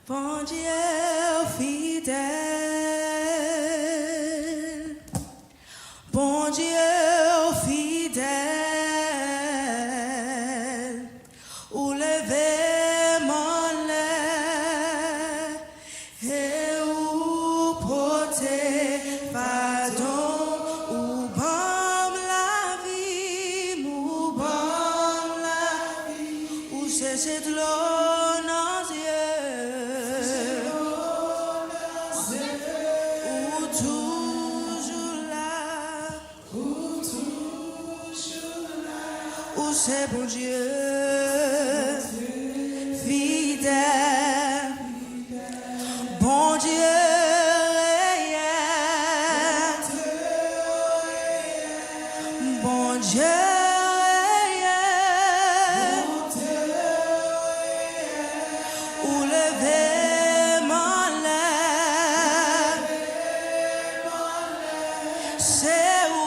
Bon Dieu fidèle, bon Dieu fidèle, ou lever mon lait et ou porter pardon, ou bam la vie, ou bam la vie, ou chercher de l'eau dans les yeux. C'est bon Dieu, fidèle, bon Dieu réel, bon Dieu réel, où lever mon lèvre, c'est où.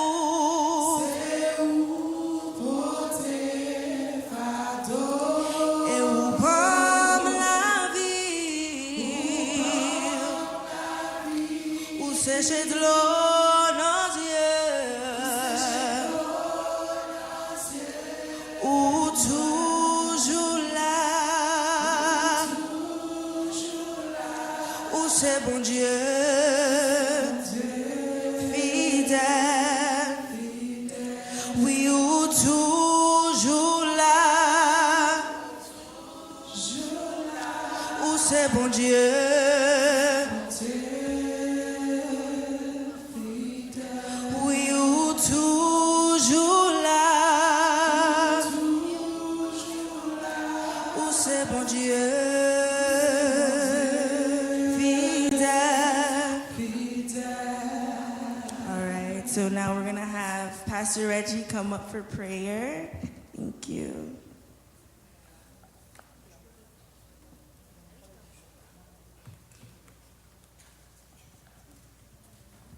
Sécher de l'eau dans les yeux, ou toujours là, où c'est bon Dieu, fidèle, oui, ou toujours là, où c'est bon Dieu. Bon Dieu, fidèle, fidèle. All right, so now we're going to have Pastor Reggie come up for prayer. Thank you.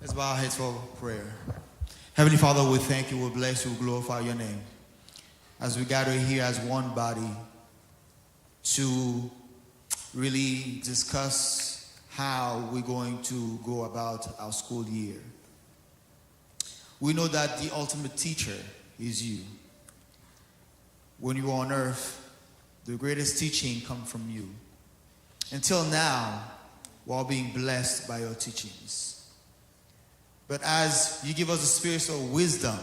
Let's bow our heads for prayer. Heavenly Father, we thank you, we bless you, we glorify your name. As we gather here as one body, to really discuss how we're going to go about our school year. We know that the ultimate teacher is you. When you were on earth, the greatest teaching comes from you. Until now, we're all being blessed by your teachings. But as you give us the spirit of wisdom,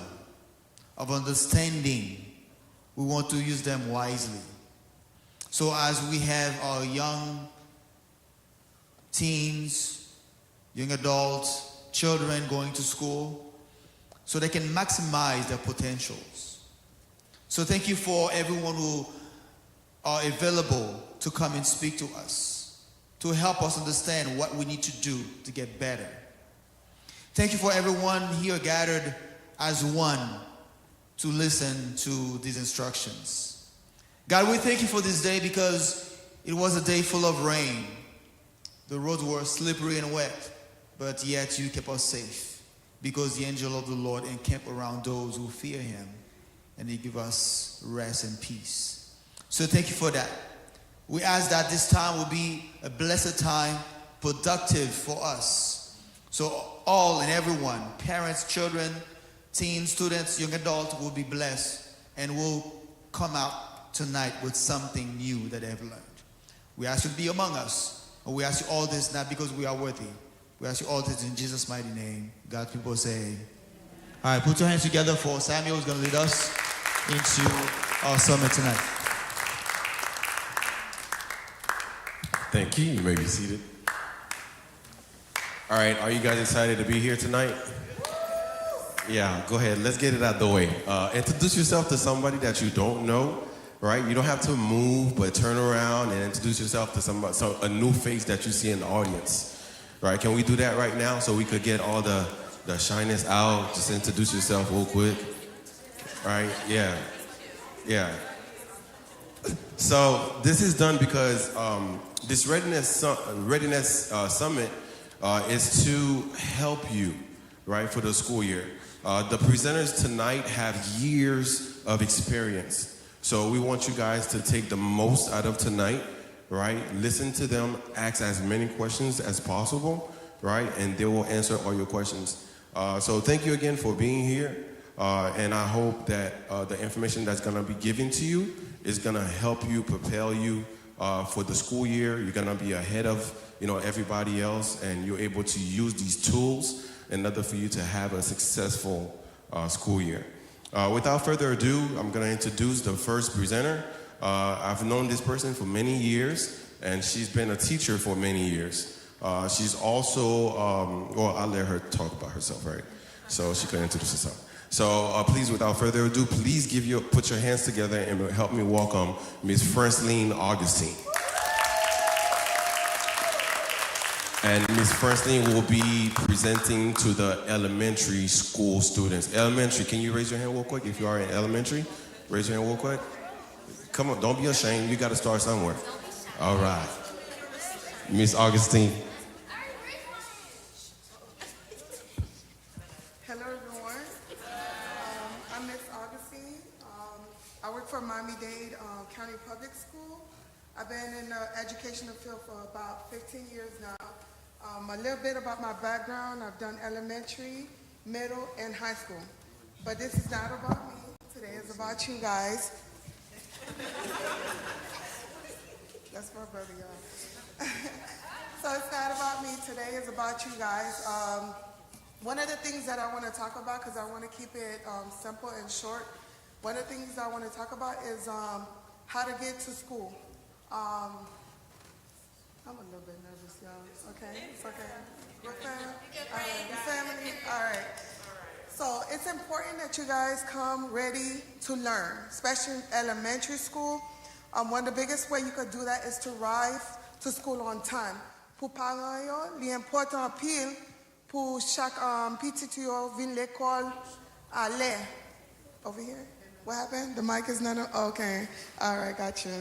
of understanding, we want to use them wisely. So as we have our young teens, young adults, children going to school, so they can maximize their potentials. So thank you for everyone who are available to come and speak to us, to help us understand what we need to do to get better. Thank you for everyone here gathered as one to listen to these instructions. God, we thank you for this day because it was a day full of rain. The roads were slippery and wet, but yet you kept us safe because the angel of the Lord encamped around those who fear him, and he give us rest and peace. So thank you for that. We ask that this time will be a blessed time, productive for us. So all and everyone, parents, children, teens, students, young adults will be blessed and will come out tonight with something new that they've learned. We ask you to be among us, and we ask you all this not because we are worthy. We ask you all this in Jesus' mighty name. God's people say, all right, put your hands together for Samuel who's going to lead us into our summit tonight. Thank you. You may be seated. All right, are you guys excited to be here tonight? Yeah, go ahead. Let's get it out the way. Introduce yourself to somebody that you don't know. Right? You don't have to move, but turn around and introduce yourself to somebody, so a new face that you see in the audience. Right? Can we do that right now so we could get all the shyness out? Just introduce yourself real quick. Right? Yeah. Yeah. So this is done because this Readiness Summit is to help you, right, for the school year. The presenters tonight have years of experience. So we want you guys to take the most out of tonight, right? Listen to them, ask as many questions as possible, right? And they will answer all your questions. So thank you again for being here. And I hope that the information that's going to be given to you is going to help you, propel you for the school year. You're going to be ahead of everybody else, and you're able to use these tools in order for you to have a successful school year. Without further ado, I'm going to introduce the first presenter. I've known this person for many years, and she's been a teacher for many years. She's also, I'll let her talk about herself, right? So she can introduce herself. So please, without further ado, please put your hands together and help me welcome Ms. Francine Augustine. And Ms. Francine will be presenting to the elementary school students. Elementary, can you raise your hand real quick if you are in elementary? Raise your hand real quick. Come on, don't be ashamed. You got to start somewhere. All right. Ms. Augustine. Hello, everyone. I'm Ms. Augustine. I work for Miami-Dade County Public School. I've been in the educational field for about 15 years now. A little bit about my background. I've done elementary, middle, and high school. But this is not about me. Today is about you guys. That's my brother, y'all. So it's not about me. Today is about you guys. One of the things that I want to talk about, because I want to keep it simple and short, one of the things I want to talk about is how to get to school. I'm a little bit nervous, y'all. Okay, it's okay. We're family. All right, we're family. All right. So it's important that you guys come ready to learn, especially in elementary school. One of the biggest ways you could do that is to arrive to school on time. Pour parents yo, li important pile pour chaque petit yo vin l'école à l'heure. Over here. What happened? The mic is not on? Okay. All right, got you.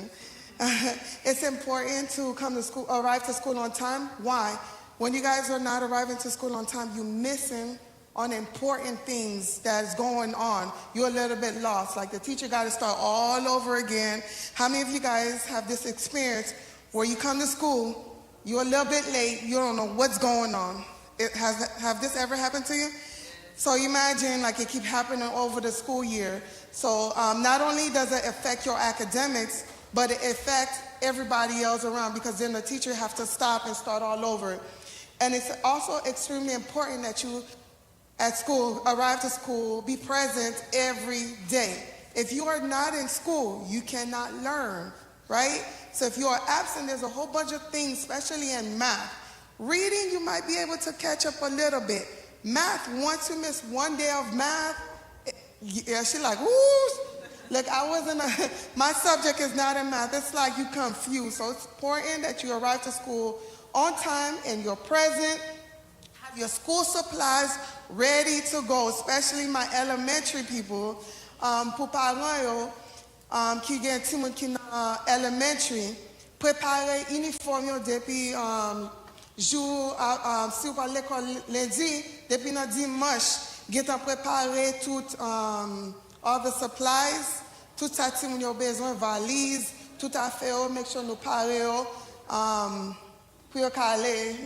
It's important to come to school, arrive to school on time. Why? When you guys are not arriving to school on time, you're missing on important things that's going on. You're a little bit lost. Like the teacher got to start all over again. How many of you guys have this experience where you come to school, you're a little bit late, you don't know what's going on? Have this ever happened to you? So imagine like it keep happening over the school year. So not only does it affect your academics, but it affects everybody else around, because then the teacher have to stop and start all over. And it's also extremely important that you at school, arrive to school, be present every day. If you are not in school, you cannot learn, right? So if you are absent, there's a whole bunch of things, especially in math. Reading, you might be able to catch up a little bit. Math, once you miss one day of math, she's like, woo! Look, my subject is not in math. It's like you confused. So it's important that you arrive to school on time and you're present, have your school supplies ready to go, especially my elementary people. Pour parents yo, qui gen ti moun ki nan elementary, prepare uniforme yo depuis jour si ou pa l'école lundi, depuis nan dimanche, get a préparer tout all the supplies, tout sa ti moun yo besoin, valise, tout affaire yo, make sure nou pare yo, pour yo ka ale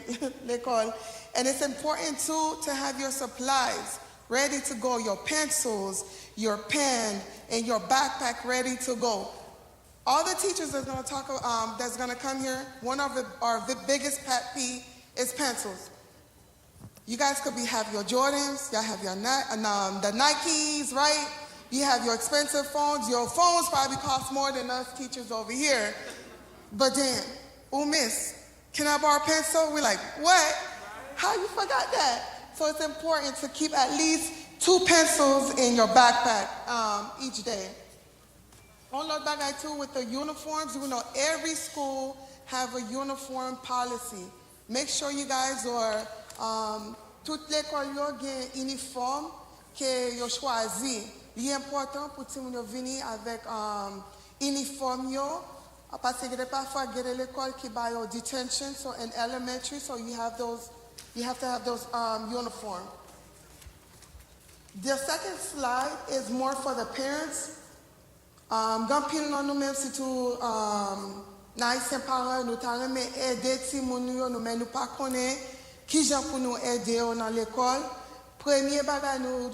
l'école. And it's important too to have your supplies ready to go, your pencils, your pen, and your backpack ready to go. All the teachers that's going to that's going to come here, one of our biggest pet peeve is pencils. You guys could have your Jordans, y'all have your the Nikes, right? You have your expensive phones. Your phones probably cost more than us teachers over here. But then, miss, can I borrow a pencil? We're like, what? How you forgot that? So it's important to keep at least 2 pencils in your backpack each day. On the bagay too with the uniforms, you know every school have a uniform policy. Make sure you guys are toute l'école yo gen uniforme que yo choisi. Il est important pour ti moun yo vini avec uniforme yo. Parce que parfois get l'école qui buy your detention, so in elementary, so you have to have those uniform. The second slide is more for the parents. Gan pil nan nou men si tou Nan Haitien parents, nous t'a remis aider ti moun yo, nous mais nous pas connaît qui gens pour nous aider dans l'école. Premier bagage nous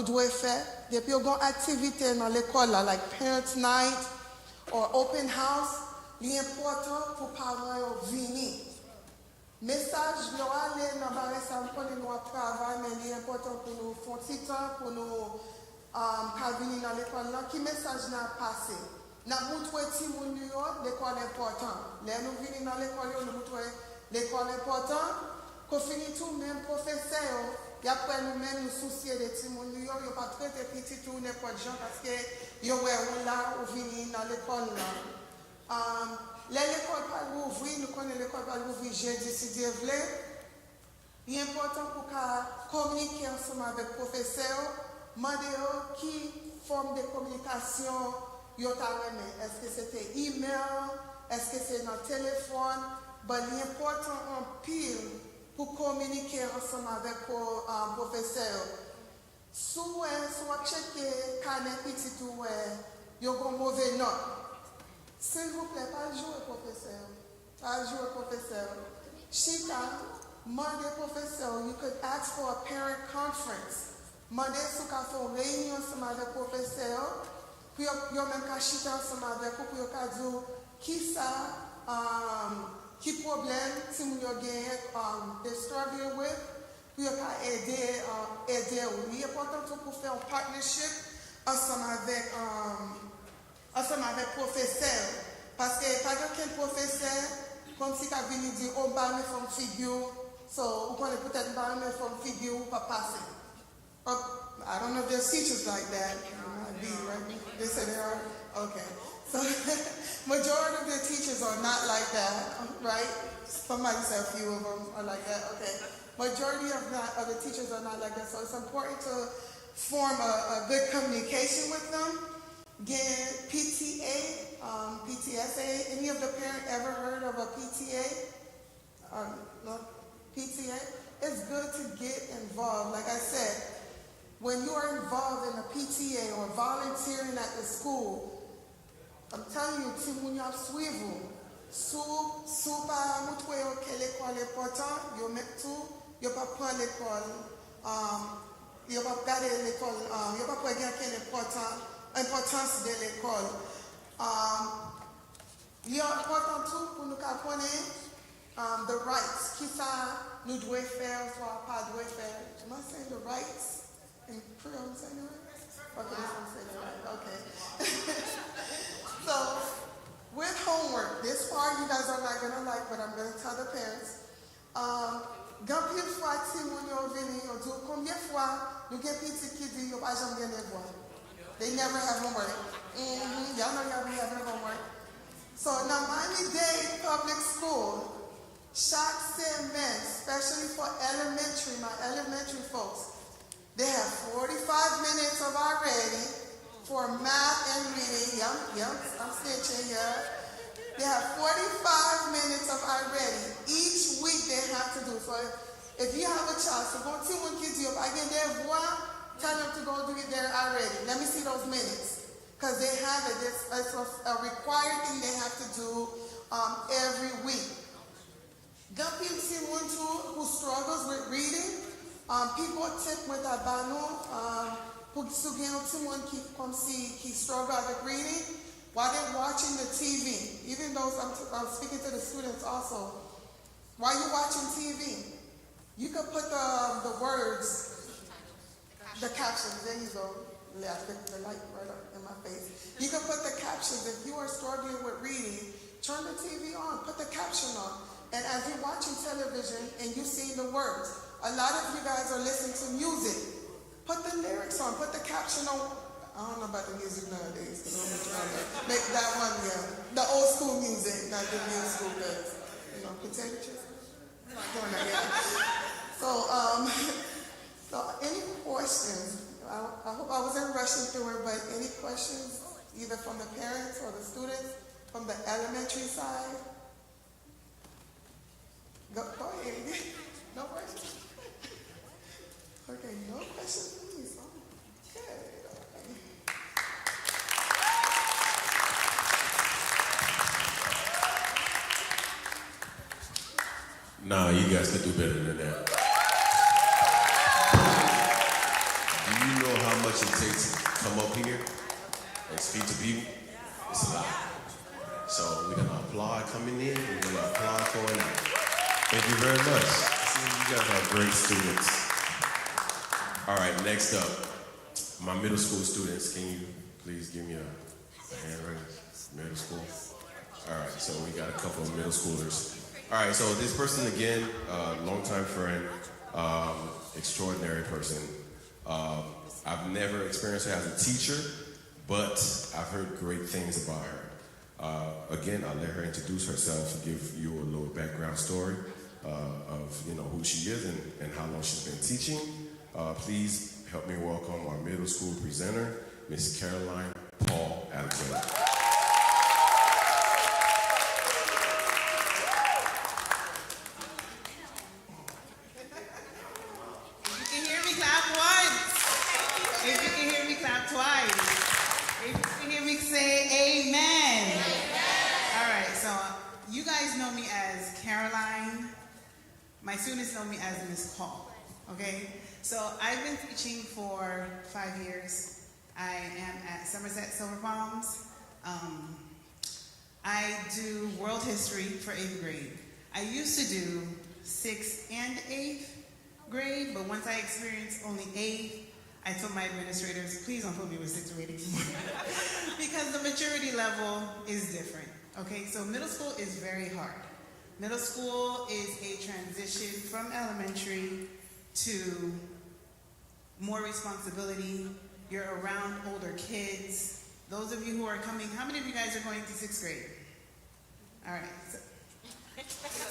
devons faire, depuis on a activité dans l'école là, like parents night or open house, l'important pour parents yo venir. Message yo aller dans barre ça nous connaît nous travail mais l'important pour nous font petit temps pour nous venir dans l'école là, qui message n'a passé. N'a montré ti moun yo l'école important. Là nous venir dans l'école nous montré l'école important. Qu'on finit tout même professeur, y a pas nous-mêmes nous soucier des petits moun yo, yo pas traiter petit tout n'importe gens parce que yo ouais on là ou venir dans l'école là. L'école pas ouvrir, nous connaissons l'école pas ouvrir jeudi si Dieu veut. Il est important pour communiquer ensemble avec le professeur, demander qui forme de communication yo t'a remis. Est-ce que c'était email, est-ce que c'est dans le téléphone, mais l'important en pile pour communiquer ensemble avec le professeur. Soit checker canet petit ou yo gon mauvais note. S'il vous plaît, pas jouer professeur. Pas jouer professeur. Chita, demandez professeur, you could ask for a parent conference. Demandez si vous avez une réunion ensemble avec le professeur. Puis yo même ka chita ensemble avec vous pour yo ka dire qui ça qui problème si vous avez des struggles with, puis vous pouvez aider. Il est important pour faire un partnership ensemble avec le professeur. Parce que pas qu'un professeur, comme si tu as venu dire, oh, bah, mais from figure, so, vous connaissez peut-être bah, mais from figure, ou pas passer. I don't know if there's teachers like that. Might be, right? They say they are? Okay. So, majority of the teachers are not like that, right? Somebody said a few of them are like that, okay. Majority of the teachers are not like that, so it's important to form a good communication with them. Get PTA, PTSA. Any of the parents ever heard of a PTA? No? PTA? It's good to get involved. Like I said, when you are involved in a PTA or volunteering at the school, I'm telling you, si moun yo suivre, sou pa moutwe yo ke l'école important, yo met tout, yo pa prend l'école, yo pa gade l'école, yo pa pou gen ken importance de l'école. Yo important tout pour nous connaître the rights, qui ça nous doit faire, soit pas doit faire. Am I saying the rights in Creole? Saying the rights? Okay, I'm saying the right. Okay. So, with homework, this part you guys are not going to like, but I'm going to tell the parents. Combien de fois si moun yo vini yo do, combien de fois nous gen petit qui dit yo pas jamais gen devoir. They never have homework. Y'all know y'all be having homework. So, now Miami-Dade Public School, chaque semaine, especially for elementary, my elementary folks, they have 45 minutes of our reading for math and reading. Yep, I'm snitching, yeah. They have 45 minutes of our reading. Each week they have to do. So if you have a child, so go to one kid, if I get there, tell them to go do it there already. Let me see those minutes. Because they have it. It's a required thing they have to do every week. Got people see one too who struggles with reading. People take with a bano. Pour someone qui struggle with reading while they're watching the TV. Even though I'm speaking to the students also. While you're watching TV, you could put the words, the captions. There you go. The light right up in my face. You can put the captions. If you are struggling with reading, turn the TV on, put the caption on. And as you're watching television and you're seeing the words, a lot of you guys are listening to music. Put the lyrics on, put the caption on. I don't know about the music nowadays, because I'm trying to make that one, yeah. The old school music, not the new school, because, you know, potato chips. I'm not doing that yet. So any questions? I hope I wasn't rushing through it, but any questions, either from the parents or the students, from the elementary side? Go ahead. No questions? Okay, no questions for me, so good. Nah, you guys could do better than that. Do you know how much it takes to come up here and speak to people? It's a lot. So we're gonna applaud coming in, we're gonna applaud going out. Thank you very much. See, you guys are great students. All right, next up, my middle school students, can you please give me a hand raise? Middle school. All right, so we got a couple of middle schoolers. All right, so this person again, longtime friend, extraordinary person. I've never experienced her as a teacher, but I've heard great things about her. Again, I'll let her introduce herself and give you a little background story of who she is and how long she's been teaching. Please help me welcome our middle school presenter, Miss Caroline Paul Alexander. If you can hear me, clap once. If you can hear me, clap twice. If you can hear me, say amen. All right, so you guys know me as Caroline. My students know me as Miss Paul, okay? So I've been teaching for 5 years. I am at Somerset Silver Palms. I do world history for 8th grade. I used to do 6th and 8th grade, but once I experienced only 8th, I told my administrators, please don't put me with 6th grade anymore. Because the maturity level is different, okay? So middle school is very hard. Middle school is a transition from elementary to more responsibility. You're around older kids. Those of you who are coming, how many of you guys are going to 6th grade? All right.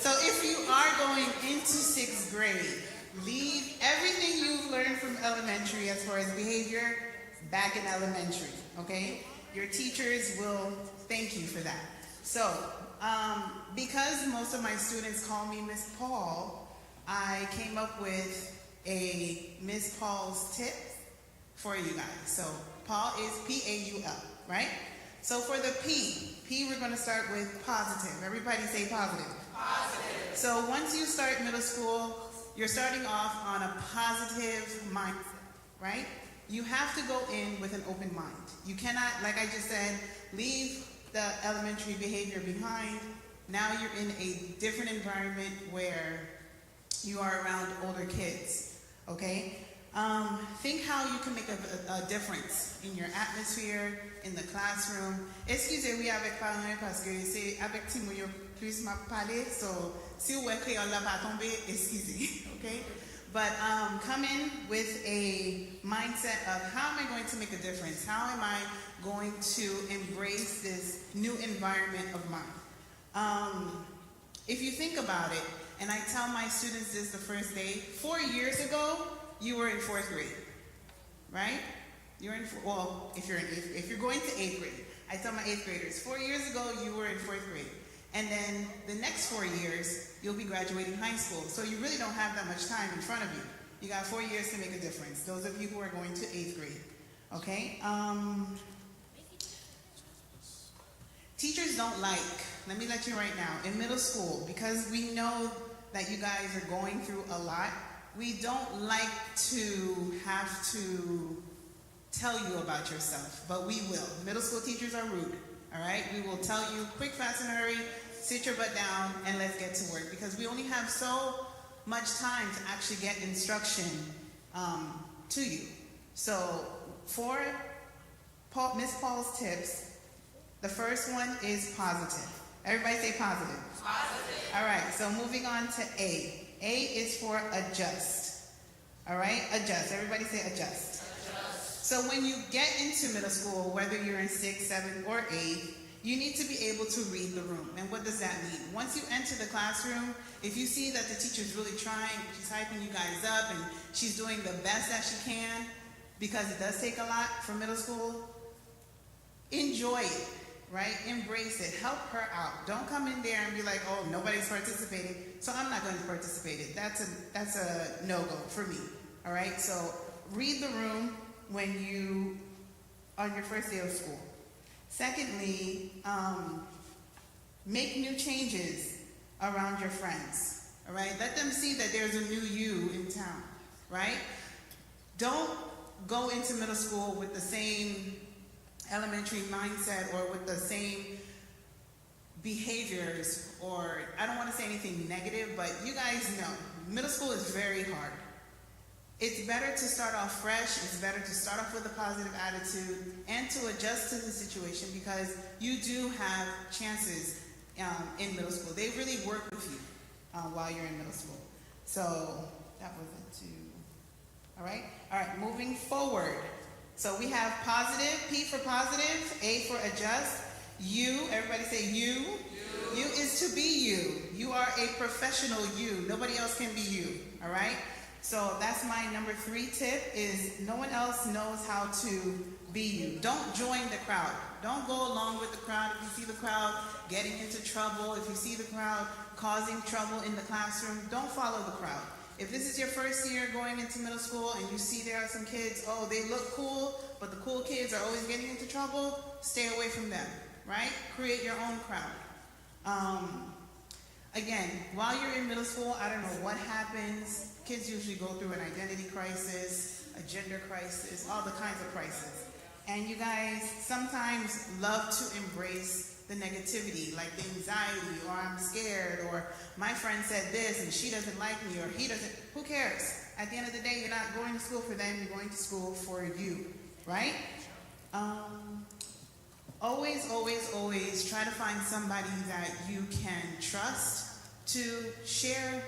So if you are going into 6th grade, leave everything you've learned from elementary as far as behavior back in elementary, okay? Your teachers will thank you for that. So, because most of my students call me Miss Paul, I came up with a Miss Paul's tip for you guys. So Paul is P-A-U-L, right? So for the P, we're going to start with positive. Everybody say positive. Positive. So once you start middle school, you're starting off on a positive mindset, right? You have to go in with an open mind. You cannot, like I just said, leave the elementary behavior behind. Now you're in a different environment where you are around older kids, okay? Think how you can make a difference in your atmosphere, in the classroom. Excusez-moi avec parents parce que c'est avec Timo yo plus m'a parlé, so si vous voyez qu'on l'a pas tombé, excusez, okay? But come in with a mindset of how am I going to make a difference? How am I going to embrace this new environment of mine? If you think about it, and I tell my students this the first day, 4 years ago, you were in 4th grade, right? You're in, well, if you're going to 8th grade, I tell my 8th graders, 4 years ago, you were in 4th grade. And then the next 4 years, you'll be graduating high school. So you really don't have that much time in front of you. You got 4 years to make a difference. Those of you who are going to 8th grade, okay? Teachers don't like, let me let you right now, in middle school, because we know that you guys are going through a lot, we don't like to have to tell you about yourself, but we will. Middle school teachers are rude, all right? We will tell you quick, fast, and hurry, sit your butt down, and let's get to work, because we only have so much time to actually get instruction to you. So for Miss Paul's tips, the first one is positive. Everybody say positive. Positive. All right, so moving on to A. A is for adjust. All right, adjust. Everybody say adjust. Adjust. So when you get into middle school, whether you're in 6th, 7th, or 8th, you need to be able to read the room. And what does that mean? Once you enter the classroom, if you see that the teacher's really trying, she's hyping you guys up, and she's doing the best that she can, because it does take a lot for middle school, enjoy it. Right? Embrace it. Help her out. Don't come in there and be like, oh, nobody's participating, so I'm not going to participate. That's a no-go for me. All right? So read the room when you, on your first day of school. Secondly, make new changes around your friends. all right? Let them see that there's a new you in town, right? Don't go into middle school with the same elementary mindset or with the same behaviors, or I don't want to say anything negative, but you guys know, middle school is very hard. It's better to start off fresh, it's better to start off with a positive attitude and to adjust to the situation, because you do have chances in middle school. They really work with you while you're in middle school. So that was it too. All right, moving forward. So we have positive, P for positive, A for adjust, U, everybody say you. You is to be you. You are a professional you. Nobody else can be you, all right? So that's my number 3 tip, is no one else knows how to be you. Don't join the crowd. Don't go along with the crowd. If you see the crowd getting into trouble, if you see the crowd causing trouble in the classroom, don't follow the crowd. If this is your first year going into middle school and you see there are some kids, oh, they look cool, but the cool kids are always getting into trouble, stay away from them, right? Create your own crowd. Again, while you're in middle school, I don't know what happens. Kids usually go through an identity crisis, a gender crisis, all the kinds of crises. And you guys sometimes love to embrace the negativity, like the anxiety, or I'm scared, or my friend said this and she doesn't like me, or he doesn't. Who cares? At the end of the day, you're not going to school for them, you're going to school for you, right? Always, always, always try to find somebody that you can trust to share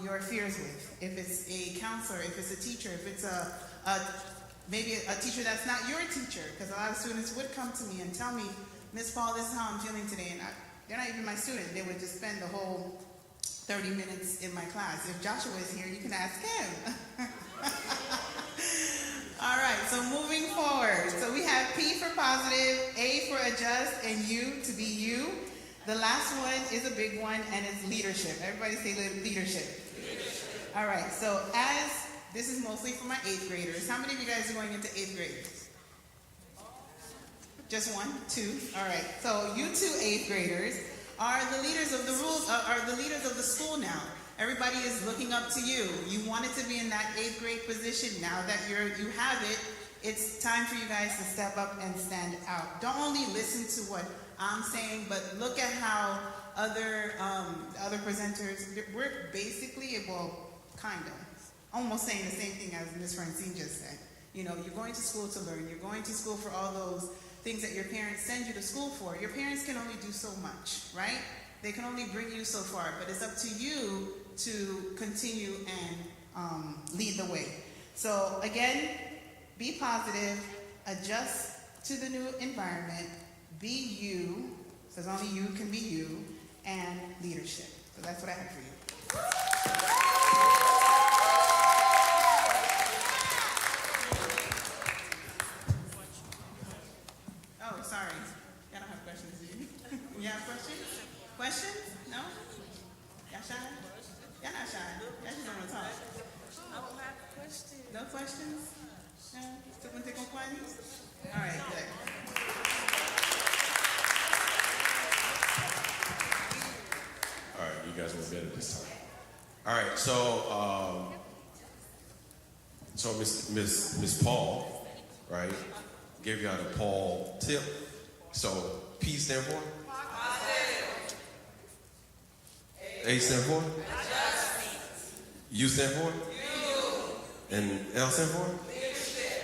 your fears with. If it's a counselor, if it's a teacher, if it's maybe a teacher that's not your teacher, because a lot of students would come to me and tell me, Miss Paul, this is how I'm feeling today, and they're not even my student. They would just spend the whole 30 minutes in my class. If Joshua is here, you can ask him. All right, so moving forward. So we have P for positive, A for adjust, and U to be you. The last one is a big one, and it's leadership. Everybody say leadership. All right, so as this is mostly for my 8th graders. How many of you guys are going into 8th grade? Just 1, 2. All right, so you 2 8th graders are the leaders of the are the leaders of the school now. Everybody is looking up to you. You wanted to be in that 8th grade position. Now that you have it, it's time for you guys to step up and stand out. Don't only listen to what I'm saying, but look at how other presenters, we're basically, well, kind of, almost saying the same thing as Ms. Francine just said. You know, you're going to school to learn. You're going to school for all those things that your parents send you to school for. Your parents can only do so much, right? They can only bring you so far, but it's up to you to continue and lead the way. So again, be positive, adjust to the new environment, be you, because only you can be you, and leadership. So that's what I have for you. Oh, sorry. Y'all don't have questions, do you? You have questions? Questions? No? Y'all shy? Y'all not shy. Y'all just don't want to talk. I don't have questions. No questions? No? Someone take on questions? All right, good. All right, you guys were better this time. All right, so Miss Paul, right, gave y'all the Paul tip. So P stand for? Positive. A stand for? Adjust. U stand for? You. And L stand for? Leadership.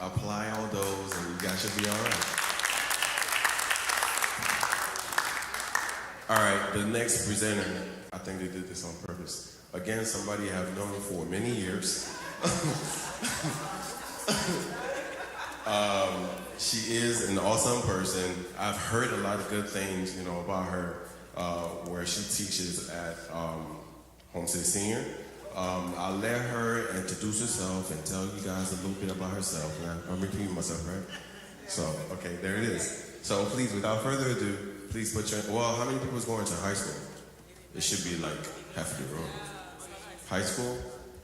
Apply all those and you guys should be all right. All right, the next presenter, I think they did this on purpose. Again, somebody I've known for many years. She is an awesome person. I've heard a lot of good things, you know, about her, where she teaches at Homestead Senior. I'll let her introduce herself and tell you guys a little bit about herself. I'm repeating myself, right? So, okay, there it is. So please, without further ado, please put your, well, how many people is going to high school? It should be like half of the room. High school?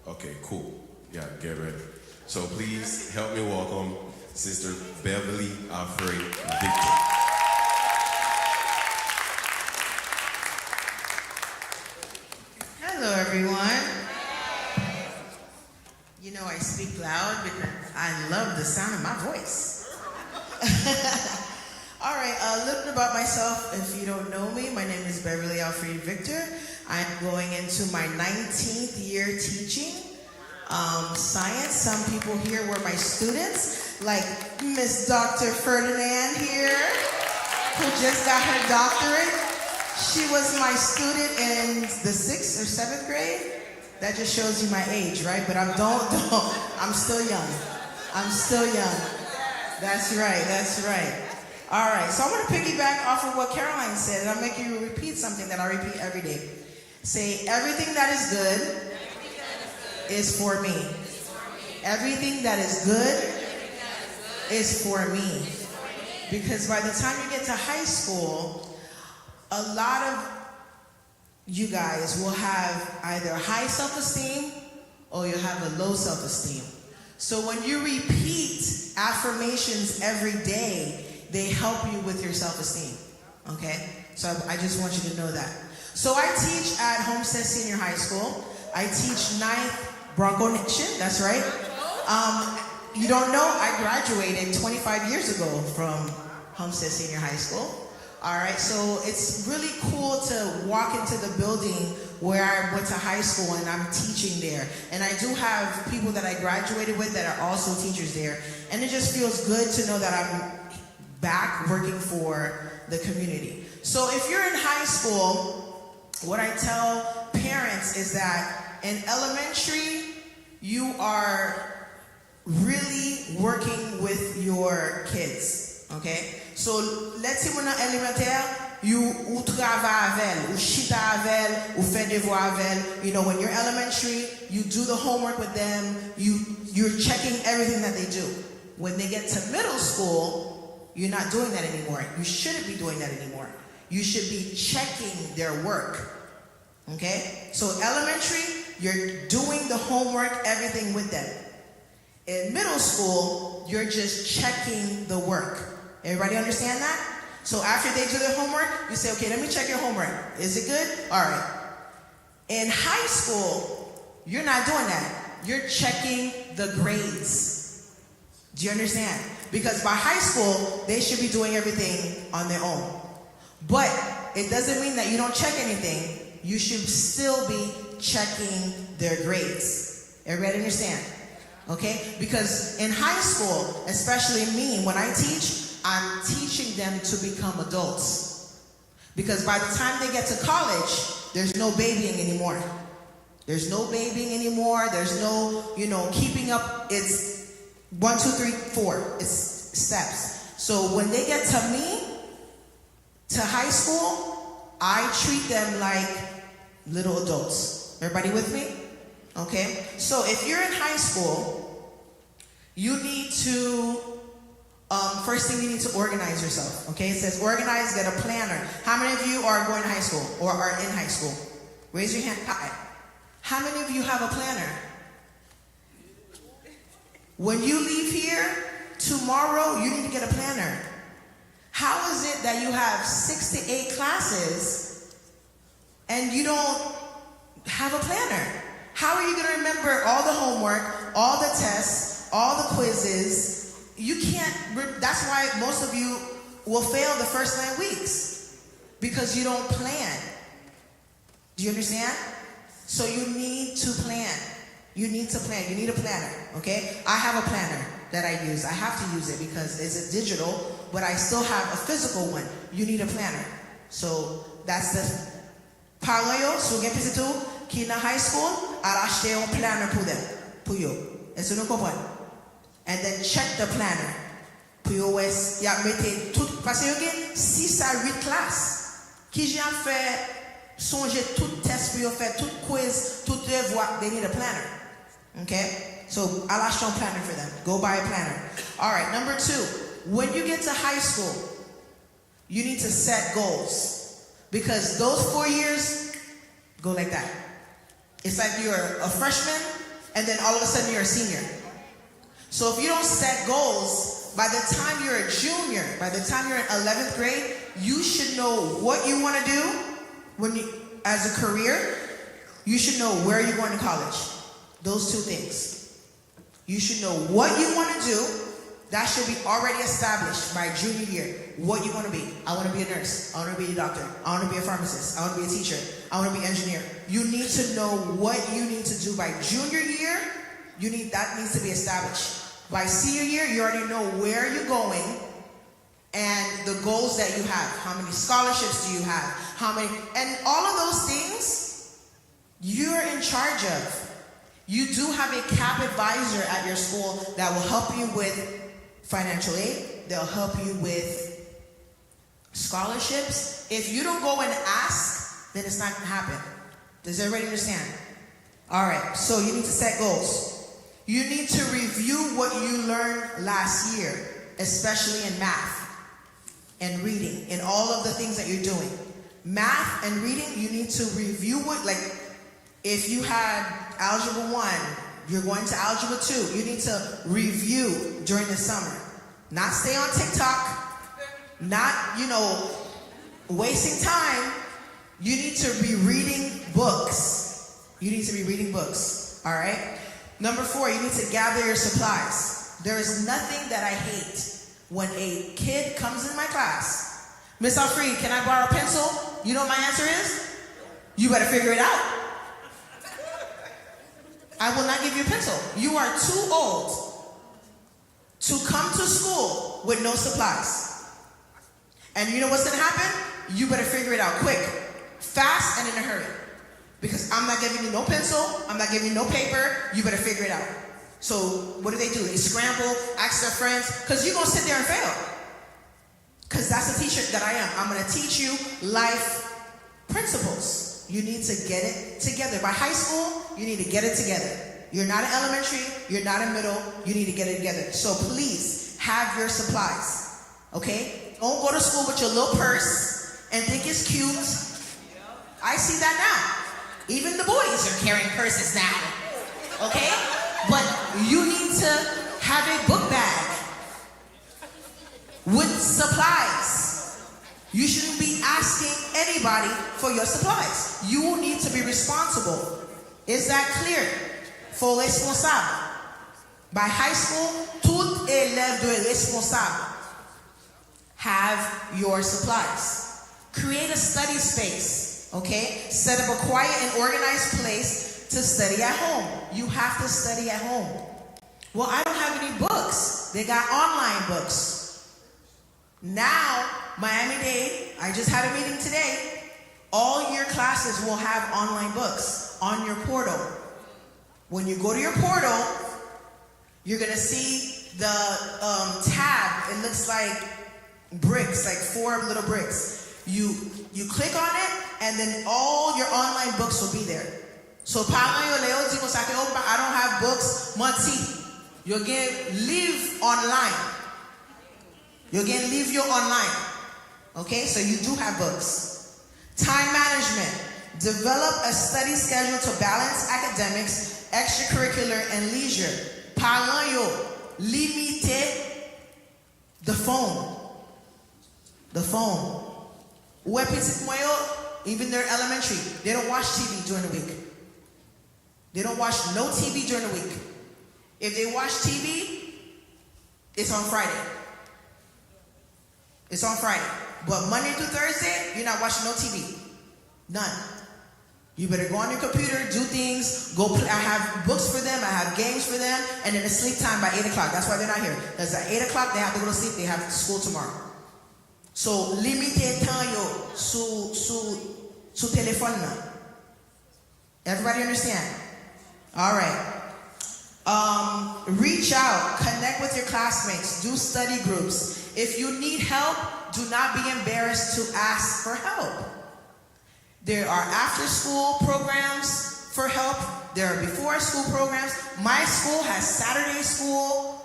Okay, cool. Yeah, get ready. So please help me welcome Sister Beverly Alfred Victor. I love the sound of my voice. All right, a little bit about myself. If you don't know me, my name is Beverly Alfred Victor. I'm going into my 19th year teaching science. Some people here were my students, like Miss Dr. Ferdinand here, who just got her doctorate. She was my student in the 6th or 7th grade. That just shows you my age, right? But I'm still young. I'm still young. That's right. All right, so I'm going to piggyback off of what Caroline said, and I'll make you repeat something that I repeat every day. Say, everything that is good is for me. Everything that is good is for me. Because by the time you get to high school, a lot of you guys will have either high self-esteem or you'll have a low self-esteem. So when you repeat affirmations every day, they help you with your self-esteem, okay? So I just want you to know that. So I teach at Homestead Senior High School. I teach 9th Bronco Nation, that's right. You don't know, I graduated 25 years ago from Homestead Senior High School. All right, so it's really cool to walk into the building where I went to high school and I'm teaching there. And I do have people that I graduated with that are also teachers there. And it just feels good to know that I'm back working for the community. So if you're in high school, what I tell parents is that in elementary, you are really working with your kids, okay? So let's say when élémentaire, ou travaille avec, ou chita avec, ou fait devoir avec. You know, when you're elementary, you do the homework with them, you're checking everything that they do. When they get to middle school, you're not doing that anymore. You shouldn't be doing that anymore. You should be checking their work. Okay? So elementary, you're doing the homework, everything with them. In middle school, you're just checking the work. Everybody understand that? So after they do their homework, you say, okay, let me check your homework. Is it good? All right. In high school, you're not doing that. You're checking the grades. Do you understand? Because by high school, they should be doing everything on their own. But it doesn't mean that you don't check anything. You should still be checking their grades. Everybody understand? Okay? Because in high school, especially me, when I teach, I'm teaching them to become adults. Because by the time they get to college, there's no babying anymore. There's no babying anymore. There's no, keeping up. It's 1, 2, 3, 4. It's steps. So when they get to me, to high school, I treat them like little adults. Everybody with me? Okay? So if you're in high school, you need to, first thing you need to organize yourself. Okay? It says organize, get a planner. How many of you are going to high school or are in high school? Raise your hand high. How many of you have a planner? When you leave here, tomorrow, you need to get a planner. How is it that you have 6 to 8 classes and you don't have a planner? How are you going to remember all the homework, all the tests, all the quizzes? You can't, that's why most of you will fail the first 9 weeks, because you don't plan. Do you understand? So you need to plan. You need to plan. You need a planner, okay? I have a planner that I use. I have to use it because it's a digital, but I still have a physical one. You need a planner. So that's the... Parle yo, sou gen pisi tou, ki na high school, al achete un planner pou yo. Est-ce que nous comprenons? And then check the planner. Pou yo wes, ya mette tout, parce yo gen 6 à 8 classes. Ki jan fè sonje tout test pou yo fè, tout quiz, tout devoir, they need a planner. Okay? So I'll ask you a planner for them. Go buy a planner. All right, number 2. When you get to high school, you need to set goals. Because those 4 years go like that. It's like you're a freshman and then all of a sudden you're a senior. So if you don't set goals, by the time you're a junior, by the time you're in 11th grade, you should know what you want to do as a career. You should know where you're going to college. Those 2 things. You should know what you want to do. That should be already established by junior year. What you want to be. I want to be a nurse. I want to be a doctor. I want to be a pharmacist. I want to be a teacher. I want to be an engineer. You need to know what you need to do by junior year. That needs to be established. By senior year, you already know where you're going and the goals that you have. How many scholarships do you have? How many? And all of those things, you're in charge of. You do have a CAP advisor at your school that will help you with financial aid. They'll help you with scholarships. If you don't go and ask, then it's not going to happen. Does everybody understand? All right, so you need to set goals. You need to review what you learned last year, especially in math and reading and all of the things that you're doing. Math and reading, you need to review what, like, if you had Algebra 1, you're going to Algebra 2, you need to review during the summer. Not stay on TikTok, not, wasting time. You need to be reading books. You need to be reading books, all right? Number 4, you need to gather your supplies. There is nothing that I hate when a kid comes in my class. Miss Alfred, can I borrow a pencil? You know what my answer is? You better figure it out. I will not give you a pencil. You are too old to come to school with no supplies. And you know what's going to happen? You better figure it out quick, fast, and in a hurry. Because I'm not giving you no pencil, I'm not giving you no paper, you better figure it out. So what do? They scramble, ask their friends, because you're going to sit there and fail. Because that's the teacher that I am. I'm going to teach you life principles. You need to get it together. By high school, you need to get it together. You're not in elementary, you're not in middle, you need to get it together. So please, have your supplies, okay? Don't go to school with your little purse and think it's cute. I see that now. Even the boys are carrying purses now, okay? But you need to have a book bag with supplies. You shouldn't be asking anybody for your supplies. You need to be responsible. Is that clear? Faut responsable. By high school, tout élève doit être responsable. Have your supplies. Create a study space. Okay? Set up a quiet and organized place to study at home. You have to study at home. Well, I don't have any books. They got online books. Now, Miami-Dade, I just had a meeting today. All your classes will have online books on your portal. When you go to your portal, you're going to see the tab. It looks like bricks, like 4 little bricks. You click on it, and then all your online books will be there. So, I don't have books, Monty. You're going to live online. You're going to live your online. Okay, so you do have books. Time management. Develop a study schedule to balance academics, extracurricular, and leisure. Parlant yo, limiter the phone. The phone. Even they're elementary, they don't watch TV during the week. They don't watch no TV during the week. If they watch TV, it's on Friday. It's on Friday. But Monday through Thursday, you're not watching no TV. None. You better go on your computer, do things, go play. I have books for them, I have games for them, and then it's sleep time by 8 o'clock. That's why they're not here. Because at 8 o'clock, they have to go to sleep, they have school tomorrow. So, limite temps yo su téléphone na. Everybody understand? All right. Reach out, connect with your classmates, do study groups. If you need help, do not be embarrassed to ask for help. There are after-school programs for help. There are before-school programs. My school has Saturday school,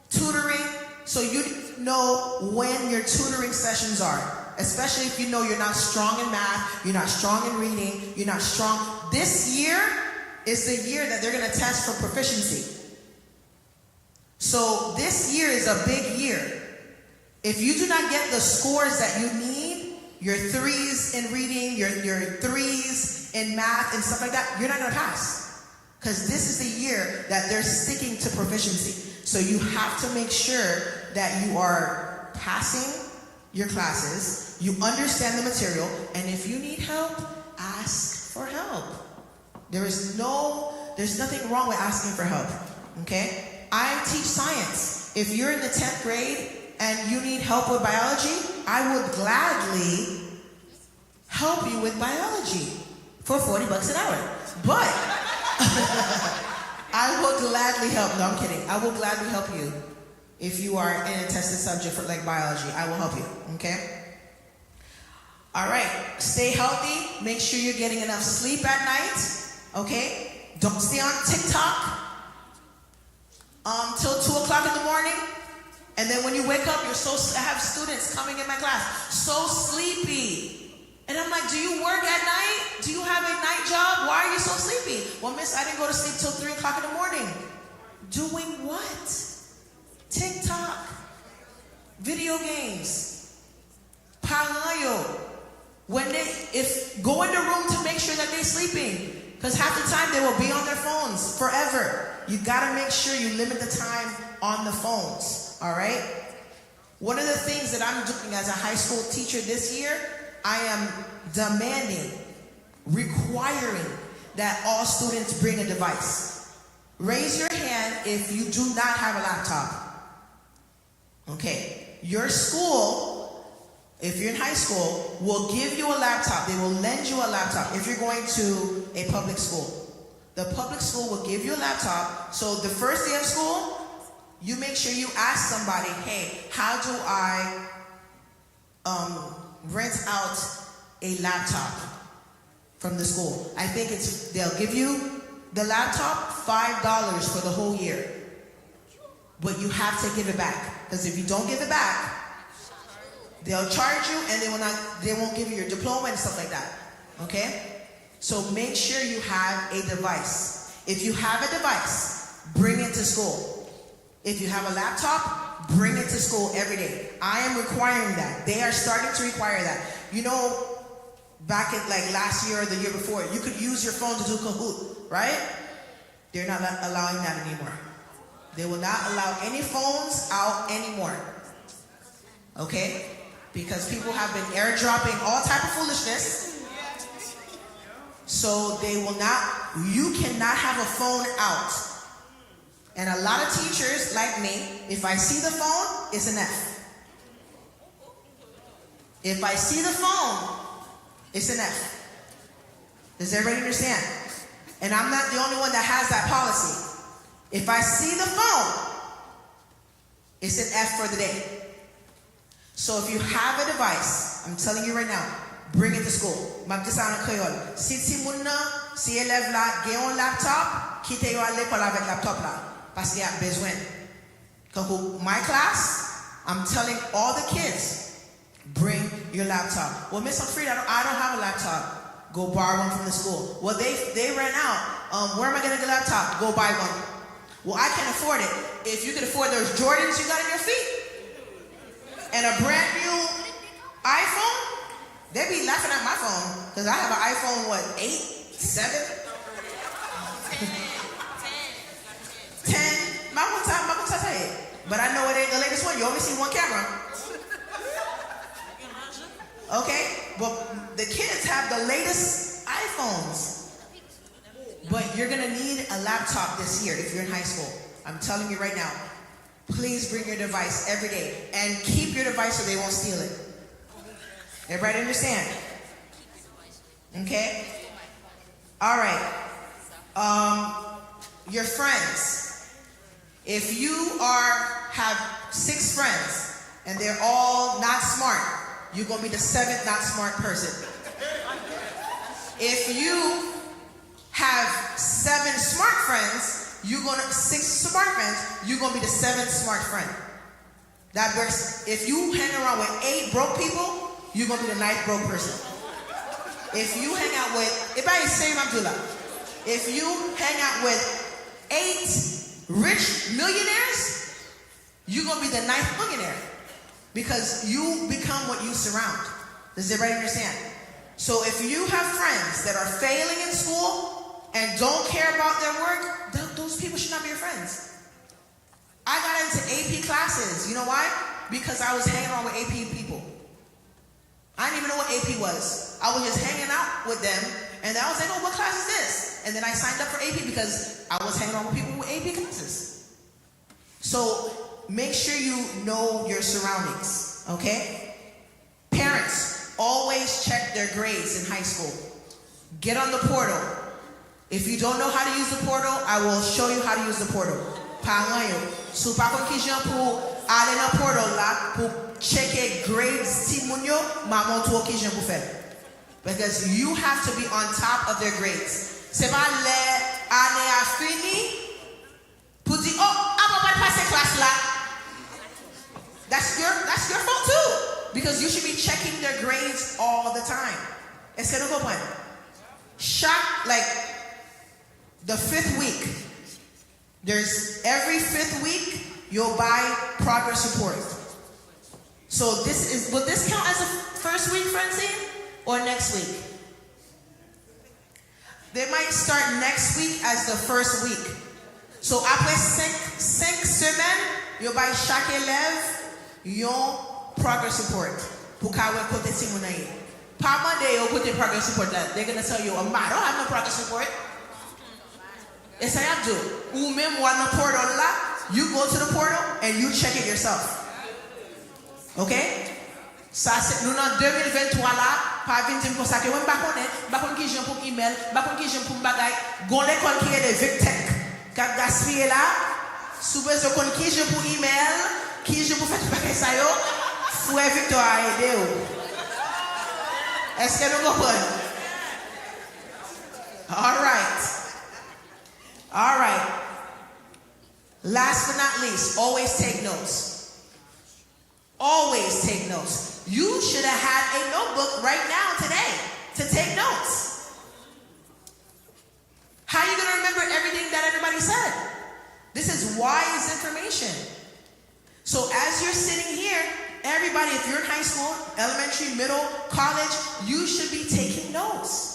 tutoring, so you know when your tutoring sessions are, especially if you know you're not strong in math, you're not strong in reading, you're not strong. This year is the year that they're going to test for proficiency. So this year is a big year. If you do not get the scores that you need, your 3s in reading, your 3s in math and stuff like that, you're not going to pass. Because this is the year that they're sticking to proficiency. So you have to make sure that you are passing your classes, you understand the material, and if you need help, ask for help. There's nothing wrong with asking for help, okay? I teach science. If you're in the 10th grade and you need help with biology, I would gladly help you with biology for $40 an hour. But I will gladly help. No, I'm kidding. I will gladly help you if you are in a tested subject for like biology. I will help you, okay? All right, stay healthy. Make sure you're getting enough sleep at night, okay? Don't stay on TikTok till 2 o'clock in the morning. And then when you wake up, I have students coming in my class, so sleepy. And I'm like, do you work at night? Do you have a night job? Why are you so sleepy? Well, miss, I didn't go to sleep till 3 o'clock in the morning. Doing what? TikTok, video games, palayo. Go in the room to make sure that they're sleeping. Because half the time they will be on their phones forever. You gotta make sure you limit the time on the phones, all right? One of the things that I'm doing as a high school teacher this year, I am demanding, requiring that all students bring a device. Raise your hand if you do not have a laptop. Okay, your school, if you're in high school, will give you a laptop. They will lend you a laptop if you're going to a public school. The public school will give you a laptop. So the first day of school, you make sure you ask somebody, hey, how do I rent out a laptop from the school? I think they'll give you the laptop $5 for the whole year. But you have to give it back. Because if you don't give it back, they'll charge you and they won't give you your diploma and stuff like that. Okay? So make sure you have a device. If you have a device, bring it to school. If you have a laptop, bring it to school every day. I am requiring that. They are starting to require that. You know, back in like last year or the year before, you could use your phone to do Kahoot, right? They're not allowing that anymore. They will not allow any phones out anymore. Okay? Because people have been airdropping all type of foolishness. So you cannot have a phone out. And a lot of teachers, like me, if I see the phone, it's an F. If I see the phone, it's an F. Does everybody understand? And I'm not the only one that has that policy. If I see the phone, it's an F for the day. So if you have a device, I'm telling you right now, bring it to school. Magdisana Koyol. Si Timuna, si élève la, gen un laptop, kite yo à l'école avec laptop la. Parce qu'il y a besoin. My class, I'm telling all the kids, bring your laptop. Well, Miss Alfreda, I don't have a laptop. Go borrow one from the school. Well, they ran out. Where am I going to get a laptop? Go buy one. Well, I can't afford it. If you can afford those Jordans you got in your feet and a brand new iPhone, they be laughing at my phone because I have an iPhone, 8, 7? 10. But I know it ain't the latest one. You only see one camera. Okay? But the kids have the latest iPhones. But you're going to need a laptop this year if you're in high school. I'm telling you right now. Please bring your device every day. And keep your device so they won't steal it. Everybody understand? Okay? All right. Your friends. If you have 6 friends and they're all not smart, you're going to be the 7th not smart person. If you have 7 smart friends, 6 smart friends, you're going to be the 7th smart friend. If you hang around with 8 broke people, you're going to be the 9th broke person. If you hang out with, if you hang out with 8 rich millionaires, you're going to be the 9th millionaire. Because you become what you surround. Does everybody understand? So if you have friends that are failing in school, and don't care about their work, those people should not be your friends. I got into AP classes. You know why? Because I was hanging around with AP people. I didn't even know what AP was. I was just hanging out with them, and then I was like, oh, what class is this? And then I signed up for AP because I was hanging around with people with AP classes. So make sure you know your surroundings, okay? Parents, always check their grades in high school. Get on the portal. If you don't know how to use the portal, I will show you how to use the portal. So pa kon ki jan pou ale nan portal la pou checke grades ti moun yo, ma montre ki jan pou fè. Because you have to be on top of their grades. Se pa le ane a fini pou di, oh, a pa pa passe class la. That's your fault too. Because you should be checking their grades all the time. Est-ce que nous comprenons? Like the 5th week, every 5th week, you'll buy progress report. So will this count as a first week, Francine? Or next week? They might start next week as the first week. So après 5 semaines, you'll buy chaque élève yon progress report. Pour ka wè kote ti moun aye. Pa Monday, you'll put the progress report that they're gonna tell you, I don't have no progress report. It's how you do. Ou même ou an portal la, you go to the portal and you check it yourself. Okay? Ça c'est nous dans 2023 là, pas vinn dim konsa ke wè bakon ki jen pou email, bakon ki jen pou bagay, gon l'école qui est de Victech. K'ap gaspiller là, sou bezo kon ki jen pou email, ki jen pou fè bagay sa yo, fouè Victor a aidé ou. Est-ce que nous comprenons? All right. Last but not least, always take notes. Always take notes. You should have had a notebook right now today to take notes. How are you going to remember everything that everybody said? This is wise information. So as you're sitting here, everybody, if you're in high school, elementary, middle, college, you should be taking notes.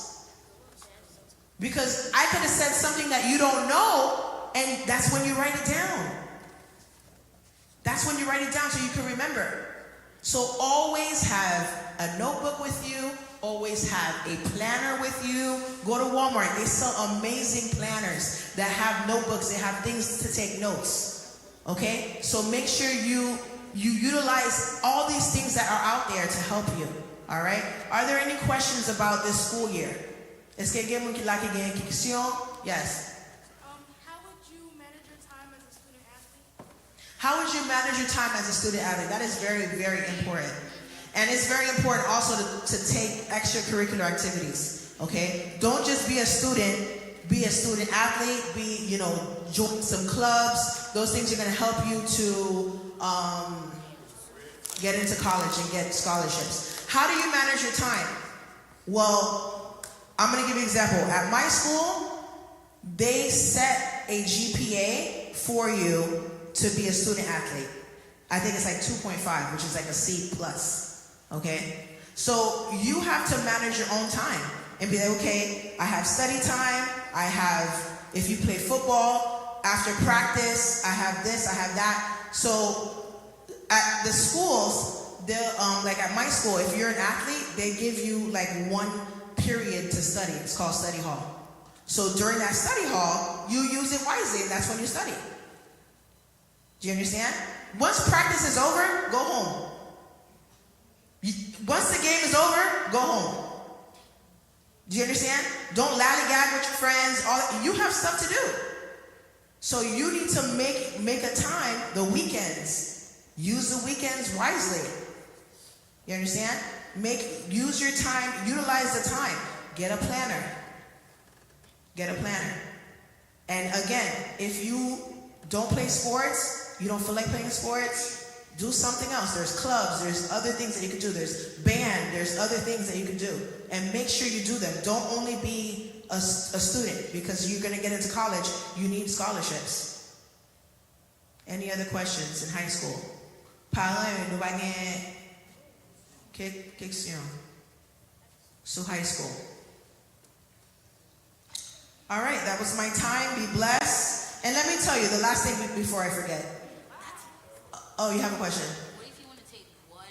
Because I could have said something that you don't know, and that's when you write it down. That's when you write it down so you can remember. So always have a notebook with you. Always have a planner with you. Go to Walmart. They sell amazing planners that have notebooks. They have things to take notes. Okay? So make sure you utilize all these things that are out there to help you. All right? Are there any questions about this school year? Est-ce que quelqu'un qui a une question? Yes. How would you manage your time as a student athlete? How would you manage your time as a student athlete? That is very, very important. And it's very important also to take extracurricular activities, okay? Don't just be a student athlete, join some clubs. Those things are gonna help you to get into college and get scholarships. How do you manage your time? Well, I'm gonna give you an example. At my school, they set a GPA for you to be a student athlete. I think it's like 2.5, which is like a C+. Okay? So you have to manage your own time and be like, okay, I have study time, I have, if you play football, after practice, I have this, I have that. So at the schools, they'll, like at my school, if you're an athlete, they give you like one period to study. It's called study hall. So during that study hall, you use it wisely, and that's when you study. Do you understand? Once practice is over, go home. Once the game is over, go home. Do you understand? Don't lollygag with your friends. You have stuff to do. So you need to make a time, the weekends. Use the weekends wisely. You understand? Use your time, utilize the time. Get a planner. Get a planner. And again, if you don't play sports, you don't feel like playing sports, do something else. There's clubs, there's other things that you can do. There's band, there's other things that you can do. And make sure you do them. Don't only be a student, because you're gonna get into college, you need scholarships. Any other questions in high school? Question. So high school. All right, that was my time. Be blessed. And let me tell you, the last thing before I forget. Oh, you have a question? What if you want to take one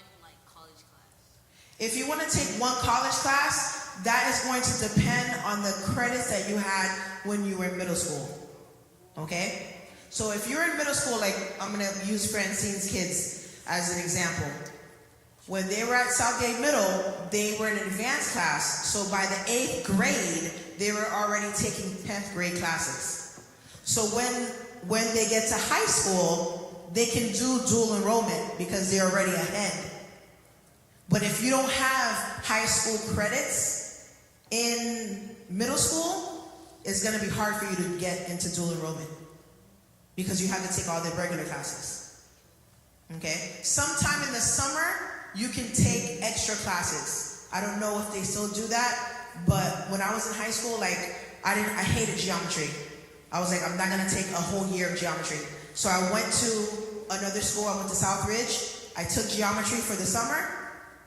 college class? If you want to take one college class, that is going to depend on the credits that you had when you were in middle school. Okay? So if you're in middle school, like I'm going to use Francine's kids as an example. When they were at Southgate Middle, they were in an advanced class. So by the 8th grade, they were already taking 10th grade classes. So when they get to high school, they can do dual enrollment because they're already ahead. But if you don't have high school credits in middle school, it's going to be hard for you to get into dual enrollment because you have to take all the regular classes. Okay? Sometime in the summer, you can take extra classes. I don't know if they still do that, but when I was in high school, I hated geometry. I was like, I'm not going to take a whole year of geometry. So I went to another school. I went to Southridge. I took geometry for the summer,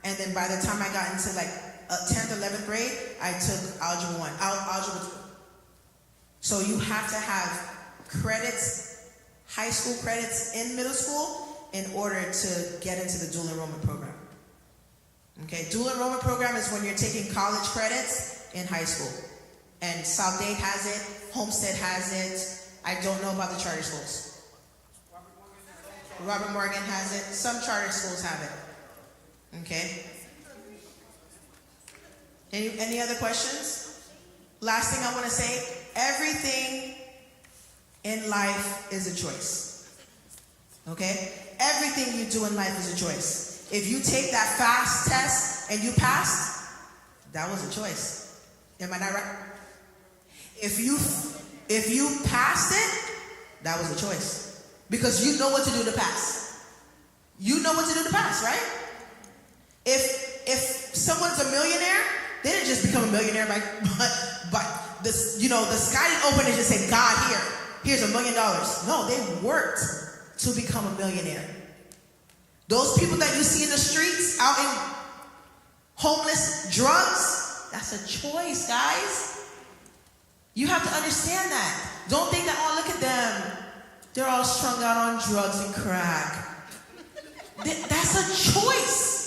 and then by the time I got into 10th, 11th grade, I took algebra 1, algebra 2. So you have to have credits, high school credits in middle school in order to get into the dual enrollment program. Okay, dual enrollment program is when you're taking college credits in high school. And Southgate has it, Homestead has it. I don't know about the charter schools. Robert Morgan has it. Some charter schools have it. Okay. Any other questions? Last thing I want to say, everything in life is a choice. Okay? Everything you do in life is a choice. If you take that FAST test and you passed, that was a choice. Am I not right? If you passed it, that was a choice. Because you know what to do to pass. You know what to do to pass, right? If someone's a millionaire, they didn't just become a millionaire but this, the sky didn't open and just say, God, here's $1 million. No, they worked to become a millionaire. Those people that you see in the streets, out in homeless, drugs, that's a choice, guys. You have to understand that. Don't think that, oh, look at them. They're all strung out on drugs and crack. That's a choice.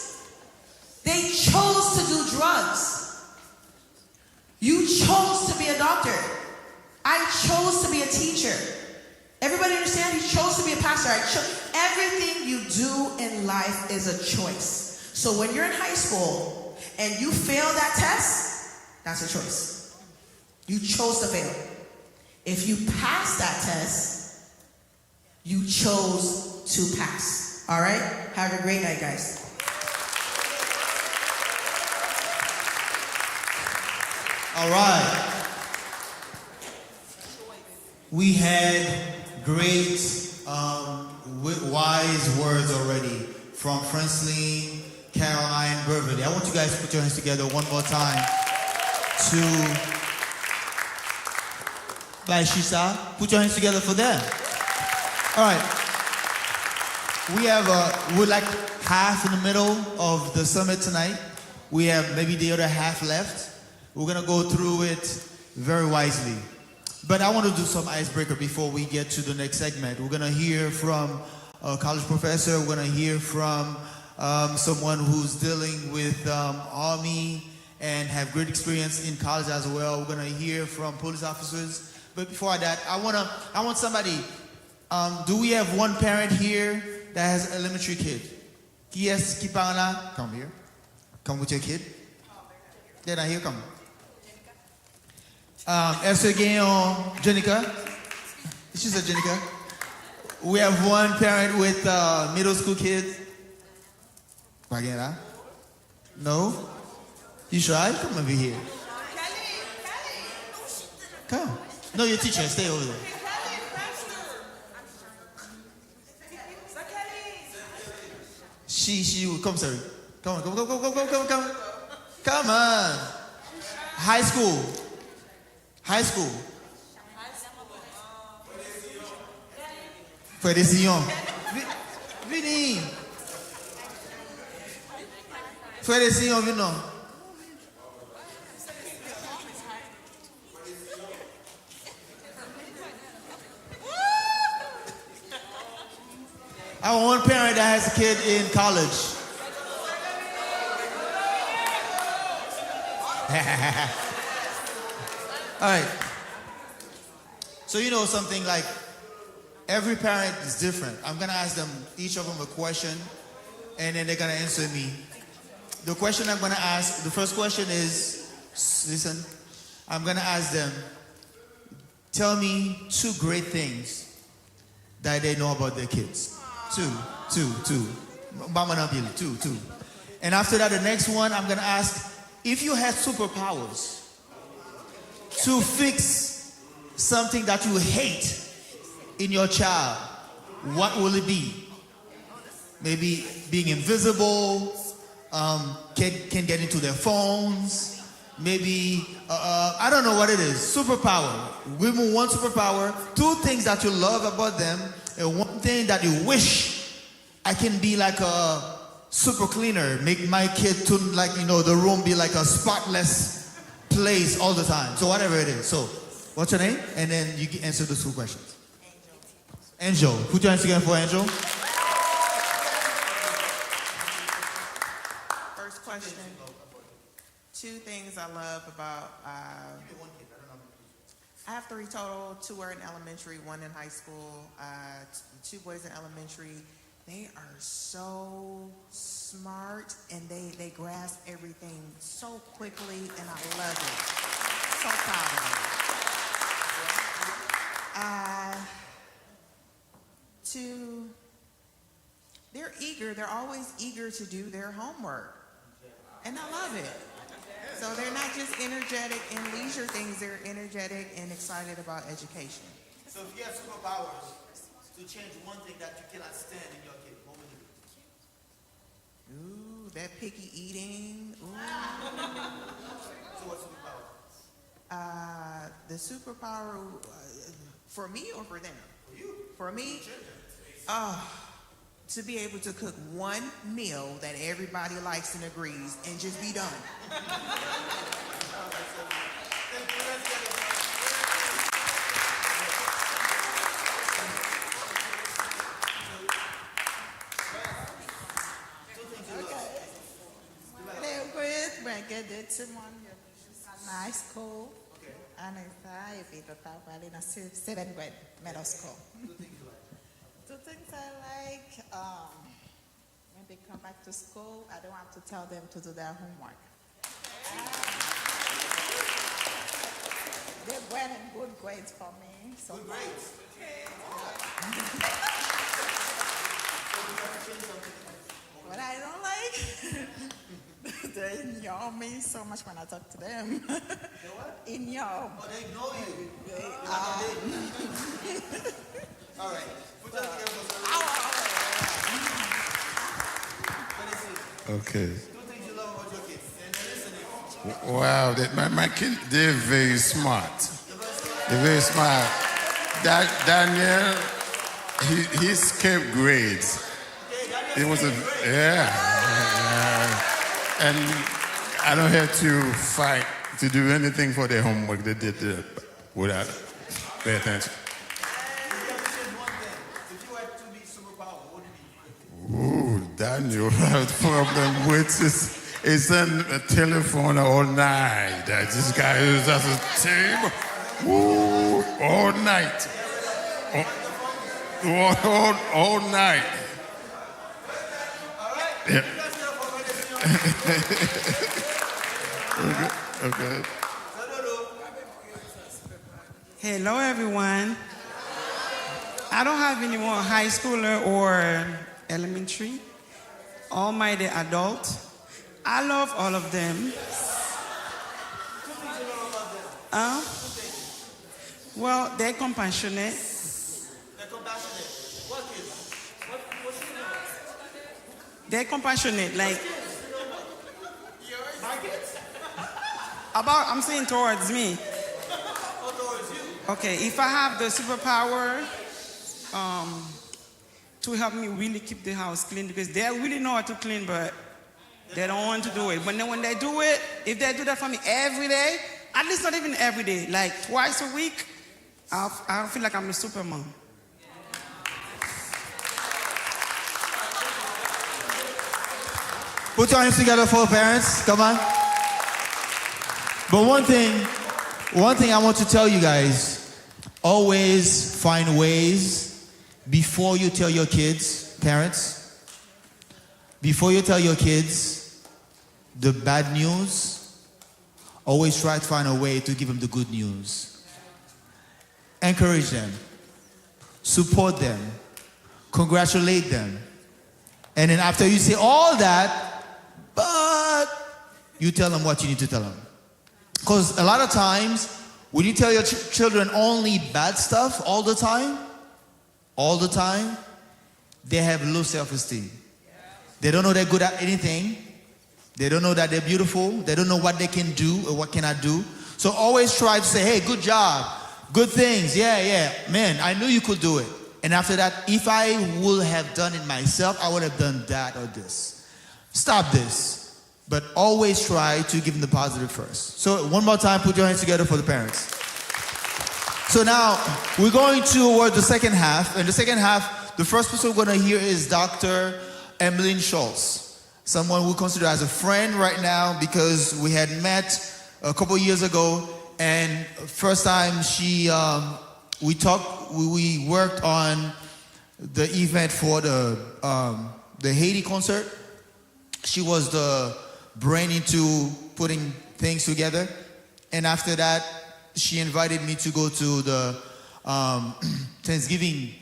They chose to do drugs. You chose to be a doctor. I chose to be a teacher. Everybody understand? He chose to be a pastor. Everything you do in life is a choice. So when you're in high school and you fail that test, that's a choice. You chose to fail. If you pass that test, you chose to pass. All right? Have a great night, guys. All right. We had great, wise words already from Francine, Caroline, Beverly. I want you guys to put your hands together one more time to Laishisa. Put your hands together for them. All right. We're like half in the middle of the summit tonight. We have maybe the other half left. We're going to go through it very wisely. But I want to do some icebreaker before we get to the next segment. We're going to hear from a college professor. We're going to hear from someone who's dealing with Army and have great experience in college as well. We're going to hear from police officers. But before that, I want somebody. Do we have one parent here that has an elementary kid? Qui parle là? Come here. Come with your kid. They're not here. Come. Est-ce Jenica? She's a Jenica. We have one parent with middle school kids. Bagheera? No? You shy? Come over here. Come. No, your teacher. Stay over there. She will come, sorry. Come on, come. Come on. High school. Frère de Sion. Vini. Frère de Sion, vino. I have one parent that has a kid in college. All right. So you know something, like every parent is different. I'm gonna ask them, each of them, a question, and then they're gonna answer me. The question I'm gonna ask, the first question is, listen, I'm gonna ask them, tell me 2 great things that they know about their kids. Two. Mama Nabili, two. And after that, the next one, I'm gonna ask, if you had superpowers to fix something that you hate in your child, what will it be? Maybe being invisible, can get into their phones, maybe, I don't know what it is. Superpower. Give me 1 superpower, 2 things that you love about them, and 1 thing that you wish I can be like a super cleaner, make my kid to, like, the room be like a spotless place all the time. So whatever it is. So what's your name? And then you can answer the 2 questions. Angel. Put your hands together for Angel. First question. 2 things I love about, I have 3 total. 2 are in elementary, 1 in high school, 2 boys in elementary. They are so smart and they grasp everything so quickly, and I love it. So proud of them. 2, they're eager. They're always eager to do their homework, and I love it. So they're not just energetic in leisure things, they're energetic and excited about education. So if you have superpowers to change 1 thing that you cannot stand in your kid, what would it be? Ooh, that picky eating. Ooh. So what superpower? The superpower, for me or for them? For you. For me, to be able to cook 1 meal that everybody likes and agrees and just be done. Get someone nice school, and I be the top in a 7th grade middle school. 2 things I like, when they come back to school, I don't have to tell them to do their homework. They went in good grades for me. So good grades. What I don't like, they ignore me so much when I talk to them. They what? Ignore. Oh, they ignore you. All right. Put that together for Okay. 2 things you love about your kids. And listen. Wow, my kids, they're very smart. They're very smart. Daniel, he skipped grades. It was and I don't have to fight to do anything for their homework. They did without pay attention. Ooh, Daniel has a problem with his on a telephone all night. This guy is at a table. Ooh, all night. All night. Yeah. Okay. Hello, everyone. I don't have anyone high schooler or elementary. All my adult. I love all of them. Well, they're compassionate. They're compassionate, like I'm saying towards me. Okay, if I have the superpower to help me really keep the house clean, because they really know how to clean, but they don't want to do it. But then when they do it, if they do that for me every day, at least not even every day, like twice a week, I'll feel like I'm a super mom. Put your hands together for parents. Come on. But one thing I want to tell you guys, always find ways before you tell your kids, parents, before you tell your kids the bad news, always try to find a way to give them the good news. Encourage them, support them, congratulate them. And then after you say all that, but you tell them what you need to tell them. Because a lot of times, when you tell your children only bad stuff all the time, they have low self-esteem. They don't know they're good at anything. They don't know that they're beautiful. They don't know what they can do or what cannot do. So always try to say, hey, good job, good things, yeah, man, I knew you could do it. And after that, if I would have done it myself, I would have done that or this. Stop this. But always try to give them the positive first. So one more time, put your hands together for the parents. So now, we're going toward the second half. In the second half, the first person we're going to hear is Dr. Emmeline Schultz. Someone we consider as a friend right now because we had met a couple years ago. And first time we worked on the event for the Haiti concert. She was the brain into putting things together. And after that, she invited me to go to the Thanksgiving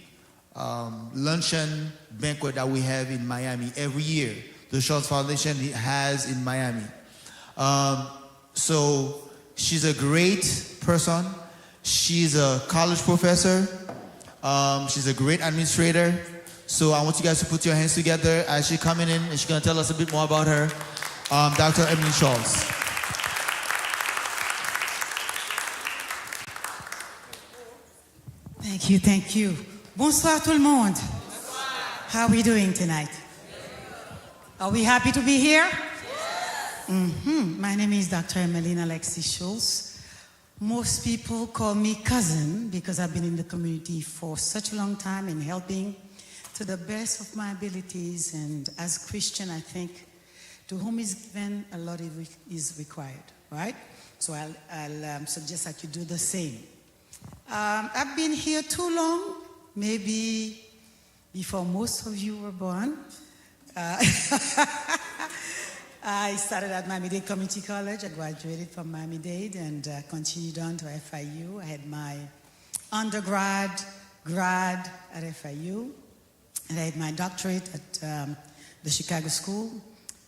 luncheon banquet that we have in Miami every year. The Schultz Foundation has in Miami. So she's a great person. She's a college professor. She's a great administrator. So I want you guys to put your hands together as she's coming in, and she's going to tell us a bit more about her. Dr. Emmeline Schultz. Thank you. Bonsoir tout le monde. How are we doing tonight? Are we happy to be here? My name is Dr. Emmeline Alexis Schultz. Most people call me cousin because I've been in the community for such a long time and helping to the best of my abilities. And as a Christian, I think to whom is given, a lot is required, right? So I'll suggest that you do the same. I've been here too long, maybe before most of you were born. I started at Miami-Dade Community College. I graduated from Miami-Dade and continued on to FIU. I had my undergrad, grad at FIU, and I had my doctorate at the Chicago School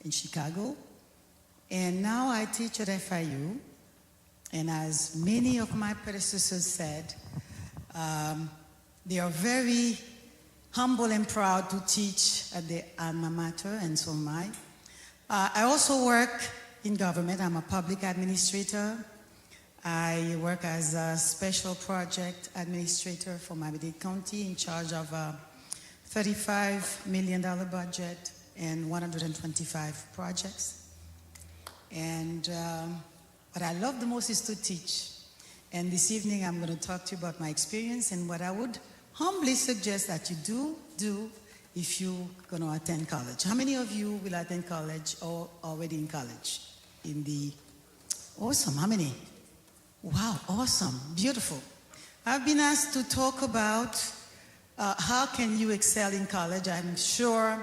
in Chicago. And now I teach at FIU. And as many of my predecessors said, they are very humble and proud to teach at the alma mater, and so am I. I also work in government. I'm a public administrator. I work as a special project administrator for Miami-Dade County in charge of a $35 million budget and 125 projects. And what I love the most is to teach. And this evening I'm going to talk to you about my experience and what I would humbly suggest that you do if you're going to attend college. How many of you will attend college or already in college? Awesome, how many? Wow, awesome, beautiful. I've been asked to talk about how can you excel in college. I'm sure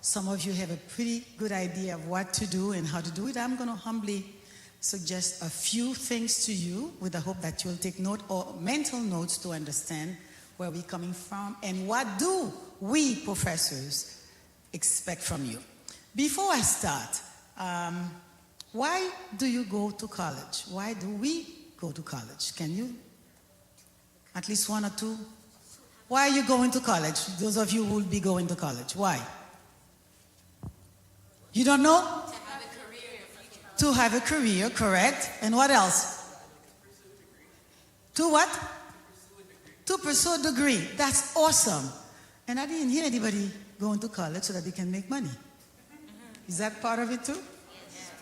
some of you have a pretty good idea of what to do and how to do it. I'm going to humbly suggest a few things to you with the hope that you'll take note or mental notes to understand where we're coming from and what do we professors expect from you. Before I start, why do you go to college? Why do we go to college? Can you? At least one or two? Why are you going to college? Those of you who will be going to college. Why? You don't know? To have a career, correct. And what else? To what? To pursue a degree. That's awesome. And I didn't hear anybody going to college so that they can make money. Is that part of it too?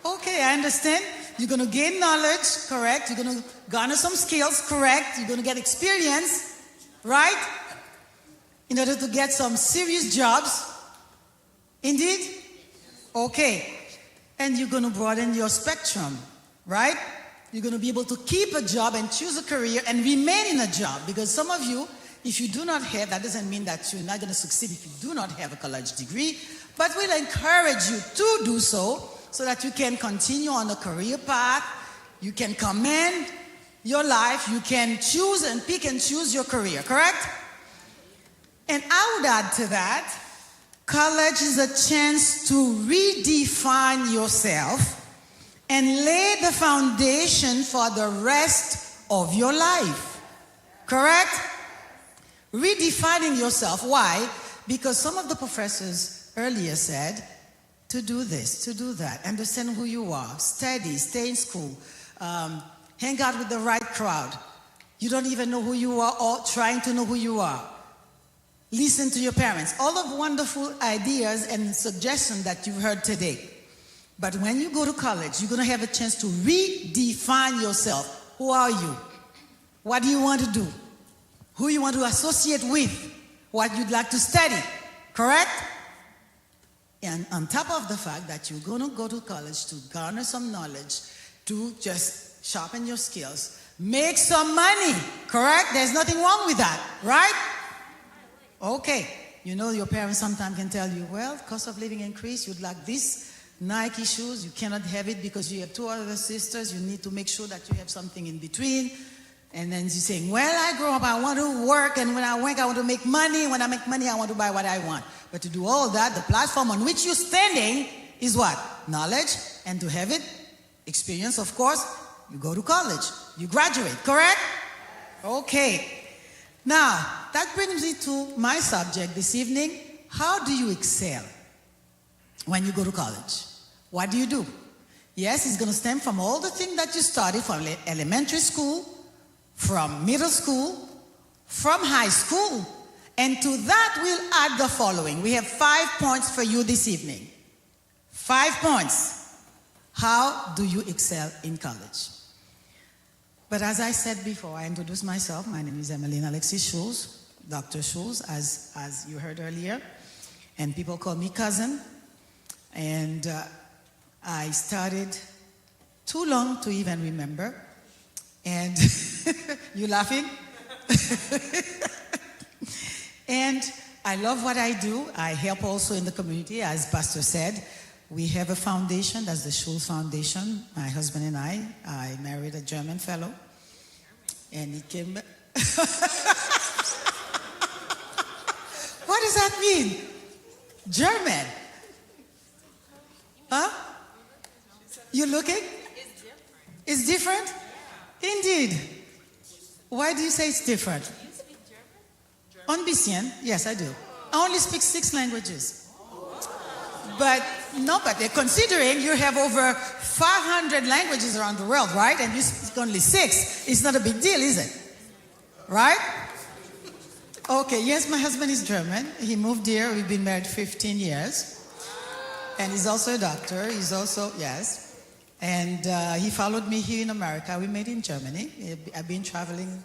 Okay, I understand. You're going to gain knowledge, correct. You're going to garner some skills, correct. You're going to get experience, right? In order to get some serious jobs. Indeed? Okay. And you're going to broaden your spectrum, right? You're going to be able to keep a job and choose a career and remain in a job. Because some of you, if you do not have, that doesn't mean that you're not going to succeed if you do not have a college degree, but we'll encourage you to do so that you can continue on a career path. You can command your life. You can choose and pick and choose your career, correct? And I would add to that, college is a chance to redefine yourself and lay the foundation for the rest of your life. Correct? Redefining yourself. Why? Because some of the professors earlier said to do this, to do that, understand who you are, study, stay in school, hang out with the right crowd. You don't even know who you are or trying to know who you are. Listen to your parents. All of wonderful ideas and suggestions that you've heard today. But when you go to college, you're going to have a chance to redefine yourself. Who are you? What do you want to do? Who you want to associate with? What you'd like to study. Correct? And on top of the fact that you're going to go to college to garner some knowledge, to just sharpen your skills, make some money. Correct? There's nothing wrong with that. Right? Okay, you know your parents sometimes can tell you, well, cost of living increase, you'd like this Nike shoes, you cannot have it because you have 2 other sisters, you need to make sure that you have something in between. And then you're saying, well, I grow up, I want to work, and when I work, I want to make money. When I make money, I want to buy what I want. But to do all that, the platform on which you're standing is what? Knowledge, and to have it, experience, of course, you go to college, you graduate, correct? Okay. Now, that brings me to my subject this evening. How do you excel when you go to college? What do you do? Yes, it's going to stem from all the things that you studied from elementary school, from middle school, from high school. And to that, we'll add the following. We have 5 points for you this evening. 5 points. How do you excel in college? But as I said before, I introduced myself. My name is Emmeline Alexis Schulz, Dr. Schulz, as you heard earlier. And people call me cousin. And I started too long to even remember. And you laughing? And I love what I do. I help also in the community, as Pastor said. We have a foundation, that's the Schulz Foundation. My husband and I married a German fellow. And he came back. What does that mean? German. Huh? You looking? It's different? Indeed. Why do you say it's different? Un bisschen, yes, I do. I only speak 6 languages. But considering you have over 500 languages around the world, right? And you speak only 6, it's not a big deal, is it? Right? Okay, yes, my husband is German. He moved here. We've been married 15 years. And he's also a doctor. He's also, yes. And he followed me here in America. We met in Germany. I've been traveling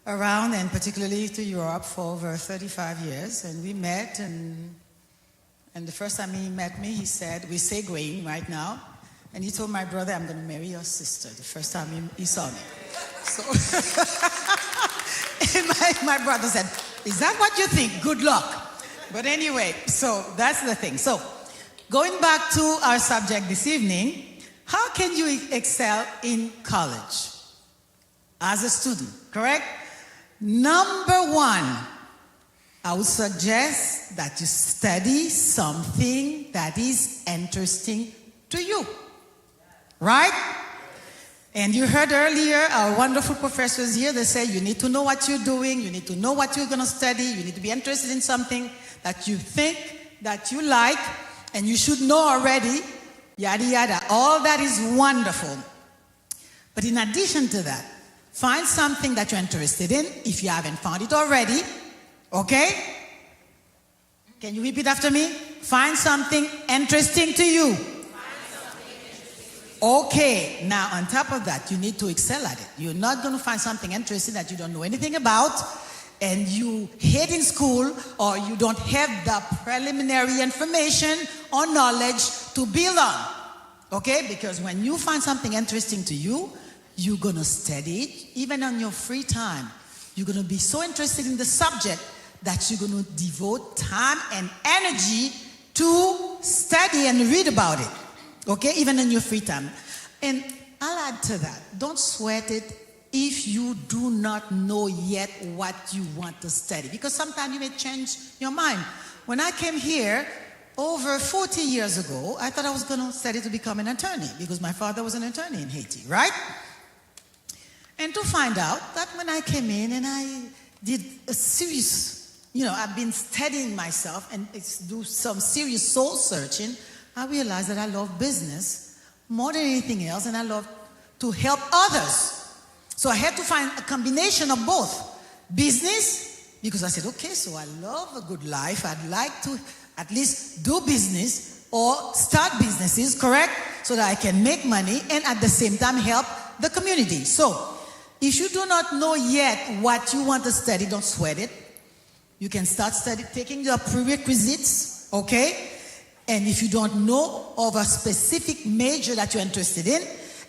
around, and particularly to Europe, for over 35 years. And we met, and the first time he met me, he said, we're segueing right now, and he told my brother, I'm going to marry your sister, the first time he saw me. So, and my brother said, is that what you think? Good luck. But anyway, so that's the thing. So, going back to our subject this evening, how can you excel in college as a student, correct? Number 1, I would suggest that you study something that is interesting to you, right? And you heard earlier our wonderful professors here, they say you need to know what you're doing, you need to know what you're going to study, you need to be interested in something that you think that you like, and you should know already, yada yada. All that is wonderful. But in addition to that, find something that you're interested in if you haven't found it already. Okay? Can you repeat after me? Find something interesting to you. Okay, now on top of that, you need to excel at it. You're not going to find something interesting that you don't know anything about, and you hate in school, or you don't have the preliminary information, or knowledge to build on. Okay? Because when you find something interesting to you, you're going to study it. Even on your free time, you're going to be so interested in the subject that you're going to devote time and energy to study and read about it. Okay? Even in your free time. And I'll add to that. Don't sweat it if you do not know yet what you want to study. Because sometimes you may change your mind. When I came here over 40 years ago, I thought I was going to study to become an attorney because my father was an attorney in Haiti, right? And to find out that when I came in and I did a serious, I've been studying myself and do some serious soul searching, I realized that I love business more than anything else, and I love to help others. So I had to find a combination of both. Business, because I said, okay, so I love a good life. I'd like to at least do business or start businesses, correct? So that I can make money and at the same time help the community. So if you do not know yet what you want to study, don't sweat it. You can start taking your prerequisites, okay? And if you don't know of a specific major that you're interested in,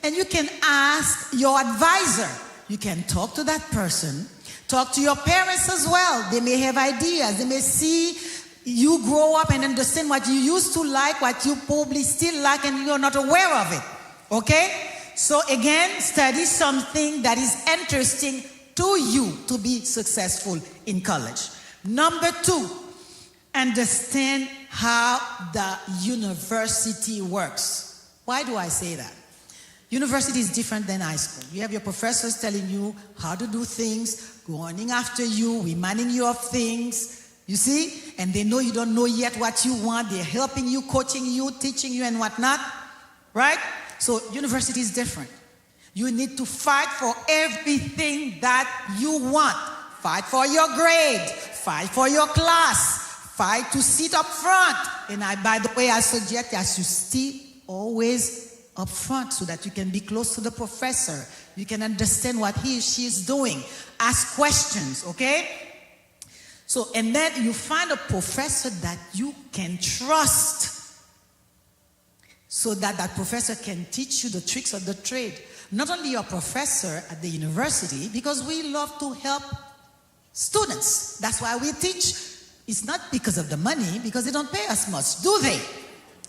and you can ask your advisor. You can talk to that person. Talk to your parents as well. They may have ideas. They may see you grow up and understand what you used to like, what you probably still like, and you're not aware of it. Okay? So again, study something that is interesting to you to be successful in college. Number 2, understand how the university works. Why do I say that? University is different than high school. You have your professors telling you how to do things, going after you, reminding you of things, you see? And they know you don't know yet what you want. They're helping you, coaching you, teaching you and whatnot, right? So university is different. You need to fight for everything that you want. Fight for your grade. Fight for your class. Fight to sit up front. And by the way, I suggest that you stay always up front so that you can be close to the professor. You can understand what he or she is doing. Ask questions, okay? So, and then you find a professor that you can trust so that that professor can teach you the tricks of the trade. Not only your professor at the university, because we love to help students. That's why we teach. It's not because of the money, because they don't pay us much, do they?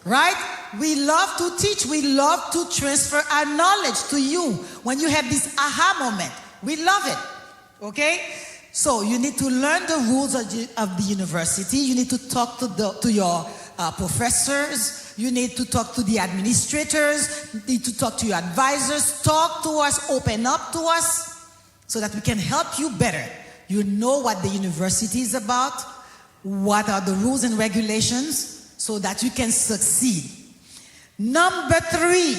Right? We love to teach. We love to transfer our knowledge to you. When you have this aha moment, we love it. Okay? So you need to learn the rules of the university. You need to talk to your professors. You need to talk to the administrators. You need to talk to your advisors. Talk to us. Open up to us so that we can help you better. You know what the university is about. What are the rules and regulations so that you can succeed. Number 3,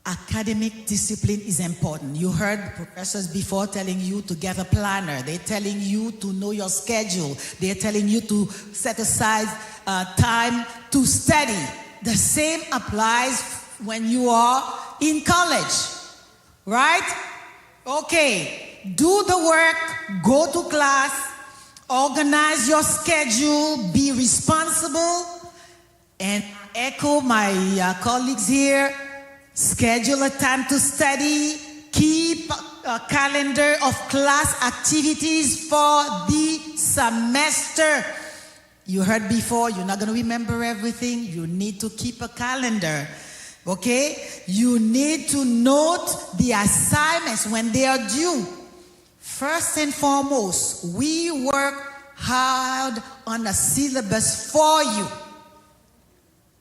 academic discipline is important. You heard professors before telling you to get a planner. They're telling you to know your schedule. They're telling you to set aside time to study. The same applies when you are in college, right? Okay, do the work, go to class, organize your schedule, be responsible, and echo my colleagues here, schedule a time to study, keep a calendar of class activities for the semester. You heard before, you're not going to remember everything. You need to keep a calendar, okay? You need to note the assignments when they are due. First and foremost, we work hard on the syllabus for you.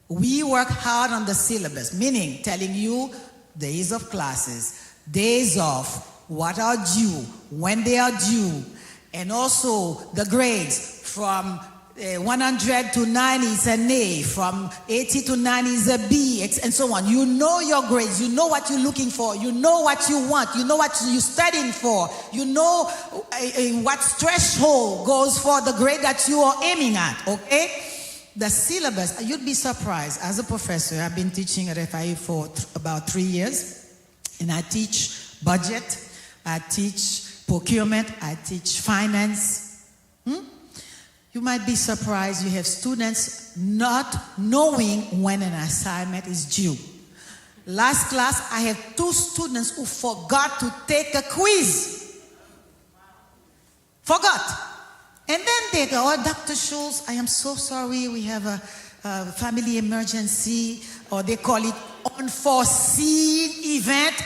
We work hard on the syllabus, meaning telling you days of classes, days off, what are due, when they are due, and also the grades from 100 to 90 is an A, from 80 to 90 is a B, and so on. You know your grades, you know what you're looking for, you know what you want, you know what you're studying for, you know what threshold goes for the grade that you are aiming at, okay? The syllabus, you'd be surprised. As a professor, I've been teaching at FIU for about 3 years, and I teach budget, I teach procurement, I teach finance. You might be surprised you have students not knowing when an assignment is due. Last class, I had 2 students who forgot to take a quiz. Forgot. And then they go, oh, Dr. Schultz, I am so sorry, we have a family emergency, or they call it unforeseen event.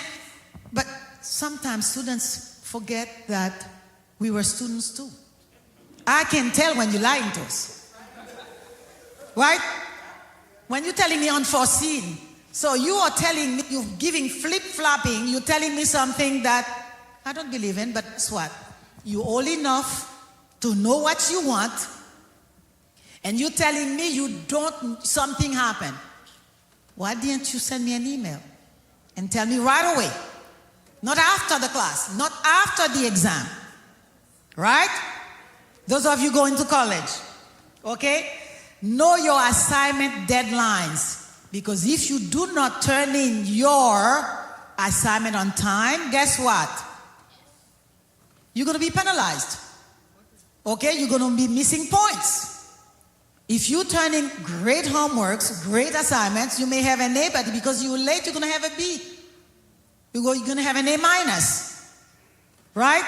But sometimes students forget that we were students too. I can tell when you're lying to us. Right? When you're telling me unforeseen, so you are telling me, you're giving flip-flopping, you're telling me something that I don't believe in, but guess what? You're old enough to know what you want, and you're telling me something happened. Why didn't you send me an email and tell me right away? Not after the class, not after the exam. Right? Those of you going to college, okay? Know your assignment deadlines, because if you do not turn in your assignment on time, guess what? You're going to be penalized. Okay? You're going to be missing points. If you turn in great homeworks, great assignments, you may have an A, but because you're late, you're going to have a B. You're going to have an A minus. Right?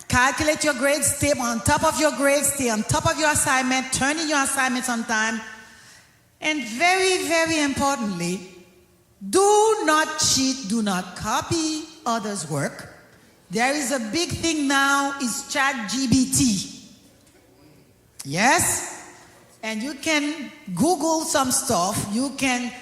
Calculate your grades, stay on top of your grades, stay on top of your assignment, turn in your assignments on time. And very, very importantly, do not cheat, do not copy others' work. There is a big thing now, is ChatGPT. Yes? And you can Google some stuff, you can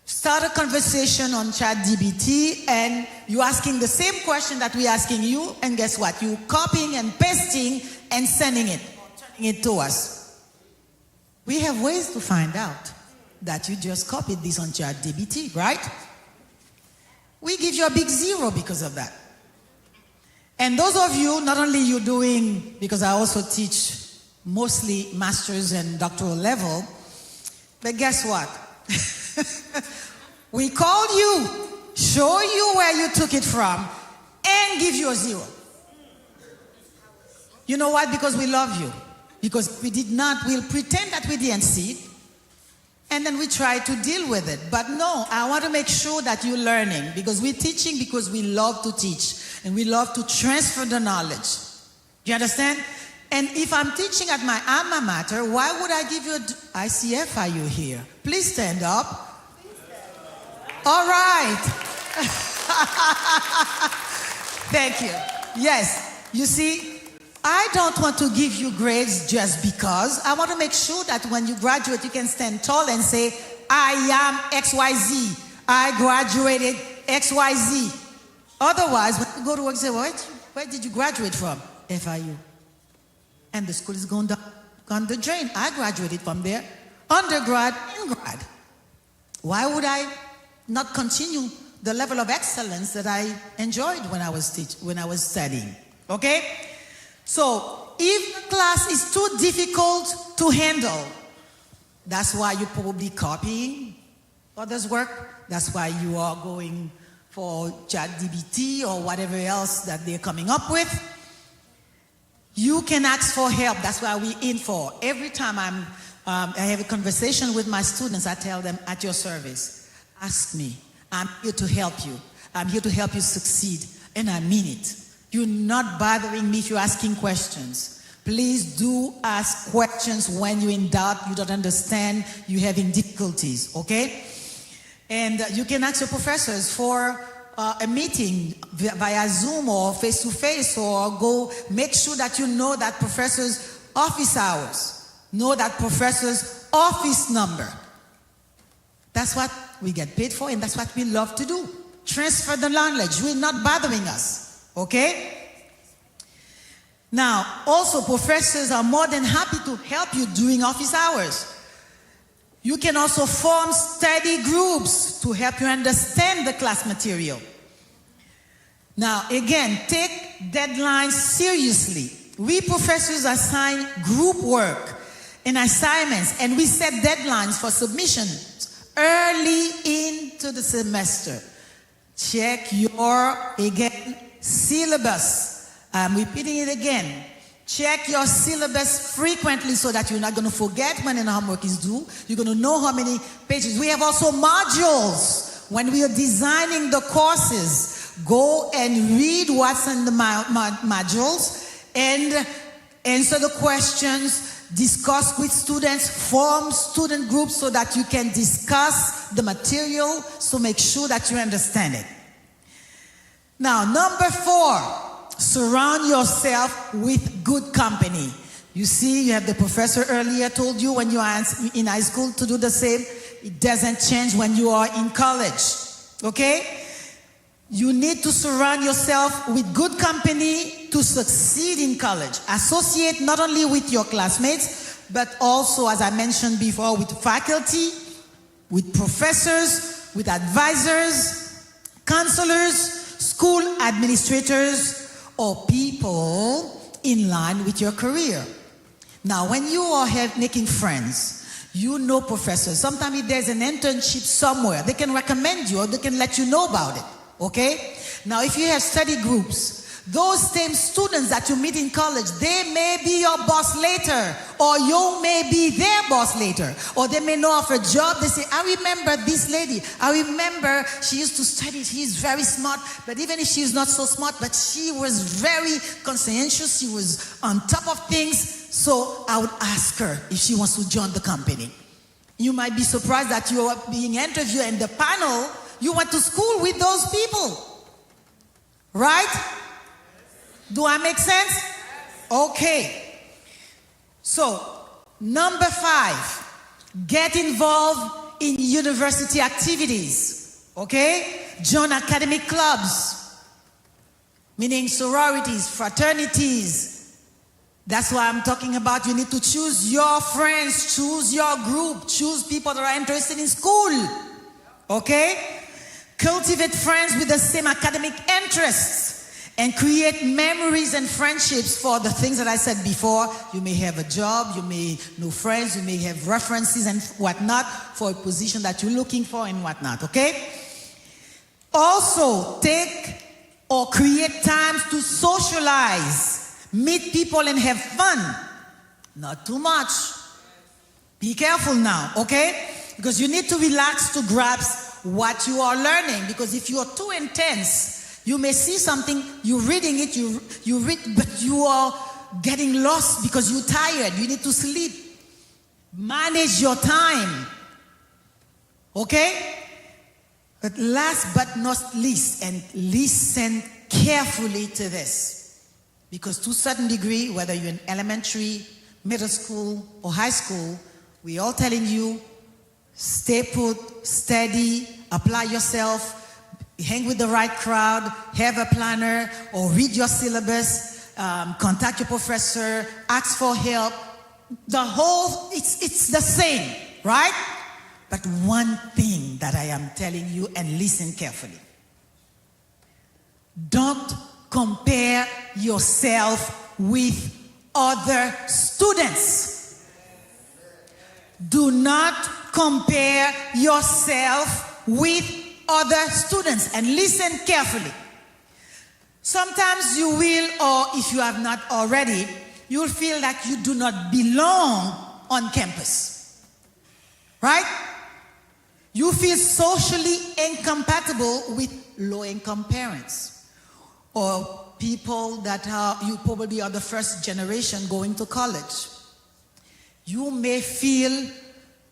start a conversation on ChatGPT, and you're asking the same question that we're asking you, and guess what? You're copying and pasting and sending it, turning it to us. We have ways to find out that you just copied this on ChatGPT, right? We give you a big 0 because of that. And those of you, not only you doing, because I also teach mostly master's and doctoral level, but guess what? We called you, show you where you took it from, and give you a 0. You know what? Because we love you. Because we did not, we'll pretend that we didn't see it, and then we try to deal with it. But no, I want to make sure that you're learning, because we're teaching because we love to teach, and we love to transfer the knowledge. Do you understand? And if I'm teaching at my alma mater, why would I give you ICF? Are you here? Please stand up. All right. Thank you. Yes. You see, I don't want to give you grades just because. I want to make sure that when you graduate, you can stand tall and say, I am XYZ. I graduated XYZ. Otherwise, when you go to work, you say, where did you graduate from? FIU. And the school is going down the drain. I graduated from there, undergrad and grad. Why would I not continue the level of excellence that I enjoyed when I was studying? Okay? So, if the class is too difficult to handle, that's why you're probably copying others' work. That's why you are going for ChatGPT or whatever else that they're coming up with. You can ask for help. That's why we're in for. Every time I have a conversation with my students, I tell them, at your service, ask me. I'm here to help you. I'm here to help you succeed. And I mean it. You're not bothering me if you're asking questions. Please do ask questions when you're in doubt, you don't understand, you're having difficulties, okay? And you can ask your professors for a meeting via Zoom or face-to-face, or go make sure that you know that professor's office hours, know that professor's office number. That's what we get paid for, and that's what we love to do. Transfer the knowledge. You're not bothering us, okay? Now, also, professors are more than happy to help you during office hours. You can also form study groups to help you understand the class material. Now, again, take deadlines seriously. We professors assign group work and assignments, and we set deadlines for submissions early into the semester. Check your, again, syllabus. I'm repeating it again. Check your syllabus frequently so that you're not going to forget when the homework is due. You're going to know how many pages. We have also modules. When we are designing the courses, go and read what's in the modules and answer the questions, discuss with students, form student groups so that you can discuss the material, so make sure that you understand it. Now, number 4. Surround yourself with good company. You see, you have the professor earlier told you when you are in high school to do the same. It doesn't change when you are in college. Okay? You need to surround yourself with good company to succeed in college. Associate not only with your classmates, but also, as I mentioned before, with faculty, with professors, with advisors, counselors, school administrators, or people in line with your career. Now, when you are making friends, you know professors. Sometimes if there's an internship somewhere, they can recommend you or they can let you know about it, okay? Now, if you have study groups, those same students that you meet in college, they may be your boss later, or you may be their boss later, or they may know of a job. They say, I remember this lady. I remember she used to study. She's very smart, but even if she's not so smart, but she was very conscientious. She was on top of things. So I would ask her if she wants to join the company. You might be surprised that you are being interviewed in the panel. You went to school with those people, right? Do I make sense? Okay. So, number 5, get involved in university activities. Okay? Join academic clubs, meaning sororities, fraternities. That's what I'm talking about. You need to choose your friends, choose your group, choose people that are interested in school. Okay? Cultivate friends with the same academic interests. And create memories and friendships for the things that I said before. You may have a job, you may know friends, you may have references and whatnot for a position that you're looking for and whatnot, okay? Also, take or create times to socialize, meet people and have fun. Not too much. Be careful now, okay? Because you need to relax to grasp what you are learning. Because if you are too intense, you may see something, you're reading it, you read, but you are getting lost because you're tired. You need to sleep. Manage your time. Okay? But last but not least, and listen carefully to this. Because to a certain degree, whether you're in elementary, middle school, or high school, we're all telling you, stay put, steady, apply yourself, hang with the right crowd, have a planner, or read your syllabus, contact your professor, ask for help. It's the same, right? But one thing that I am telling you, and listen carefully. Don't compare yourself with other students. Do not compare yourself with other students, and listen carefully. Sometimes you will, or if you have not already, you'll feel like you do not belong on campus. Right? You feel socially incompatible with low-income parents or people that you probably are the first generation going to college. You may feel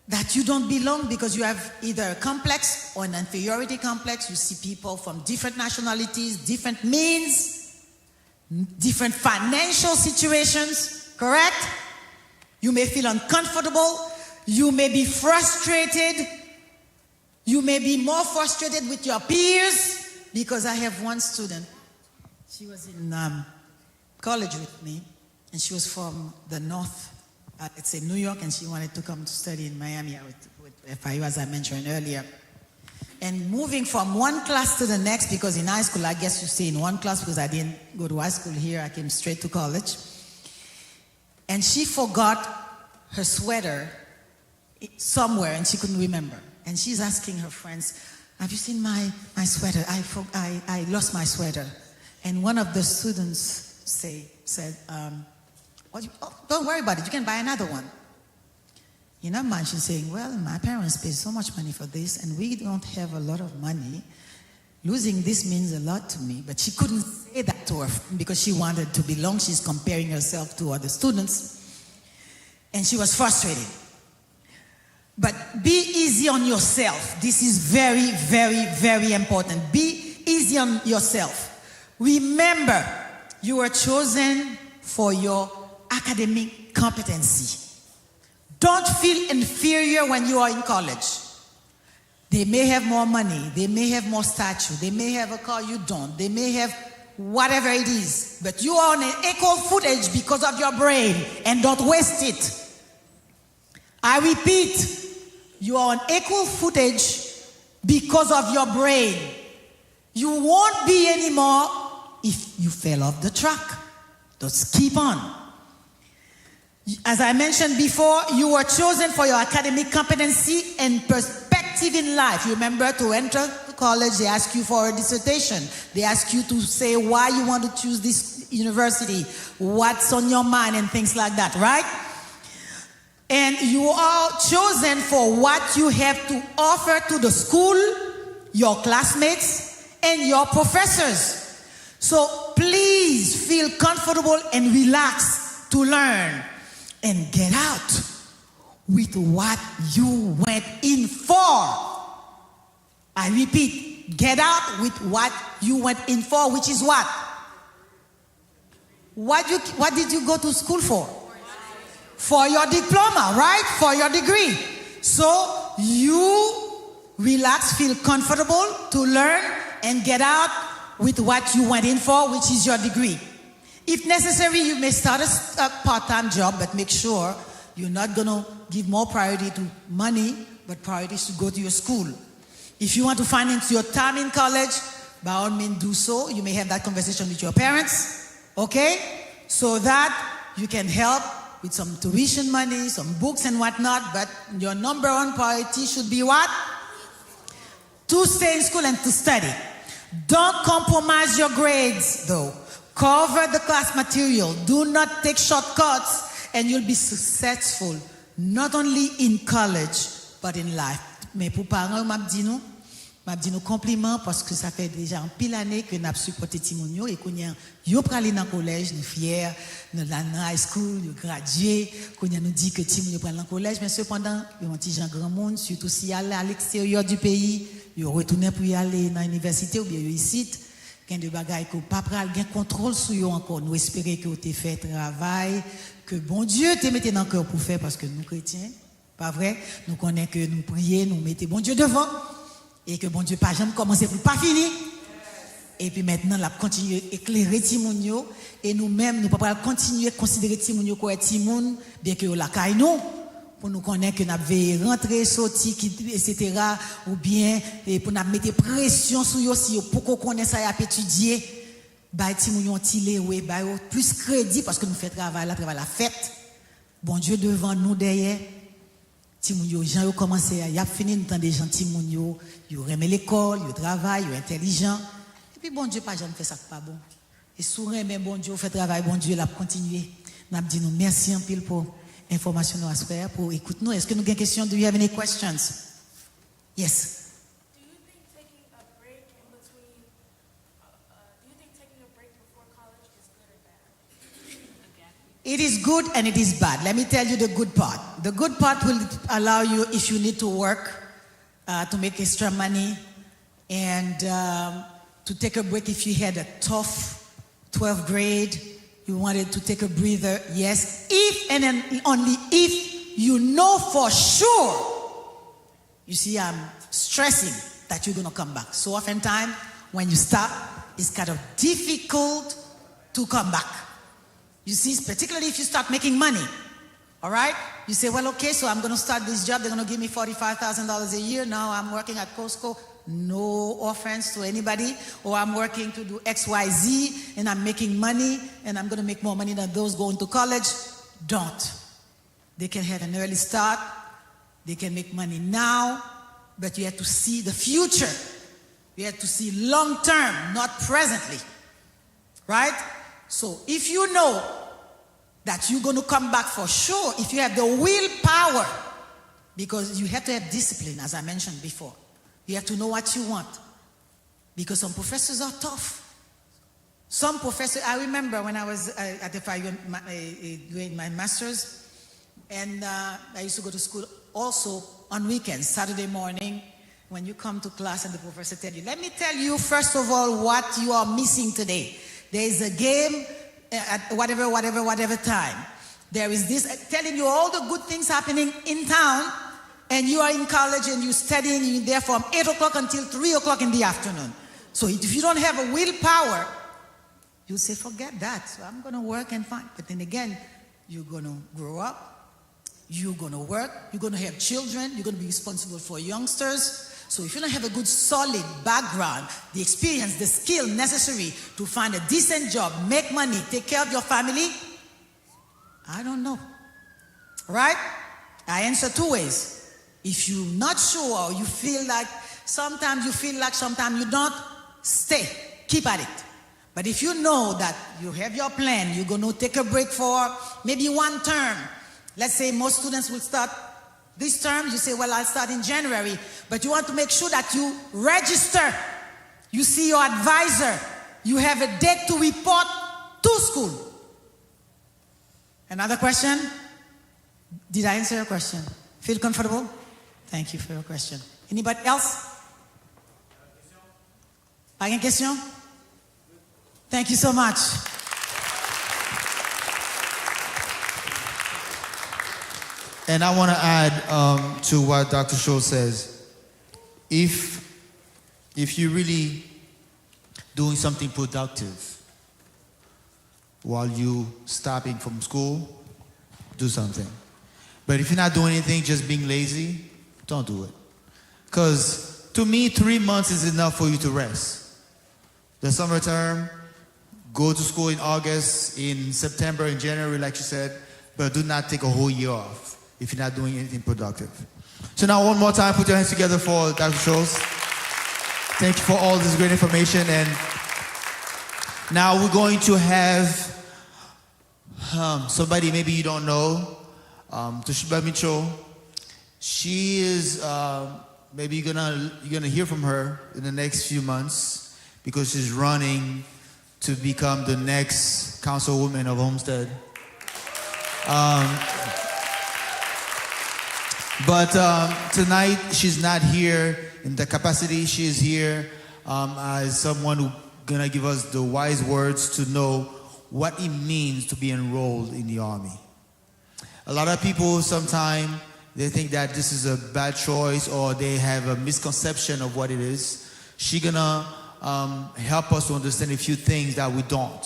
that you don't belong because you have either a complex or an inferiority complex. You see people from different nationalities, different means, different financial situations, correct? You may feel uncomfortable. You may be frustrated. You may be more frustrated with your peers, because I have one student. She was in college with me, and she was from the north, let's say New York, and she wanted to come to study in Miami with FIU, as I mentioned earlier. And moving from one class to the next, because in high school, I guess you stay in one class, because I didn't go to high school here, I came straight to college. And she forgot her sweater somewhere, and she couldn't remember. And she's asking her friends, have you seen my sweater? I lost my sweater. And one of the students said, Oh, don't worry about it. You can buy another one. In her mind, she's saying, well, my parents paid so much money for this, and we don't have a lot of money. Losing this means a lot to me. But she couldn't say that to her friend because she wanted to belong. She's comparing herself to other students. And she was frustrated. But be easy on yourself. This is very, very, very important. Be easy on yourself. Remember, you were chosen for your academic competency. Don't feel inferior when you are in college. They may have more money, they may have more stature, they may have a car you don't, they may have whatever it is, but you are on an equal footage because of your brain, and don't waste it. I repeat, you are on equal footage because of your brain. You won't be anymore if you fell off the track. Just keep on. As I mentioned before, you were chosen for your academic competency and perspective in life. You remember, to enter college, they ask you for a dissertation. They ask you to say why you want to choose this university, what's on your mind, and things like that, right? And you are chosen for what you have to offer to the school, your classmates, and your professors. So please feel comfortable and relaxed to learn. And get out with what you went in for. I repeat, get out with what you went in for, which is what? What did you go to school for? For your diploma, right? For your degree. So you relax, feel comfortable to learn and get out with what you went in for, which is your degree. If necessary, you may start a part-time job, but make sure you're not going to give more priority to money, but priority is to go to your school. If you want to finance your time in college, by all means do so. You may have that conversation with your parents, okay? So that you can help with some tuition money, some books and whatnot, but your number one priority should be what? To stay in school and to study. Don't compromise your grades, though. Cover the class material. Do not take shortcuts, and you'll be successful, not only in college, but in life. Mais pour parents, m'a dit nous compliment parce que ça fait déjà un pile année que nous avons supporté Timonio et qu'on yo pralé dans collège, nous fiers, nous dans high school, nous gradué, qu'on nous dit que Timonio prend dans collège, mais cependant, il y a un petit gens grand monde, surtout si aller à l'extérieur du pays, yo retourner pour y aller dans l'université ou bien ici. De bagaille que pas pral gain contrôle sur yo encore. Nous espérer que tu fait travail que bon Dieu te mette dans cœur pour faire, parce que nous chrétiens, pas vrai, nous connaissons que nous prions, nous mettons bon Dieu devant et que bon Dieu pas jamais commencer pour pas fini. Et puis maintenant la continuer éclairer Timonio et nous-mêmes nous pas continuer considérer Timonio comme Timoun bien que la caille nous pour nous connaître que nous avons rentré, sorti, etc. Ou bien pour nous mettre pression sur eux si pour qu'on connaisse ça et étudier. Bah, Timounion tilé, oui, bah, plus crédit parce que nous faisons travail la fête. Bon Dieu devant nous derrière. Timounio, gens ont commencé, il a fini, nous temps des gens Timounio, ils remet l'école, ils travaillent, ils intelligents. Et puis bon Dieu, pas jamais fait ça pas bon. Et souvent, même bon Dieu, fait travail, bon Dieu, l'a continué. Nous avons dit nous merci en pile pour information à se faire pour écouter nous. Est-ce que nous avons une question? Do you have any questions? Yes. Do you think taking a break in between? Do you think taking a break before college is good or bad? It is good and it is bad. Let me tell you the good part. The good part will allow you, if you need to work, to make extra money, and to take a break if you had a tough 12th grade. You wanted to take a breather, yes, if and then only if you know for sure. You see, I'm stressing that you're going to come back. So oftentimes, when you stop, it's kind of difficult to come back. You see, particularly if you start making money, all right? You say, well, okay, so I'm going to start this job. They're going to give me $45,000 a year. Now I'm working at Costco. No offense to anybody. Or I'm working to do X, Y, Z, and I'm making money, and I'm going to make more money than those going to college. Don't. They can have an early start. They can make money now, but you have to see the future. You have to see long term, not presently. Right? So if you know that you're going to come back for sure if you have the willpower, because you have to have discipline, as I mentioned before. You have to know what you want, because some professors are tough. Some professors, I remember when I was at the FIU doing my master's, and I used to go to school also on weekends, Saturday morning, when you come to class and the professor tells you, let me tell you first of all what you are missing today. There is a game at whatever time. There is this, telling you all the good things happening in town, and you are in college and you're studying, you're there from 8 o'clock until 3 o'clock in the afternoon. So if you don't have a willpower, you'll say, forget that. So I'm going to work and find. But then again, you're going to grow up, you're going to work, you're going to have children, you're going to be responsible for youngsters. So if you don't have a good, solid background, the experience, the skill necessary to find a decent job, make money, take care of your family, I don't know. Right? I answer two ways. If you're not sure, or you feel like, sometimes you feel like, sometimes you don't, stay. Keep at it. But if you know that you have your plan, you're going to take a break for maybe one term. Let's say most students will start this term. You say, well, I'll start in January. But you want to make sure that you register. You see your advisor. You have a date to report to school. Another question? Did I answer your question? Feel comfortable? Thank you for your question. Anybody else? Pas une question? Thank you so much. And I want to add to what Dr. Scholl says. If you're really doing something productive while you stopping from school, do something. But if you're not doing anything, just being lazy, don't do it. Because to me, 3 months is enough for you to rest. The summer term, go to school in August, in September, in January, like you said, but do not take a whole year off if you're not doing anything productive. So now one more time, put your hands together for Dr. Scholes. Thank you for all this great information. And now we're going to have somebody maybe you don't know, Toshiba Mitchell. She is, maybe you're gonna hear from her in the next few months because she's running to become the next councilwoman of Homestead. But tonight she's not here in the capacity. She is here as someone who's gonna give us the wise words to know what it means to be enrolled in the Army. A lot of people sometimes they think that this is a bad choice or they have a misconception of what it is. She's gonna help us to understand a few things that we don't.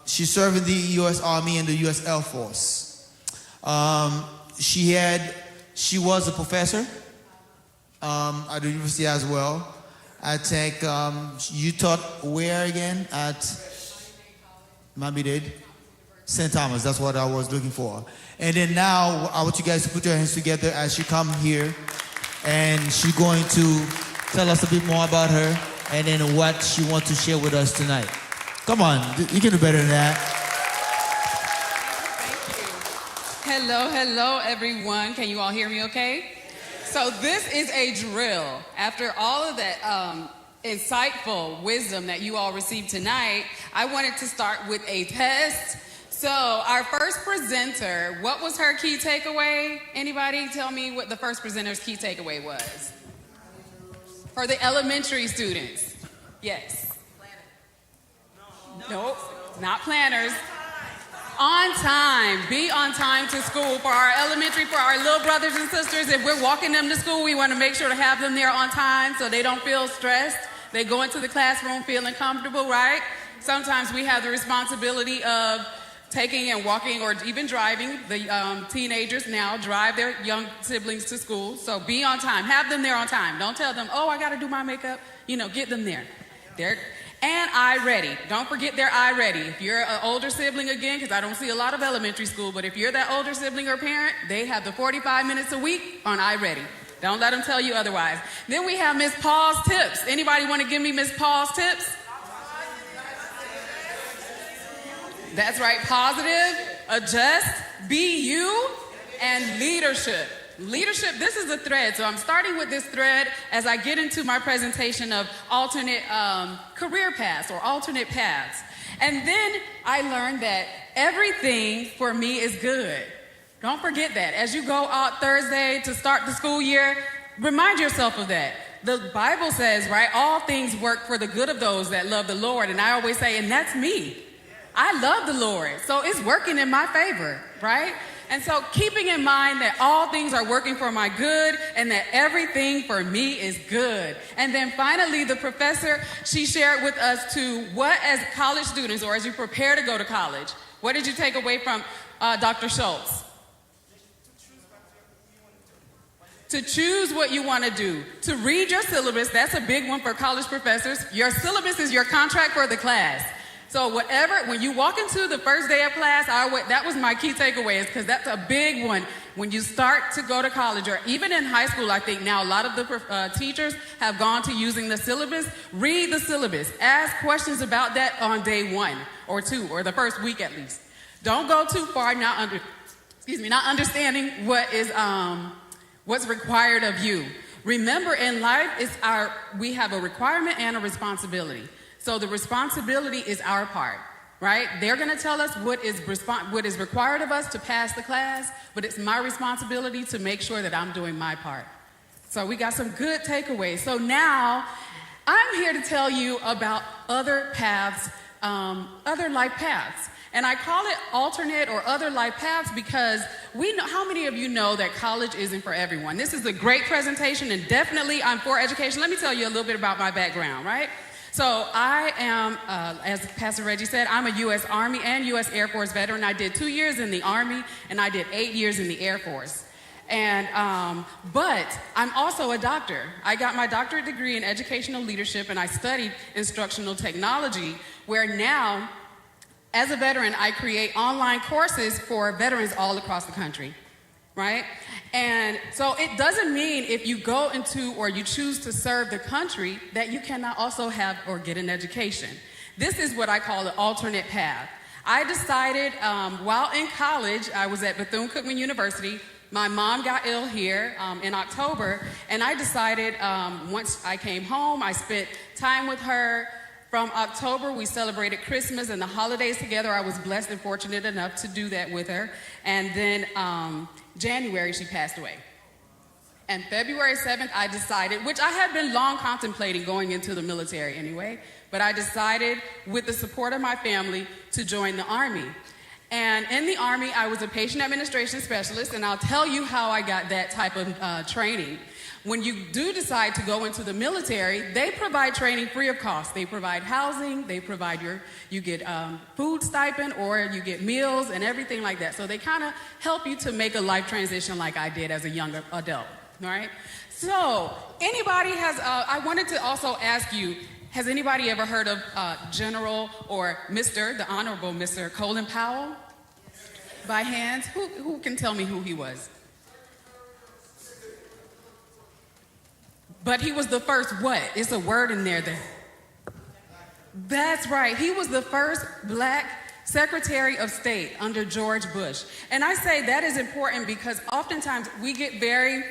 She served in the U.S. Army and the U.S. Air Force. She was a professor at the university as well. I think you taught where again? At Miami-Dade? St. Thomas, that's what I was looking for. And then now I want you guys to put your hands together as she comes here, and she's going to tell us a bit more about her and then what she wants to share with us tonight. Come on, you can do better than that. Hello, everyone. Can you all hear me okay? So this is a drill. After all of that insightful wisdom that you all received tonight, I wanted to start with a test. So our first presenter, what was her key takeaway? Anybody tell me what the first presenter's key takeaway was? For the elementary students. Yes. Nope, not planners. On time. Be on time to school. For our elementary, for our little brothers and sisters, if we're walking them to school, we want to make sure to have them there on time so they don't feel stressed. They go into the classroom feeling comfortable, right? Sometimes we have the responsibility of taking and walking or even driving. The teenagers now drive their young siblings to school. So be on time. Have them there on time. Don't tell them, oh, I got to do my makeup. Get them there. And iReady. Don't forget their iReady. If you're an older sibling, again, because I don't see a lot of elementary school, but if you're that older sibling or parent, they have the 45 minutes a week on iReady. Don't let them tell you otherwise. Then we have Miss Paul's tips. Anybody want to give me Miss Paul's tips? That's right, positive, adjust, be you, and leadership. Leadership, this is a thread. So I'm starting with this thread as I get into my presentation of alternate career paths or alternate paths. And then I learned that everything for me is good. Don't forget that. As you go out Thursday to start the school year, remind yourself of that. The Bible says, right, all things work for the good of those that love the Lord. And I always say, and that's me. I love the Lord. So it's working in my favor, right? And so keeping in mind that all things are working for my good and that everything for me is good. And then finally, the professor, she shared with us too, what as college students or as you prepare to go to college, what did you take away from Dr. Schultz? To choose what you want to do. To read your syllabus, that's a big one for college professors. Your syllabus is your contract for the class. So whatever, when you walk into the first day of class, that was my key takeaway, is because that's a big one. When you start to go to college, or even in high school, I think now a lot of the teachers have gone to using the syllabus. Read the syllabus. Ask questions about that on day 1 or 2, or the first week at least. Don't go too far not understanding what is what's required of you. Remember, in life, we have a requirement and a responsibility. So the responsibility is our part, right? They're going to tell us what is required of us to pass the class, but it's my responsibility to make sure that I'm doing my part. So we got some good takeaways. So now I'm here to tell you about other paths, other life paths. And I call it alternate or other life paths because we know, how many of you know that college isn't for everyone? This is a great presentation, and definitely I'm for education. Let me tell you a little bit about my background, right? So I am, as Pastor Reggie said, I'm a U.S. Army and U.S. Air Force veteran. I did 2 years in the Army, and I did 8 years in the Air Force. And, but I'm also a doctor. I got my doctorate degree in educational leadership, and I studied instructional technology, where now, as a veteran, I create online courses for veterans all across the country, right? And so it doesn't mean if you go into or you choose to serve the country that you cannot also have or get an education. This is what I call an alternate path. I decided while in college, I was at Bethune-Cookman University. My mom got ill here in October, and I decided once I came home, I spent time with her. From October, we celebrated Christmas and the holidays together. I was blessed and fortunate enough to do that with her. And then January, she passed away. And February 7th, I decided, which I had been long contemplating going into the military anyway, but I decided with the support of my family to join the Army. And in the Army, I was a patient administration specialist, and I'll tell you how I got that type of training. When you do decide to go into the military, they provide training free of cost. They provide housing, they provide you get food stipend, or you get meals and everything like that. So they kind of help you to make a life transition like I did as a young adult, all right? So anybody has, I wanted to also ask you, has anybody ever heard of General or the Honorable Mr. Colin Powell? By hands? Who can tell me who he was? But he was the first what? It's a word in there. That's right. He was the first black Secretary of State under George Bush. And I say that is important because oftentimes we get very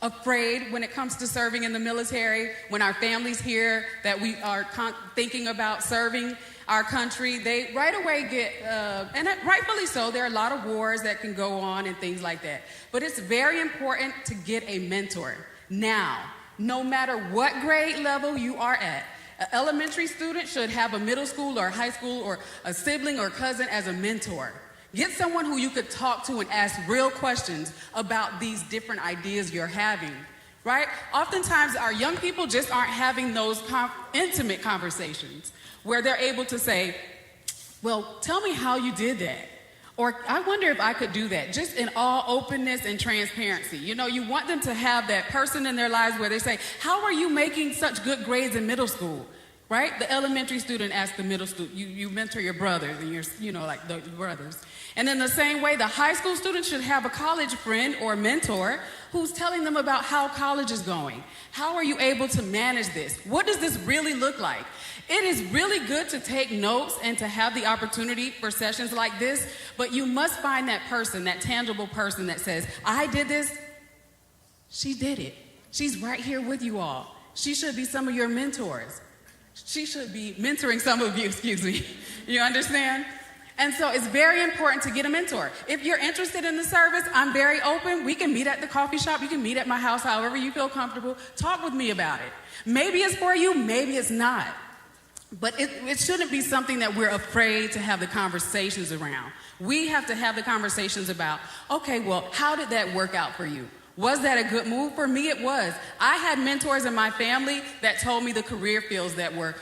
afraid when it comes to serving in the military. When our families hear that we are thinking about serving our country, they right away get, and rightfully so, there are a lot of wars that can go on and things like that. But it's very important to get a mentor. Now, no matter what grade level you are at, an elementary student should have a middle school or high school or a sibling or cousin as a mentor. Get someone who you could talk to and ask real questions about these different ideas you're having, right? Oftentimes, our young people just aren't having those intimate conversations where they're able to say, well, tell me how you did that. Or I wonder if I could do that, just in all openness and transparency. You know, you want them to have that person in their lives where they say, how are you making such good grades in middle school? right? The elementary student asks the middle student. You mentor your brothers and like the brothers. And in the same way, the high school student should have a college friend or mentor who's telling them about how college is going. How are you able to manage this? What does this really look like? It is really good to take notes and to have the opportunity for sessions like this, but you must find that person, that tangible person that says, I did this, she did it. She's right here with you all. She should be some of your mentors. She should be mentoring some of you, excuse me. You understand? And so it's very important to get a mentor. If you're interested in the service, I'm very open. We can meet at the coffee shop. You can meet at my house, however you feel comfortable. Talk with me about it. Maybe it's for you, maybe it's not. But it shouldn't be something that we're afraid to have the conversations around. We have to have the conversations about, okay, well, how did that work out for you? Was that a good move? For me, it was. I had mentors in my family that told me the career fields that were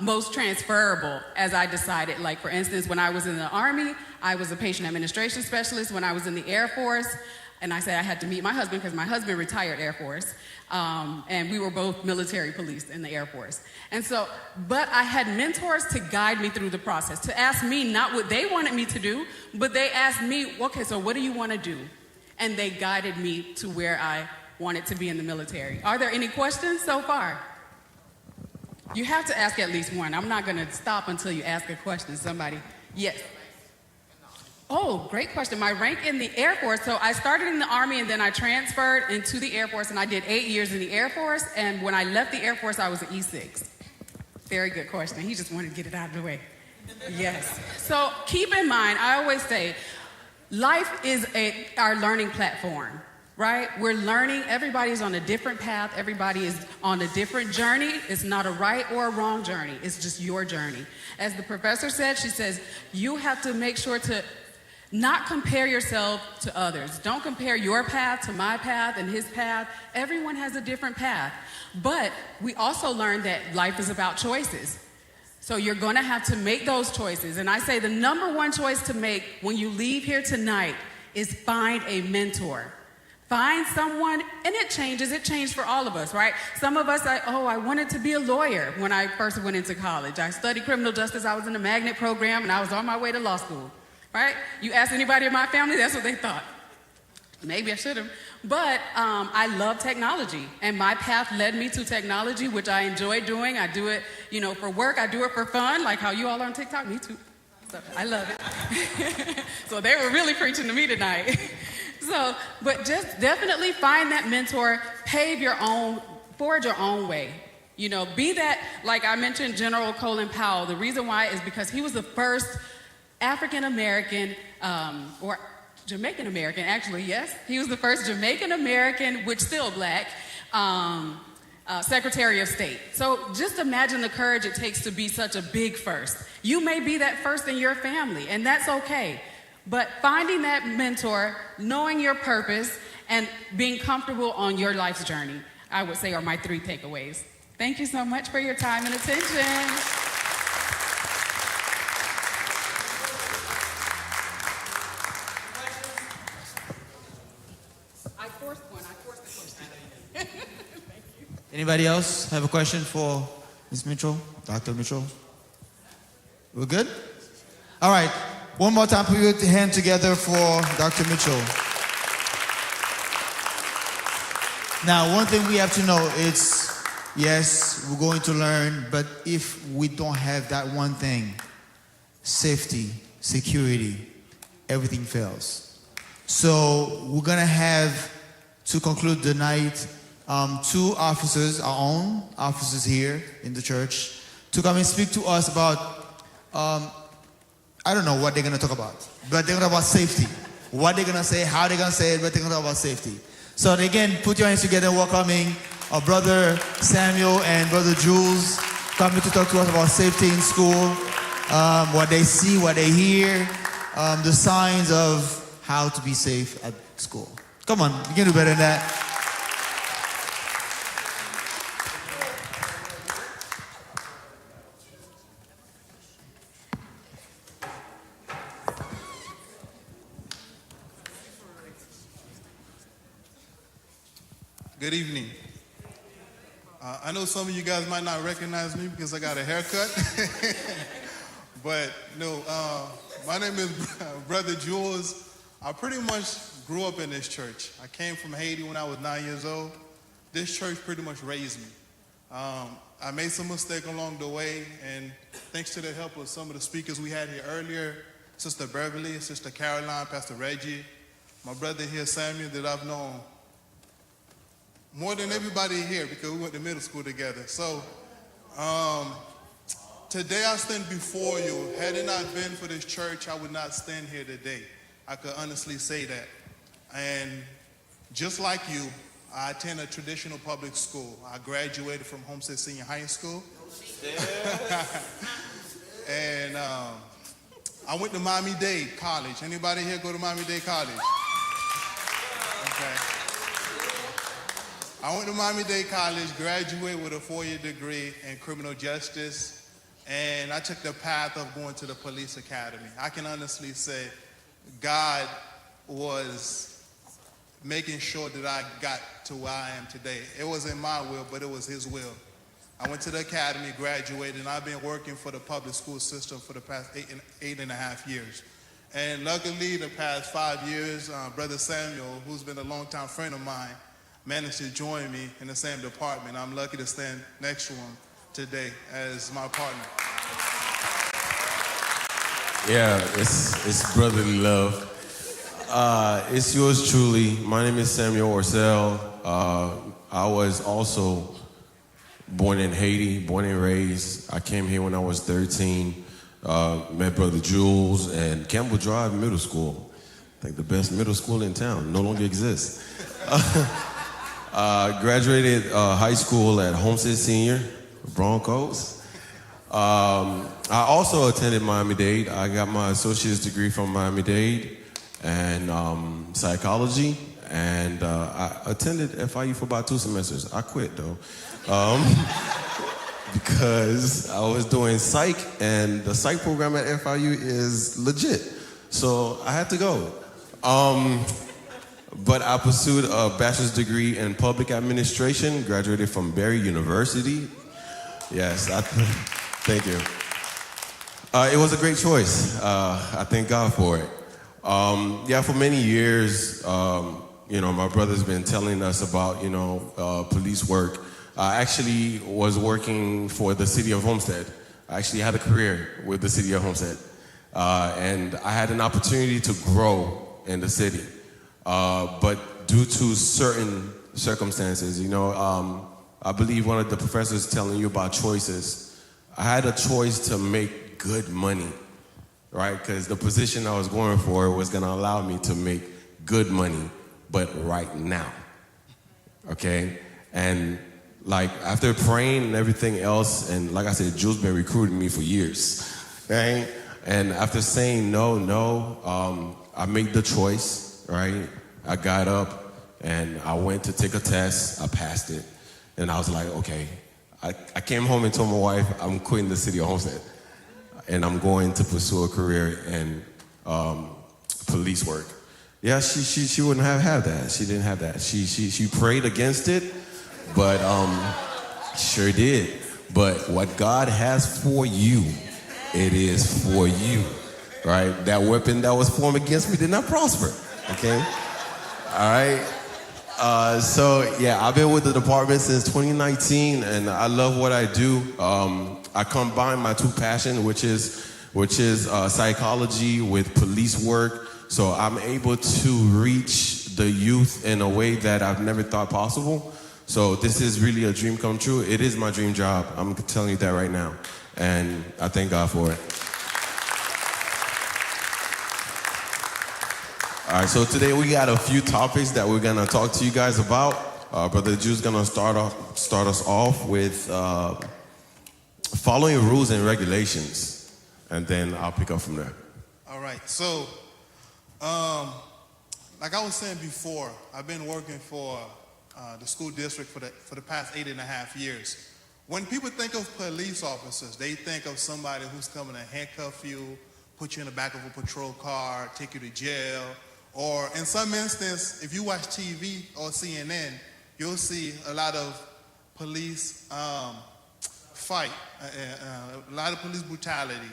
most transferable as I decided. Like, for instance, when I was in the Army, I was a patient administration specialist. When I was in the Air Force, and I said I had to meet my husband because my husband retired Air Force, and we were both military police in the Air Force. And so, but I had mentors to guide me through the process, to ask me not what they wanted me to do, but they asked me, okay, so what do you want to do? And they guided me to where I wanted to be in the military. Are there any questions so far? You have to ask at least one. I'm not going to stop until you ask a question. Somebody, yes. Oh, great question. My rank in the Air Force, so I started in the Army and then I transferred into the Air Force and I did 8 years in the Air Force. And when I left the Air Force, I was an E6. Very good question. He just wanted to get it out of the way. Yes. So keep in mind, I always say, life is our learning platform, right? We're learning. Everybody's on a different path. Everybody is on a different journey. It's not a right or a wrong journey. It's just your journey. As the professor said, she says, you have to make sure to not compare yourself to others. Don't compare your path to my path and his path. Everyone has a different path. But we also learned that life is about choices. So you're going to have to make those choices. And I say the number one choice to make when you leave here tonight is find a mentor. Find someone, and it changes. It changed for all of us, right? Some of us, I wanted to be a lawyer when I first went into college. I studied criminal justice. I was in the magnet program, and I was on my way to law school, right? You ask anybody in my family, that's what they thought. Maybe I should have. But I love technology, and my path led me to technology, which I enjoy doing. I do it, for work. I do it for fun, like how you all are on TikTok. Me too. So I love it. So they were really preaching to me tonight. So, but just definitely find that mentor, forge your own way. Be that, like I mentioned, General Colin Powell. The reason why is because he was the first African-American, or Jamaican-American, actually, yes. He was the first Jamaican-American, which still black, Secretary of State. So just imagine the courage it takes to be such a big first. You may be that first in your family, and that's okay. But finding that mentor, knowing your purpose, and being comfortable on your life's journey, I would say are my 3 takeaways. Thank you so much for your time and attention. I forced the question. Anybody else have a question for Ms. Mitchell, Dr. Mitchell? We're good? All right. One more time, put your hand together for Dr. Mitchell. Now, one thing we have to know is, yes, we're going to learn, but if we don't have that one thing, safety, security, everything fails. So we're going to have, to conclude the night, 2 officers, our own officers here in the church, to come and speak to us about, I don't know what they're going to talk about, but they're going to talk about safety. What they're going to say, how they're going to say it, but they're going to talk about safety. So again, put your hands together, welcoming our brother Samuel and brother Jules, coming to talk to us about safety in school, what they see, what they hear, the signs of how to be safe at school. Come on, you can do better than that. Good evening. I know some of you guys might not recognize me because I got a haircut. But no, my name is Brother Jules. I pretty much grew up in this church. I came from Haiti when I was 9 years old. This church pretty much raised me. I made some mistakes along the way, and thanks to the help of some of the speakers we had here earlier, Sister Beverly, Sister Caroline, Pastor Reggie, my brother here, Samuel, that I've known more than everybody here because we went to middle school together. So today I stand before you. Had it not been for this church, I would not stand here today. I could honestly say that. And just like you, I attend a traditional public school. I graduated from Homestead Senior High School. And I went to Miami-Dade College. Anybody here go to Miami-Dade College? Okay. I went to Miami-Dade College, graduated with a 4-year degree in criminal justice, and I took the path of going to the police academy. I can honestly say God was making sure that I got to where I am today. It wasn't my will, but it was His will. I went to the academy, graduated, and I've been working for the public school system for the past eight and a half years. And luckily, the past 5 years, Brother Samuel, who's been a longtime friend of mine, managed to join me in the same department. I'm lucky to stand next to him today as my partner. Yeah, it's brotherly love. It's yours truly. My name is Samuel Orcel. I was also born in Haiti, born and raised. I came here when I was 13. Met Brother Jules and Campbell Drive Middle School. I think the best middle school in town. No longer exists. Graduated high school at Homestead Senior, Broncos. I also attended Miami-Dade. I got my associate's degree from Miami-Dade and psychology. And I attended FIU for about 2 semesters. I quit though. Because I was doing psych, and the psych program at FIU is legit. So I had to go. But I pursued a bachelor's degree in public administration, graduated from Barry University. Yes, thank you. It was a great choice. I thank God for it. For many years, my brother's been telling us about, police work. I actually was working for the city of Homestead. I actually had a career with the city of Homestead. And I had an opportunity to grow in the city. But due to certain circumstances, I believe one of the professors telling you about choices. I had a choice to make good money, right? Because the position I was going for was going to allow me to make good money, but right now, okay? And after praying and everything else, and like I said, Jules been recruiting me for years, right? And after saying no, I made the choice, right? I got up and I went to take a test. I passed it. And I was like, okay. I came home and told my wife, I'm quitting the city of Homestead. And I'm going to pursue a career in police work. Yeah, she wouldn't have had that. She didn't have that. She prayed against it, but sure did. But what God has for you, it is for you, right? That weapon that was formed against me did not prosper, okay? All right? I've been with the department since 2019, and I love what I do. I combine my two passions, which is psychology with police work. So I'm able to reach the youth in a way that I've never thought possible. So this is really a dream come true. It is my dream job. I'm telling you that right now. And I thank God for it. All right, so today we got a few topics that we're gonna talk to you guys about. Brother Drew's gonna start us off with following rules and regulations, and then I'll pick up from there. All right, so like I was saying before, I've been working for the school district for the past 8.5 years. When people think of police officers, they think of somebody who's coming to handcuff you, put you in the back of a patrol car, take you to jail, or in some instance, if you watch TV or CNN, you'll see a lot of police fight, a lot of police brutality,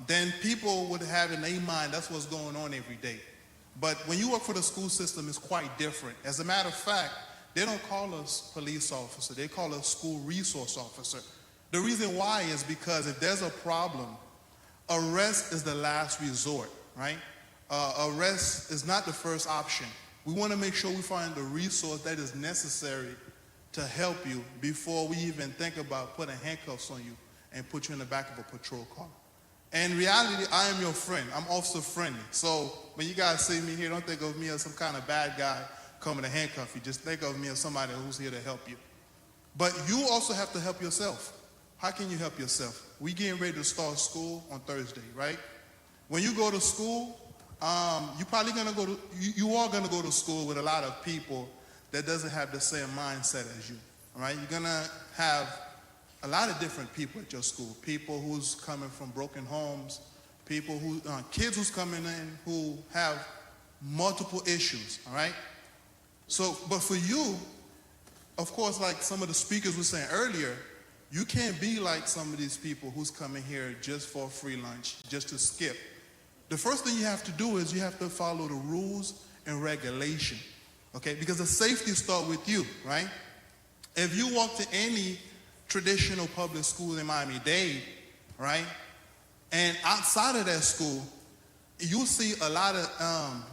then people would have in their mind that's what's going on every day. But when you work for the school system, it's quite different. As a matter of fact, they don't call us police officer, they call us school resource officer. The reason why is because if there's a problem, arrest is the last resort, right? Arrest is not the first option. We want to make sure we find the resource that is necessary to help you before we even think about putting handcuffs on you and put you in the back of a patrol car. And in reality, I am your friend. I'm officer friendly. So when you guys see me here, don't think of me as some kind of bad guy coming to handcuff you. Just think of me as somebody who's here to help you. But you also have to help yourself. How can you help yourself? We getting ready to start school on Thursday, right? When you go to school, you are gonna go to school with a lot of people that doesn't have the same mindset as you, all right? You're gonna have a lot of different people at your school. People who's coming from broken homes, people who, kids who's coming in who have multiple issues, all right? So, but for you, of course, like some of the speakers were saying earlier, you can't be like some of these people who's coming here just for a free lunch, just to skip. The first thing you have to do is you have to follow the rules and regulation, okay? Because the safety starts with you, right? If you walk to any traditional public school in Miami-Dade, right? And outside of that school, you'll see a lot of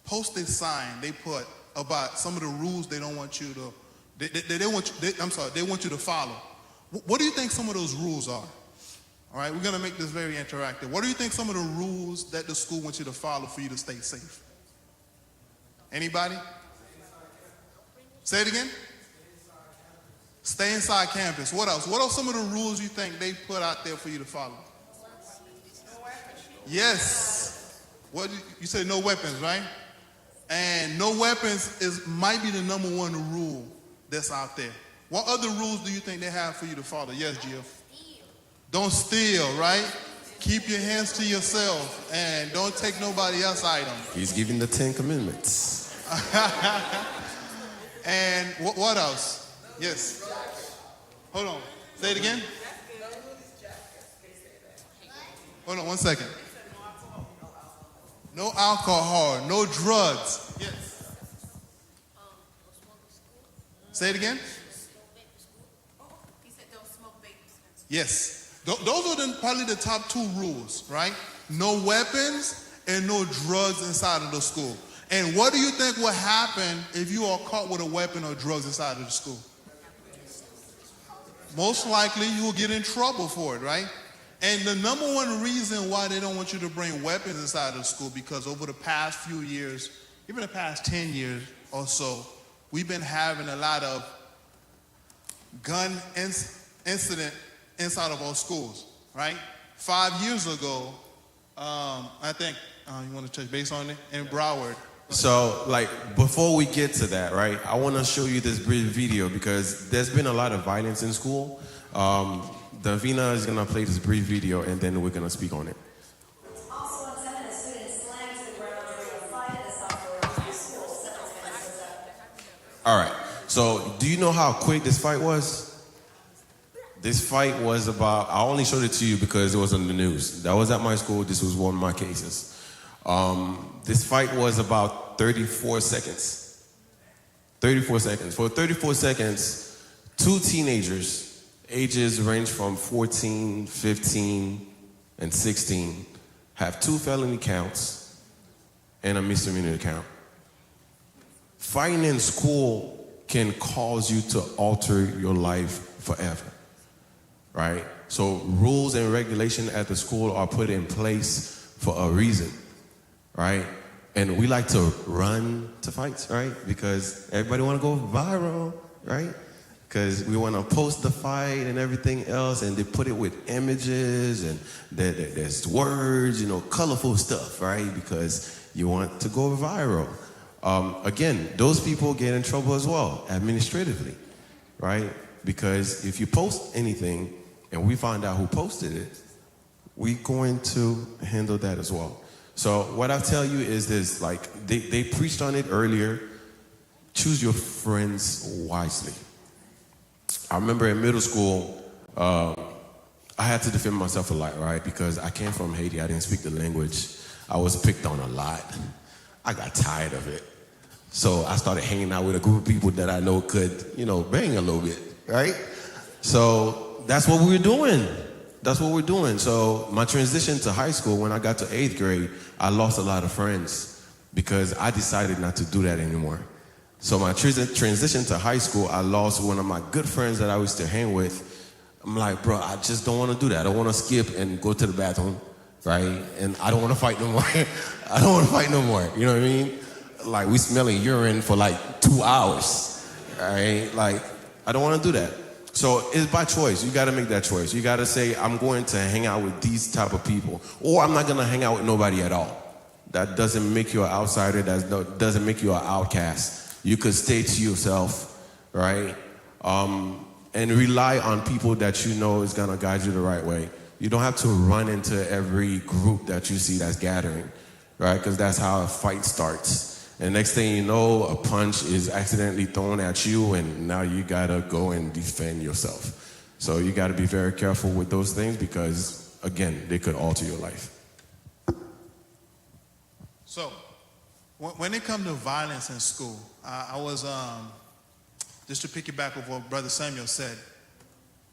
posted sign they put about some of the rules they don't want you to, they want you to follow. What do you think some of those rules are? All right, we're gonna make this very interactive. What do you think some of the rules that the school wants you to follow for you to stay safe? Anybody? Say it again. Stay inside campus. What else? What are some of the rules you think they put out there for you to follow? Yes. What you said? No weapons, right? And no weapons might be the number one rule that's out there. What other rules do you think they have for you to follow? Yes, Gio. Don't steal, right? Keep your hands to yourself and don't take nobody else's item. He's giving the 10 Commandments. And what else? Yes. Hold on. Say it again. Hold on 1 second. No alcohol, no drugs. Yes. Say it again. Yes. Those are probably the top 2 rules, right? No weapons and no drugs inside of the school. And what do you think will happen if you are caught with a weapon or drugs inside of the school? Most likely you will get in trouble for it, right? And the number one reason why they don't want you to bring weapons inside of the school, because over the past few years, even the past 10 years or so, we've been having a lot of gun incident inside of our schools, right? 5 years ago, I think, you want to touch base on it? In Broward. So, like, before we get to that, right, I want to show you this brief video because there's been a lot of violence in school. Davina is going to play this brief video and then we're going to speak on it. All right. So, do you know how quick this fight was? This fight was about, I only showed it to you because it was on the news. That was at my school. This was one of my cases. This fight was about 34 seconds. 34 seconds. For 34 seconds, 2 teenagers, ages range from 14, 15, and 16, have 2 felony counts and a misdemeanor count. Fighting in school can cause you to alter your life forever. Right? So rules and regulation at the school are put in place for a reason, right? And we like to run to fights, right? Because everybody want to go viral, right? Because we want to post the fight and everything else, and they put it with images and there's words, colorful stuff, right? Because you want to go viral. Again, those people get in trouble as well, administratively, right? Because if you post anything, and we find out who posted it, we're going to handle that as well. So what I tell you is this, like they preached on it earlier, choose your friends wisely, I remember in middle school, I had to defend myself a lot, right? Because I came from Haiti. I didn't speak the language. I was picked on a lot. I got tired of it. So I started hanging out with a group of people that I know could, bang a little bit, right? So that's what we were doing. So my transition to high school, when I got to 8th grade, I lost a lot of friends because I decided not to do that anymore. So my transition to high school, I lost one of my good friends that I used to hang with. I'm like, bro, I just don't want to do that. I don't want to skip and go to the bathroom, right? And I don't want to fight no more. I don't want to fight no more. You know what I mean? Like, we smelling urine for like 2 hours, right? Like, I don't want to do that. So it's by choice. You got to make that choice. You got to say, I'm going to hang out with these type of people, or I'm not going to hang out with nobody at all. That doesn't make you an outsider. That doesn't make you an outcast. You could stay to yourself, right? And rely on people that you know is going to guide you the right way. You don't have to run into every group that you see that's gathering, right? Because that's how a fight starts. And next thing you know, a punch is accidentally thrown at you, and now you got to go and defend yourself. So you got to be very careful with those things because, again, they could alter your life. So, when it comes to violence in school, I was, just to piggyback on what Brother Samuel said,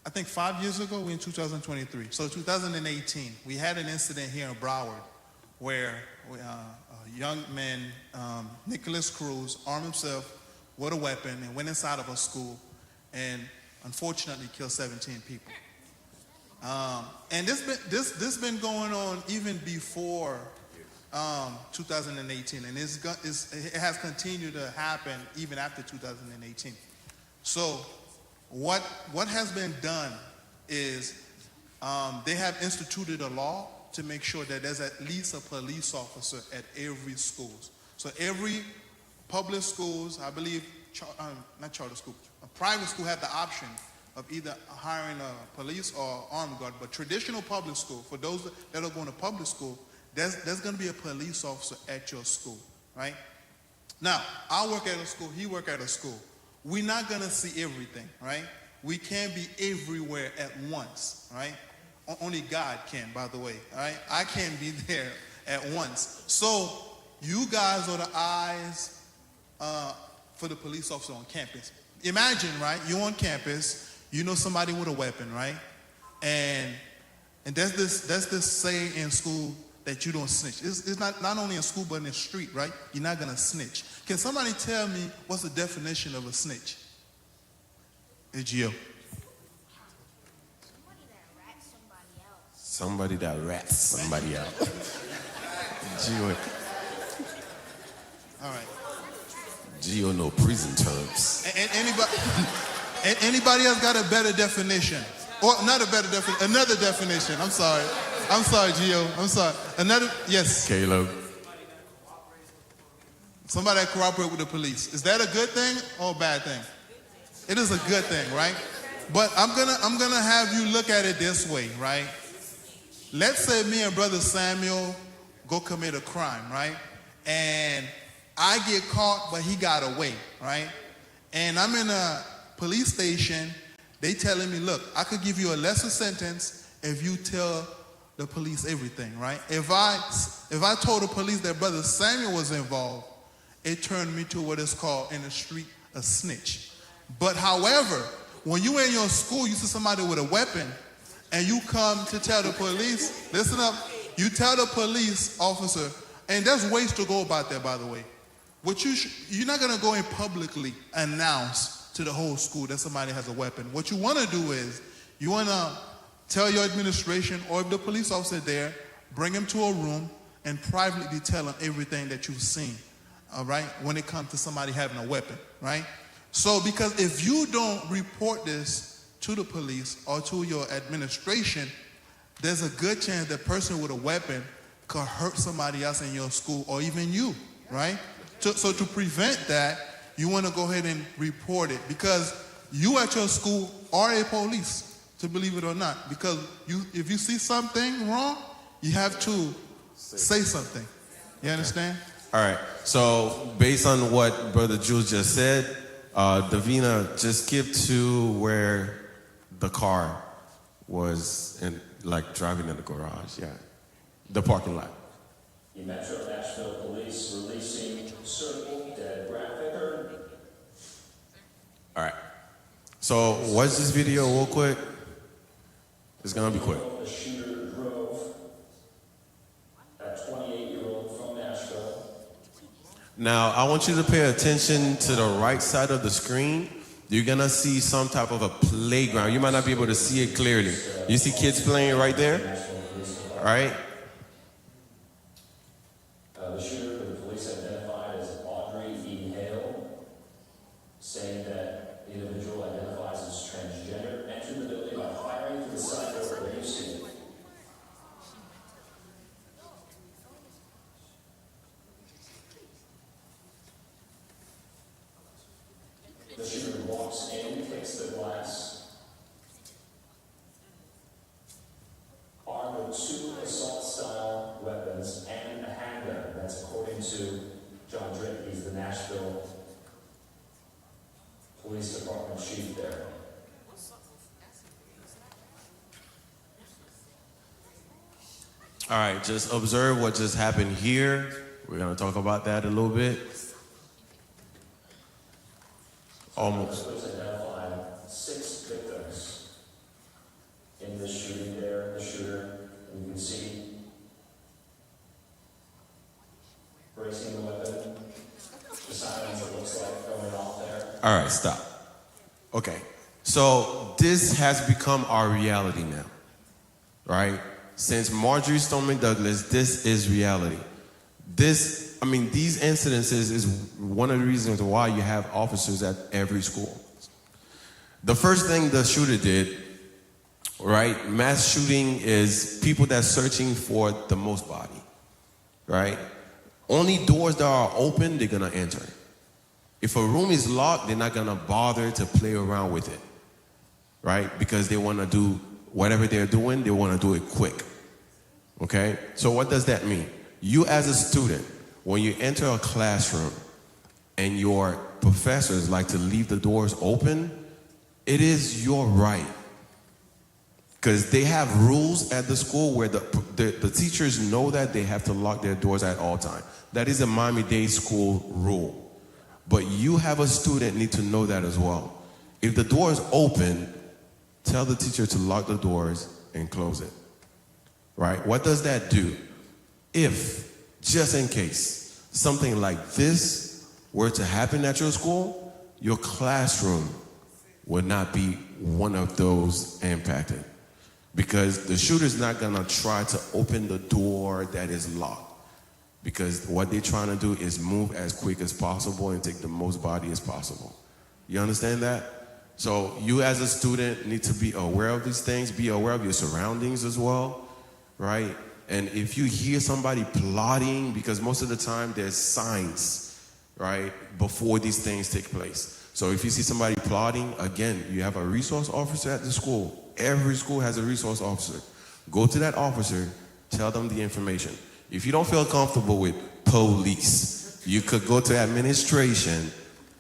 I think 5 years ago, we're in 2023. So 2018, we had an incident here in Broward where a young man, Nicholas Cruz, armed himself with a weapon and went inside of a school and unfortunately killed 17 people. And this been going on even before 2018, and it has continued to happen even after 2018. So what has been done is they have instituted a law to make sure that there's at least a police officer at every school. So every public schools, I believe, not charter school, a private school have the option of either hiring a police or armed guard, but traditional public school, for those that are going to public school, there's going to be a police officer at your school, right? Now, I work at a school, he work at a school. We're not going to see everything, right? We can't be everywhere at once, right? Only God can, by the way, all right? I can't be there at once. So you guys are the eyes for the police officer on campus. Imagine, right? You're on campus, you know somebody with a weapon, right? And there's this saying in school that you don't snitch. It's not only in school, but in the street, right? You're not going to snitch. Can somebody tell me what's the definition of a snitch? Hey, Gio. Somebody that rats somebody out. Gio. All right. Gio know prison terms. Anybody else got a better definition? Or not a better definition, another definition. I'm sorry, Gio. I'm sorry. Another, yes. Caleb. Somebody that cooperate with the police. Is that a good thing or a bad thing? It is a good thing, right? But I'm gonna have you look at it this way, right? Let's say me and Brother Samuel go commit a crime, right? And I get caught, but he got away, right? And I'm in a police station. They telling me, look, I could give you a lesser sentence if you tell the police everything, right? If I told the police that Brother Samuel was involved, it turned me to what is called in the street a snitch. But however, when you in your school, you see somebody with a weapon, and you come to tell the police, listen up, you tell the police officer, and there's ways to go about that, by the way. You're not going to go and publicly announce to the whole school that somebody has a weapon. What you want to do is, you want to tell your administration, or if the police officer there, bring him to a room and privately tell him everything that you've seen, all right, when it comes to somebody having a weapon, right? So, because if you don't report this to the police or to your administration, there's a good chance that person with a weapon could hurt somebody else in your school or even you, right? So to prevent that, you want to go ahead and report it, because you at your school are a police, to believe it or not, because if you see something wrong, you have to say something. You understand? All right. So based on what Brother Jules just said, Davina, just skip to where the car was in, like driving in the garage. Yeah, the parking lot. The Metro Nashville Police releasing circle dead graphic. All right. So watch this video real quick. It's gonna be quick. The shooter drove a 28-year-old from Nashville. Now, I want you to pay attention to the right side of the screen. You're gonna see some type of a playground. You might not be able to see it clearly. You see kids playing right there? All right? The shooter, who the police identified as Audrey E. Hale, saying that the individual identifies as transgender, entered the building by firing through the side door where you see it. The shooter walks in, kicks the glass, armed with 2 assault-style weapons and a handgun. That's according to John Drake. He's the Nashville Police Department chief there. All right, just observe what just happened here. We're gonna talk about that a little bit. Almost. Police identified 6 victims in this shooting there. The shooter, you can see, bracing the weapon. The silence, it looks like, going off there. All right, stop. Okay, so this has become our reality now, right? Since Marjorie Stoneman Douglas, this is reality. These incidences is one of the reasons why you have officers at every school. The first thing the shooter did, right? Mass shooting is people that's searching for the most body, right? Only doors that are open, they're gonna enter. If a room is locked, they're not gonna bother to play around with it, right? Because they wanna do whatever they're doing, they wanna do it quick, okay? So what does that mean? You as a student, when you enter a classroom and your professors like to leave the doors open, it is your right. Because they have rules at the school where the teachers know that they have to lock their doors at all times. That is a Miami-Dade school rule. But you have a student need to know that as well. If the door is open, tell the teacher to lock the doors and close it, right? What does that do? If, just in case, something like this were to happen at your school, your classroom would not be one of those impacted. Because the shooter's not gonna try to open the door that is locked. Because what they're trying to do is move as quick as possible and take the most body as possible. You understand that? So you as a student need to be aware of these things, be aware of your surroundings as well, right? And if you hear somebody plotting, because most of the time there's signs, right, before these things take place. So if you see somebody plotting, again, you have a resource officer at the school. Every school has a resource officer. Go to that officer, tell them the information. If you don't feel comfortable with police, you could go to administration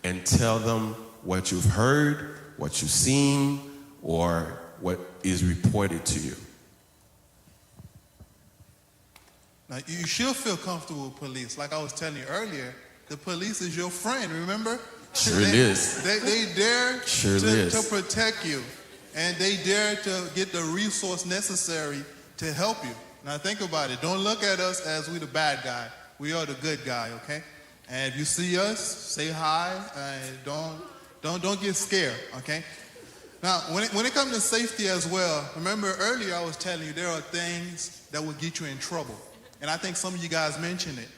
and tell them what you've heard, what you've seen, or what is reported to you. Now, you should feel comfortable with police. Like I was telling you earlier, the police is your friend, remember? Sure it is. They dare to protect you, and they dare to get the resource necessary to help you. Now think about it. Don't look at us as we the bad guy. We are the good guy, okay? And if you see us, say hi, and don't get scared, okay? Now, when it comes to safety as well, remember earlier I was telling you there are things that will get you in trouble. And I think some of you guys mentioned it.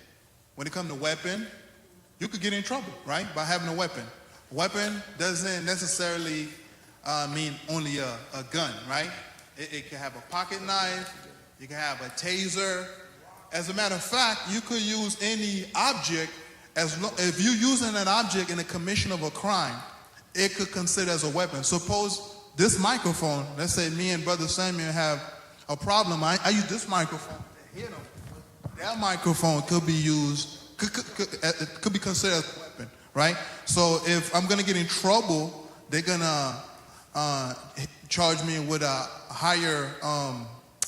When it comes to weapon, you could get in trouble, right, by having a weapon. A weapon doesn't necessarily mean only a gun, right? It can have a pocket knife, you can have a taser. As a matter of fact, you could use any object, if you're using an object in the commission of a crime, it could consider as a weapon. Suppose this microphone, let's say me and Brother Samuel have a problem, I use this microphone to hit him. That microphone could be used, could be considered as a weapon, right? So if I'm gonna get in trouble, they're gonna charge me with a higher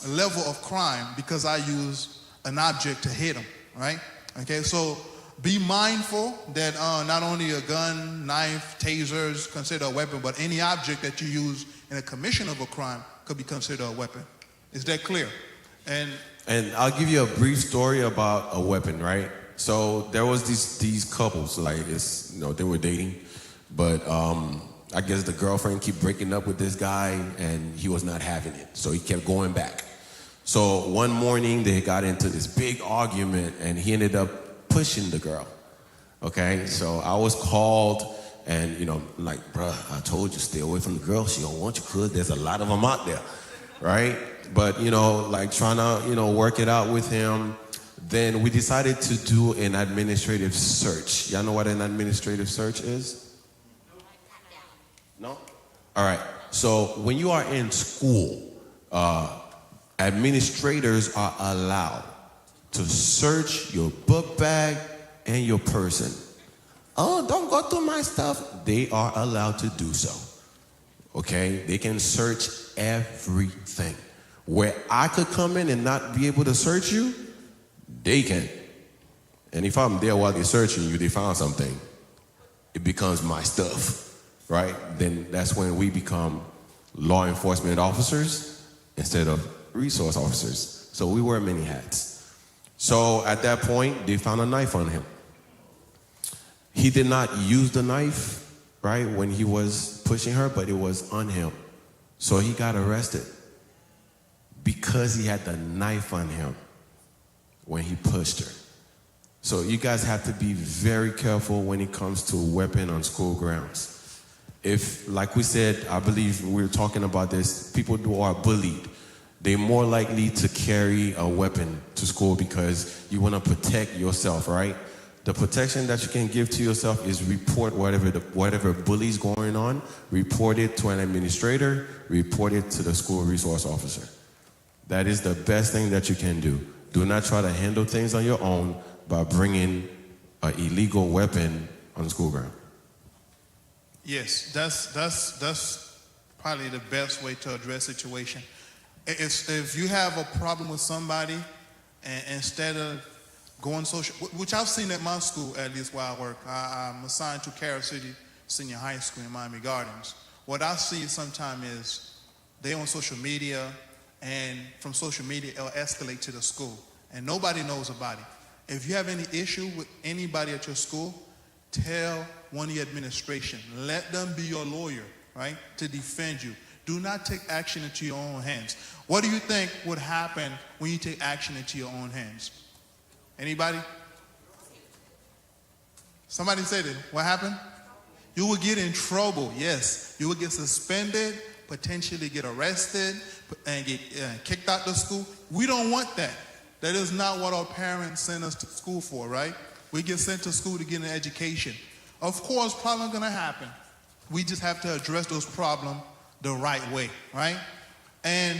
level of crime because I use an object to hit them, right? Okay, so be mindful that not only a gun, knife, tasers considered a weapon, but any object that you use in a commission of a crime could be considered a weapon. Is that clear? And I'll give you a brief story about a weapon, right? So there was these couples, like they were dating, but I guess the girlfriend kept breaking up with this guy, and he was not having it, so he kept going back. So one morning they got into this big argument, and he ended up pushing the girl. Okay, so I was called, and like, bruh, I told you stay away from the girl. She don't want you, cause there's a lot of them out there, right? But like trying to work it out with him. Then we decided to do an administrative search. Y'all know what an administrative search is? No? All right. So when you are in school, administrators are allowed to search your book bag and your person. Oh, don't go through my stuff. They are allowed to do so. Okay? They can search everything. Where I could come in and not be able to search you, they can. And if I'm there while they're searching you, they found something, it becomes my stuff, right? Then that's when we become law enforcement officers instead of resource officers. So we wear many hats. So at that point, they found a knife on him. He did not use the knife, right, when he was pushing her, but it was on him. So he got arrested because he had the knife on him when he pushed her. So you guys have to be very careful when it comes to a weapon on school grounds. If, like we said, I believe we were talking about this, people who are bullied, they're more likely to carry a weapon to school because you want to protect yourself, right? The protection that you can give to yourself is report whatever bully's going on, report it to an administrator, report it to the school resource officer. That is the best thing that you can do. Do not try to handle things on your own by bringing an illegal weapon on the school ground. Yes, that's probably the best way to address the situation. If you have a problem with somebody, and instead of going social, which I've seen at my school, at least where I work, I'm assigned to Carroll City Senior High School in Miami Gardens. What I see sometimes is they on social media, and from social media, it'll escalate to the school, and nobody knows about it. If you have any issue with anybody at your school, tell one of your administration. Let them be your lawyer, right, to defend you. Do not take action into your own hands. What do you think would happen when you take action into your own hands? Anybody? Somebody said it. What happened? You will get in trouble. Yes. You will get suspended, potentially get arrested, and get kicked out of school. We don't want that. That is not what our parents send us to school for, right? We get sent to school to get an education. Of course, problems are going to happen. We just have to address those problems the right way, right? And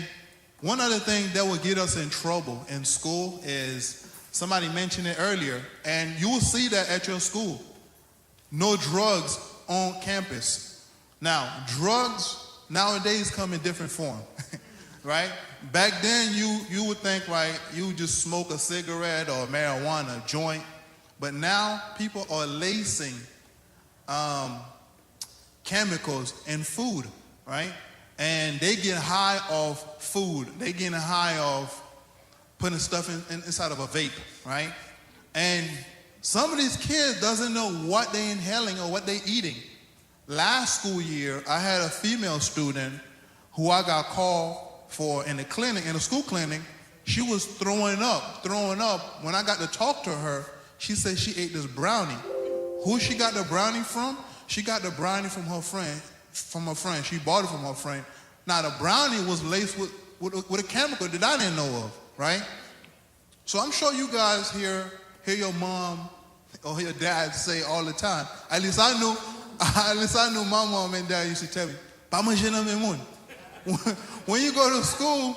one other thing that will get us in trouble in school is, somebody mentioned it earlier, and you will see that at your school. No drugs on campus. Now, drugs nowadays come in different form, right? Back then, you would think, right, you would just smoke a cigarette or marijuana, joint. But now, people are lacing chemicals in food, right? And they get high off food. They get high off putting stuff inside of a vape, right? And some of these kids doesn't know what they're inhaling or what they're eating. Last school year, I had a female student who I got called for in the school clinic. She was throwing up. When I got to talk to her, she said she ate this brownie. Who she got the brownie from? She got the brownie from her friend. She bought it from her friend. Now, the brownie was laced with a chemical that I didn't know of, right? So I'm sure you guys hear your mom or your dad say all the time. At least I knew my mom and dad used to tell me, when you go to school,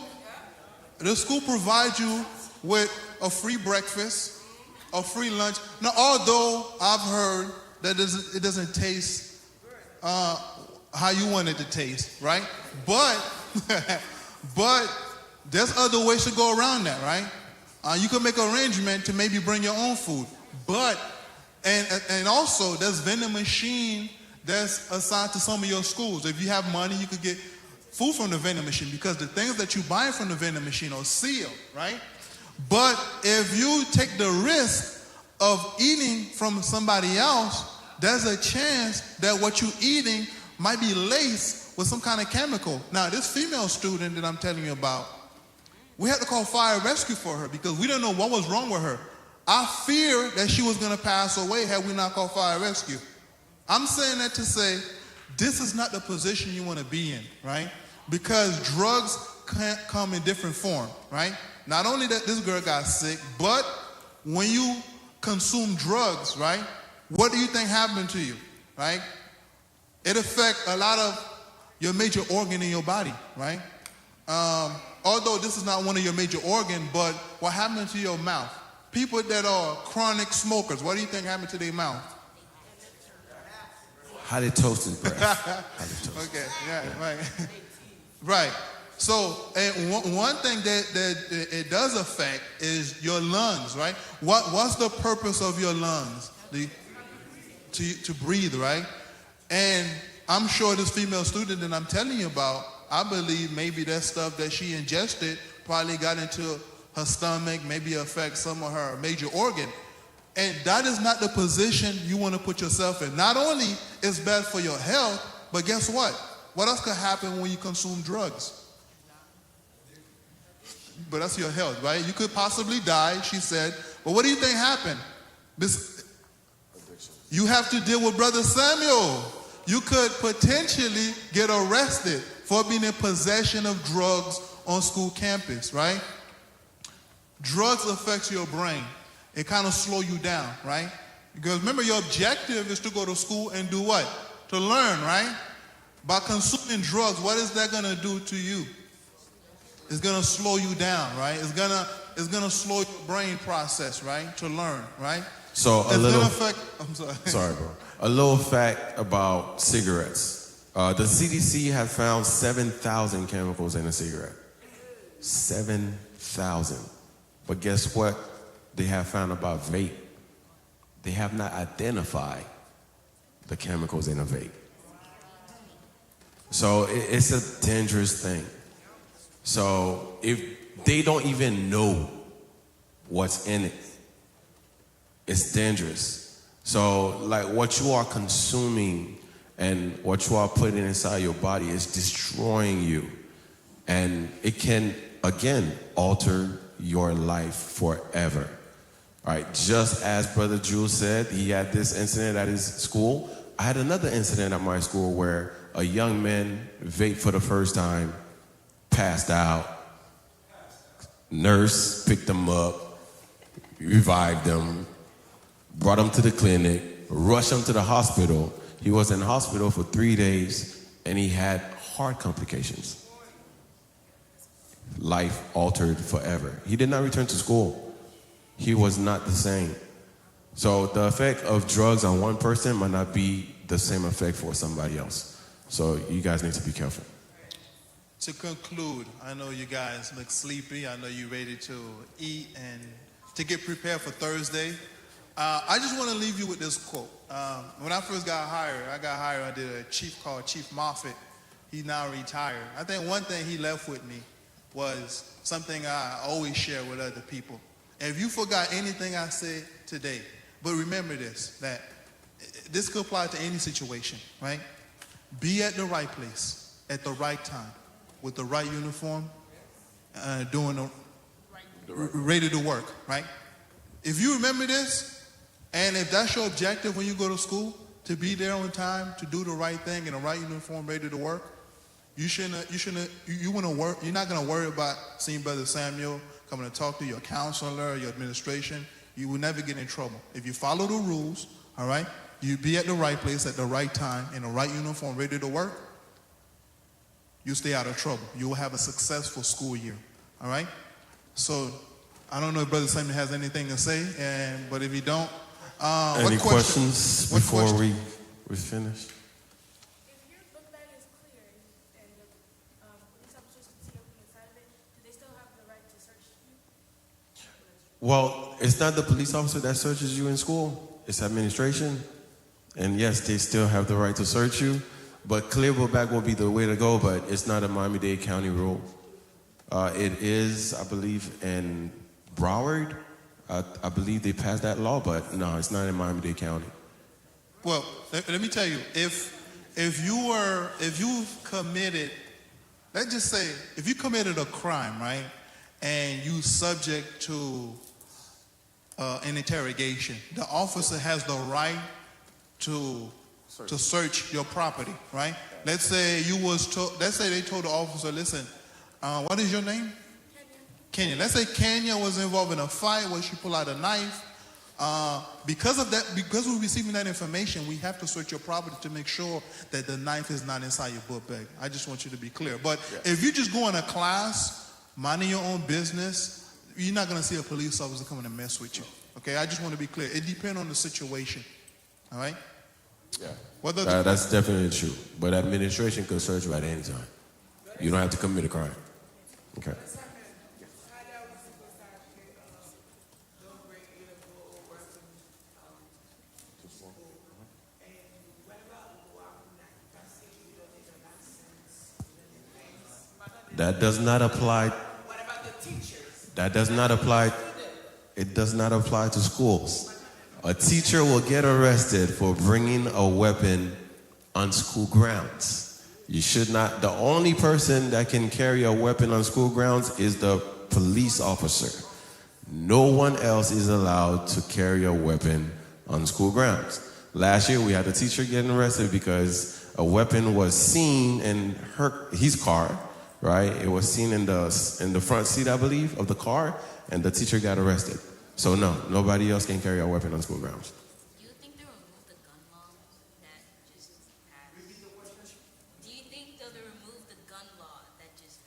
the school provides you with a free breakfast, a free lunch. Now, although I've heard it doesn't taste how you want it to taste, right? But but there's other ways to go around that, right? You can make an arrangement to maybe bring your own food, but and also there's vending machine that's assigned to some of your schools. If you have money, you could get food from the vending machine because the things that you buy from the vending machine are sealed, right? But if you take the risk of eating from somebody else, there's a chance that what you're eating might be laced with some kind of chemical. Now, this female student that I'm telling you about, we had to call fire rescue for her because we didn't know what was wrong with her. I fear that she was going to pass away had we not called fire rescue. I'm saying that to say this is not the position you want to be in, right? Because drugs can't come in different form, right? Not only that this girl got sick, but when you consume drugs, right, what do you think happened to you, right? It affects a lot of your major organ in your body, right? Although this is not one of your major organs, but what happened to your mouth? People that are chronic smokers, what do you think happened to their mouth? Highly toasted breath. Okay, yeah, right. Right. So, and one thing that it does affect is your lungs, right? What's the purpose of your lungs? To breathe, right? And I'm sure this female student that I'm telling you about, I believe maybe that stuff that she ingested probably got into her stomach, maybe affect some of her major organ. And that is not the position you want to put yourself in. Not only is it bad for your health, but guess what? What else could happen when you consume drugs? But that's your health, right? You could possibly die, she said. But what do you think happened? You have to deal with Brother Samuel. You could potentially get arrested for being in possession of drugs on school campus, right? Drugs affect your brain. It kind of slow you down, right? Because remember, your objective is to go to school and do what? To learn, right? By consuming drugs, what is that going to do to you? It's going to slow you down, right? It's gonna slow your brain process, right? To learn, right? So it's little gonna affect, I'm sorry. Sorry, bro. A little fact about cigarettes. The CDC has found 7,000 chemicals in a cigarette. 7,000. But guess what they have found about vape? They have not identified the chemicals in a vape. So it's a dangerous thing. So if they don't even know what's in it, it's dangerous. So like what you are consuming and what you are putting inside your body is destroying you. And it can, again, alter your life forever. All right, just as Brother Jules said, he had this incident at his school. I had another incident at my school where a young man vaped for the first time, passed out. Nurse picked him up, revived him, brought him to the clinic, rushed him to the hospital. He was in the hospital for 3 days and he had heart complications. Life altered forever. He did not return to school. He was not the same. So the effect of drugs on one person might not be the same effect for somebody else. So you guys need to be careful. To conclude, I know you guys look sleepy. I know you're ready to eat and to get prepared for Thursday. I just want to leave you with this quote. When I first got hired, I did a chief called Chief Moffitt. He's now retired. I think one thing he left with me was something I always share with other people. And if you forgot anything I said today, but remember this, that this could apply to any situation, right? Be at the right place at the right time with the right uniform, ready to work, right? If you remember this, and if that's your objective when you go to school, to be there on time, to do the right thing in the right uniform, ready to work, you wouldn't worry. You're not gonna worry about seeing Brother Samuel coming to talk to your counselor, your administration. You will never get in trouble if you follow the rules. All right, you be at the right place at the right time in the right uniform, ready to work. You stay out of trouble. You will have a successful school year. All right. So I don't know if Brother Samuel has anything to say, but if he don't, Any questions before we finish? If your book bag is clear and the police officers can see everything inside of it, do they still have the right to search you? Well, it's not the police officer that searches you in school. It's administration. And yes, they still have the right to search you. But clear book bag will be the way to go, but it's not a Miami-Dade County rule. It is, I believe, in Broward. I believe they passed that law, but no, it's not in Miami-Dade County. Well, let me tell you, if you've committed, let's just say, if you committed a crime, right, and you subject to an interrogation, the officer has the right to search your property, right? Let's say let's say they told the officer, listen, what is your name? Kenya. Let's say Kenya was involved in a fight where she pulled out a knife. Because of that, because we're receiving that information, we have to search your property to make sure that the knife is not inside your book bag. I just want you to be clear. But if you just go in a class, minding your own business, you're not going to see a police officer coming and mess with you. Okay, I just want to be clear. It depends on the situation. All right? Yeah. That's definitely true. But administration could search you at any time. You don't have to commit a crime. Okay. That does not apply. That does not apply. It does not apply to schools. A teacher will get arrested for bringing a weapon on school grounds. You should not. The only person that can carry a weapon on school grounds is the police officer. No one else is allowed to carry a weapon on school grounds. Last year, we had a teacher getting arrested because a weapon was seen in his car. Right? It was seen in the front seat, I believe, of the car, and the teacher got arrested. So no, nobody else can carry a weapon on school grounds. Do you think they'll remove the gun law that just passed? Do you think they'll remove the gun law that just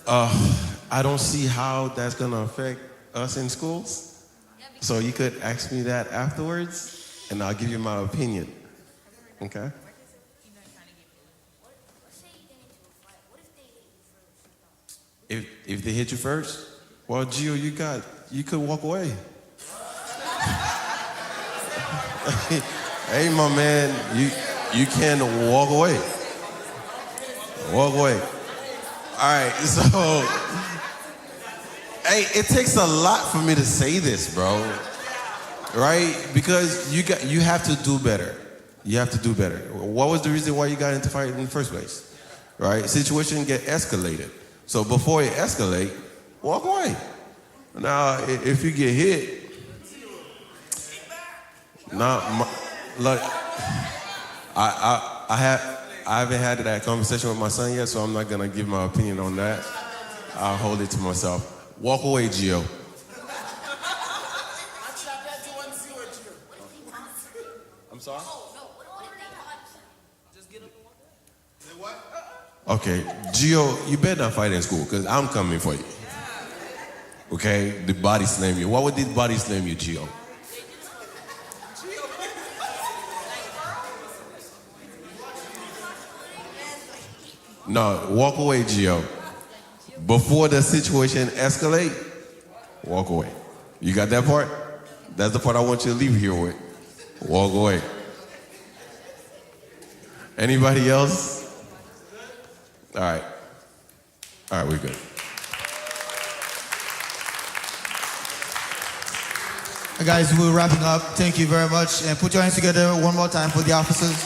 passed? I don't see how that's gonna affect us in schools. So you could ask me that afterwards, and I'll give you my opinion. Okay? If they hit you first, well, Gio, you could walk away. Hey, my man, you can walk away. Walk away. All right, so, hey, it takes a lot for me to say this, bro. Right? Because you have to do better. You have to do better. What was the reason why you got into fight in the first place? Right? Situation get escalated. So before it escalate, walk away. Now, if you get hit, look, I haven't had that conversation with my son yet, so I'm not gonna give my opinion on that. I'll hold it to myself. Walk away, Gio. I'm sorry? Okay, Gio, you better not fight in school, because I'm coming for you. Okay, the body slam you. Why would the body slam you, Gio? No, walk away, Gio. Before the situation escalate, walk away. You got that part? That's the part I want you to leave here with. Walk away. Anybody else? All right, we're good. Guys, we're wrapping up. Thank you very much. And put your hands together one more time for the officers.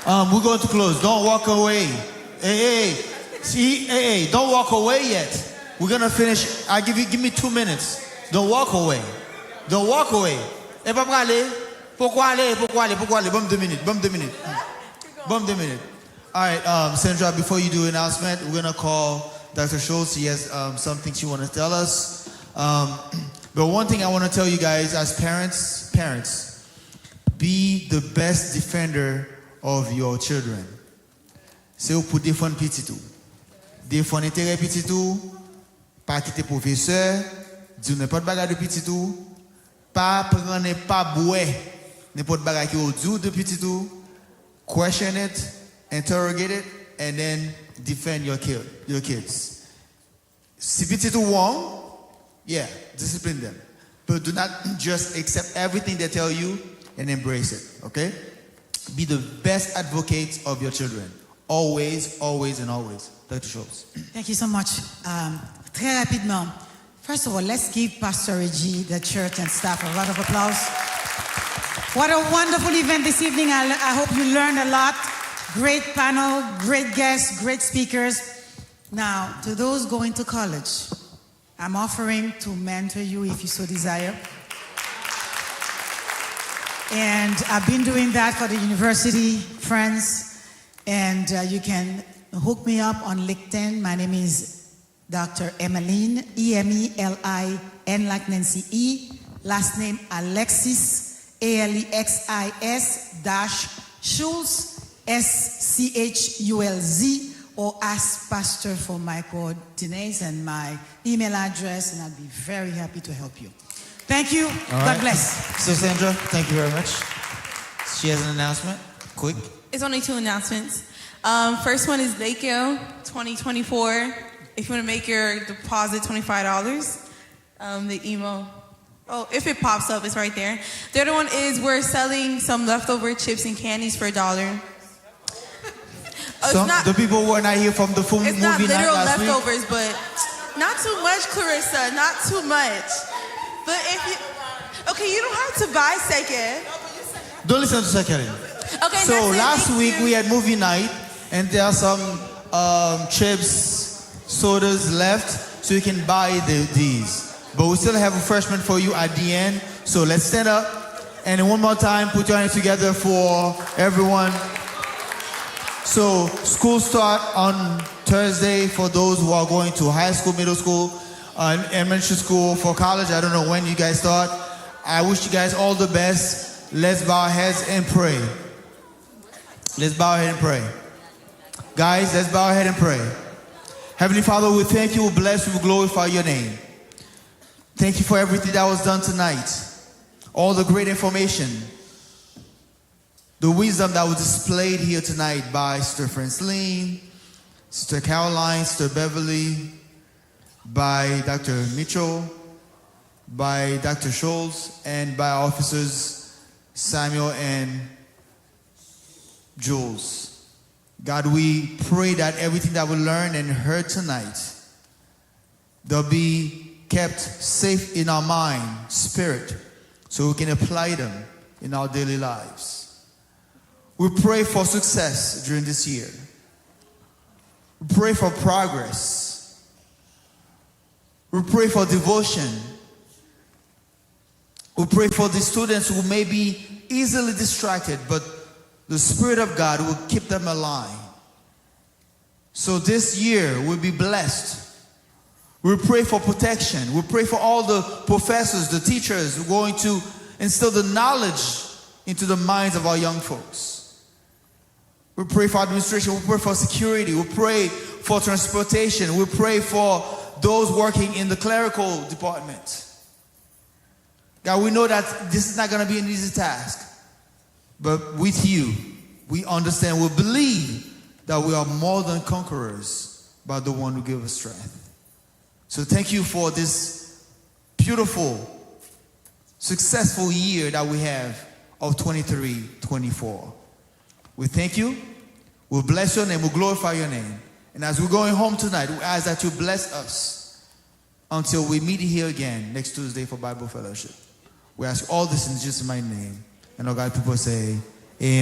We're going to close. Don't walk away. Hey, don't walk away yet. We're going to finish. Give me 2 minutes. Don't walk away. Don't walk away. Eh, pas aller. Pourquoi aller? Bon 2 minutes. All right, Sandra, before you do an announcement, we're going to call Dr. Schultz. He has something she wants to tell us. But one thing I want to tell you guys as parents, be the best defender of your children. C'est pour défendre petit tout. Défendre intérêt petit tout, pas quitter professeur, dire n'importe bagage de petit tout, pas prendre, pas boire n'importe bagage qui est dit de petit tout, question it, interrogate it, and then defend your kids. Si petit tout wrong, yeah, discipline them. But do not just accept everything they tell you and embrace it, okay? Be the best advocate of your children. Always, always, and always. Dr. Schultz. Thank you so much. Très rapidement. First of all, let's give Pastor Reggie, the church and staff a round of applause. What a wonderful event this evening. I hope you learned a lot. Great panel, great guests, great speakers. Now, to those going to college, I'm offering to mentor you if you so desire. And I've been doing that for the university friends. And you can hook me up on LinkedIn. My name is Dr. Emeline, E-M-E-L-I-N like Nancy E. Last name Alexis, A-L-E-X-I-S dash Schulz, S-C-H-U-L-Z, or ask Pastor for my coordinates and my email address, and I'd be very happy to help you. Thank you. God bless. So Sandra, thank you very much. She has an announcement. Quick. It's only 2 announcements. First one is Lakeville 2024. If you want to make your deposit $25, the email. Oh, if it pops up, it's right there. The other one is we're selling some leftover chips and candies for $1. The people who are not here from the movie it's not night literal last leftovers, week. but not too much, Clarissa. Not too much. But if you, okay, you don't have to buy second. Don't listen to Sakari. Okay. So that's it. last Thank week you. we had movie night, and there are some chips, sodas left, so you can buy these. But we still have refreshment for you at the end. So let's stand up, and one more time, put your hands together for everyone. So school start on Thursday for those who are going to high school, middle school, elementary school, for college. I don't know when you guys start. I wish you guys all the best. Let's bow our heads and pray. Let's bow our head and pray. Guys, let's bow our head and pray. Heavenly Father, we thank you, we bless you, we glorify your name. Thank you for everything that was done tonight. All the great information. The wisdom that was displayed here tonight by Sister Francine, Sister Caroline, Sister Beverly, by Dr. Mitchell, by Dr. Schultz, and by officers Samuel and Jules. God, we pray that everything that we learned and heard tonight, they'll be kept safe in our mind, spirit, so we can apply them in our daily lives. We pray for success during this year. We pray for progress. We pray for devotion. We pray for the students who may be easily distracted, but the Spirit of God will keep them alive. So this year will be blessed. We pray for protection. We pray for all the professors, the teachers who are going to instill the knowledge into the minds of our young folks. We pray for administration. We pray for security. We pray for transportation. We pray for those working in the clerical department. God, we know that this is not going to be an easy task. But with you, we understand, we believe that we are more than conquerors by the one who gives us strength. So thank you for this beautiful, successful year that we have of 23-24. We thank you. We bless your name. We glorify your name. And as we're going home tonight, we ask that you bless us until we meet here again next Tuesday for Bible Fellowship. We ask all this in Jesus' mighty name. And all God people say, amen.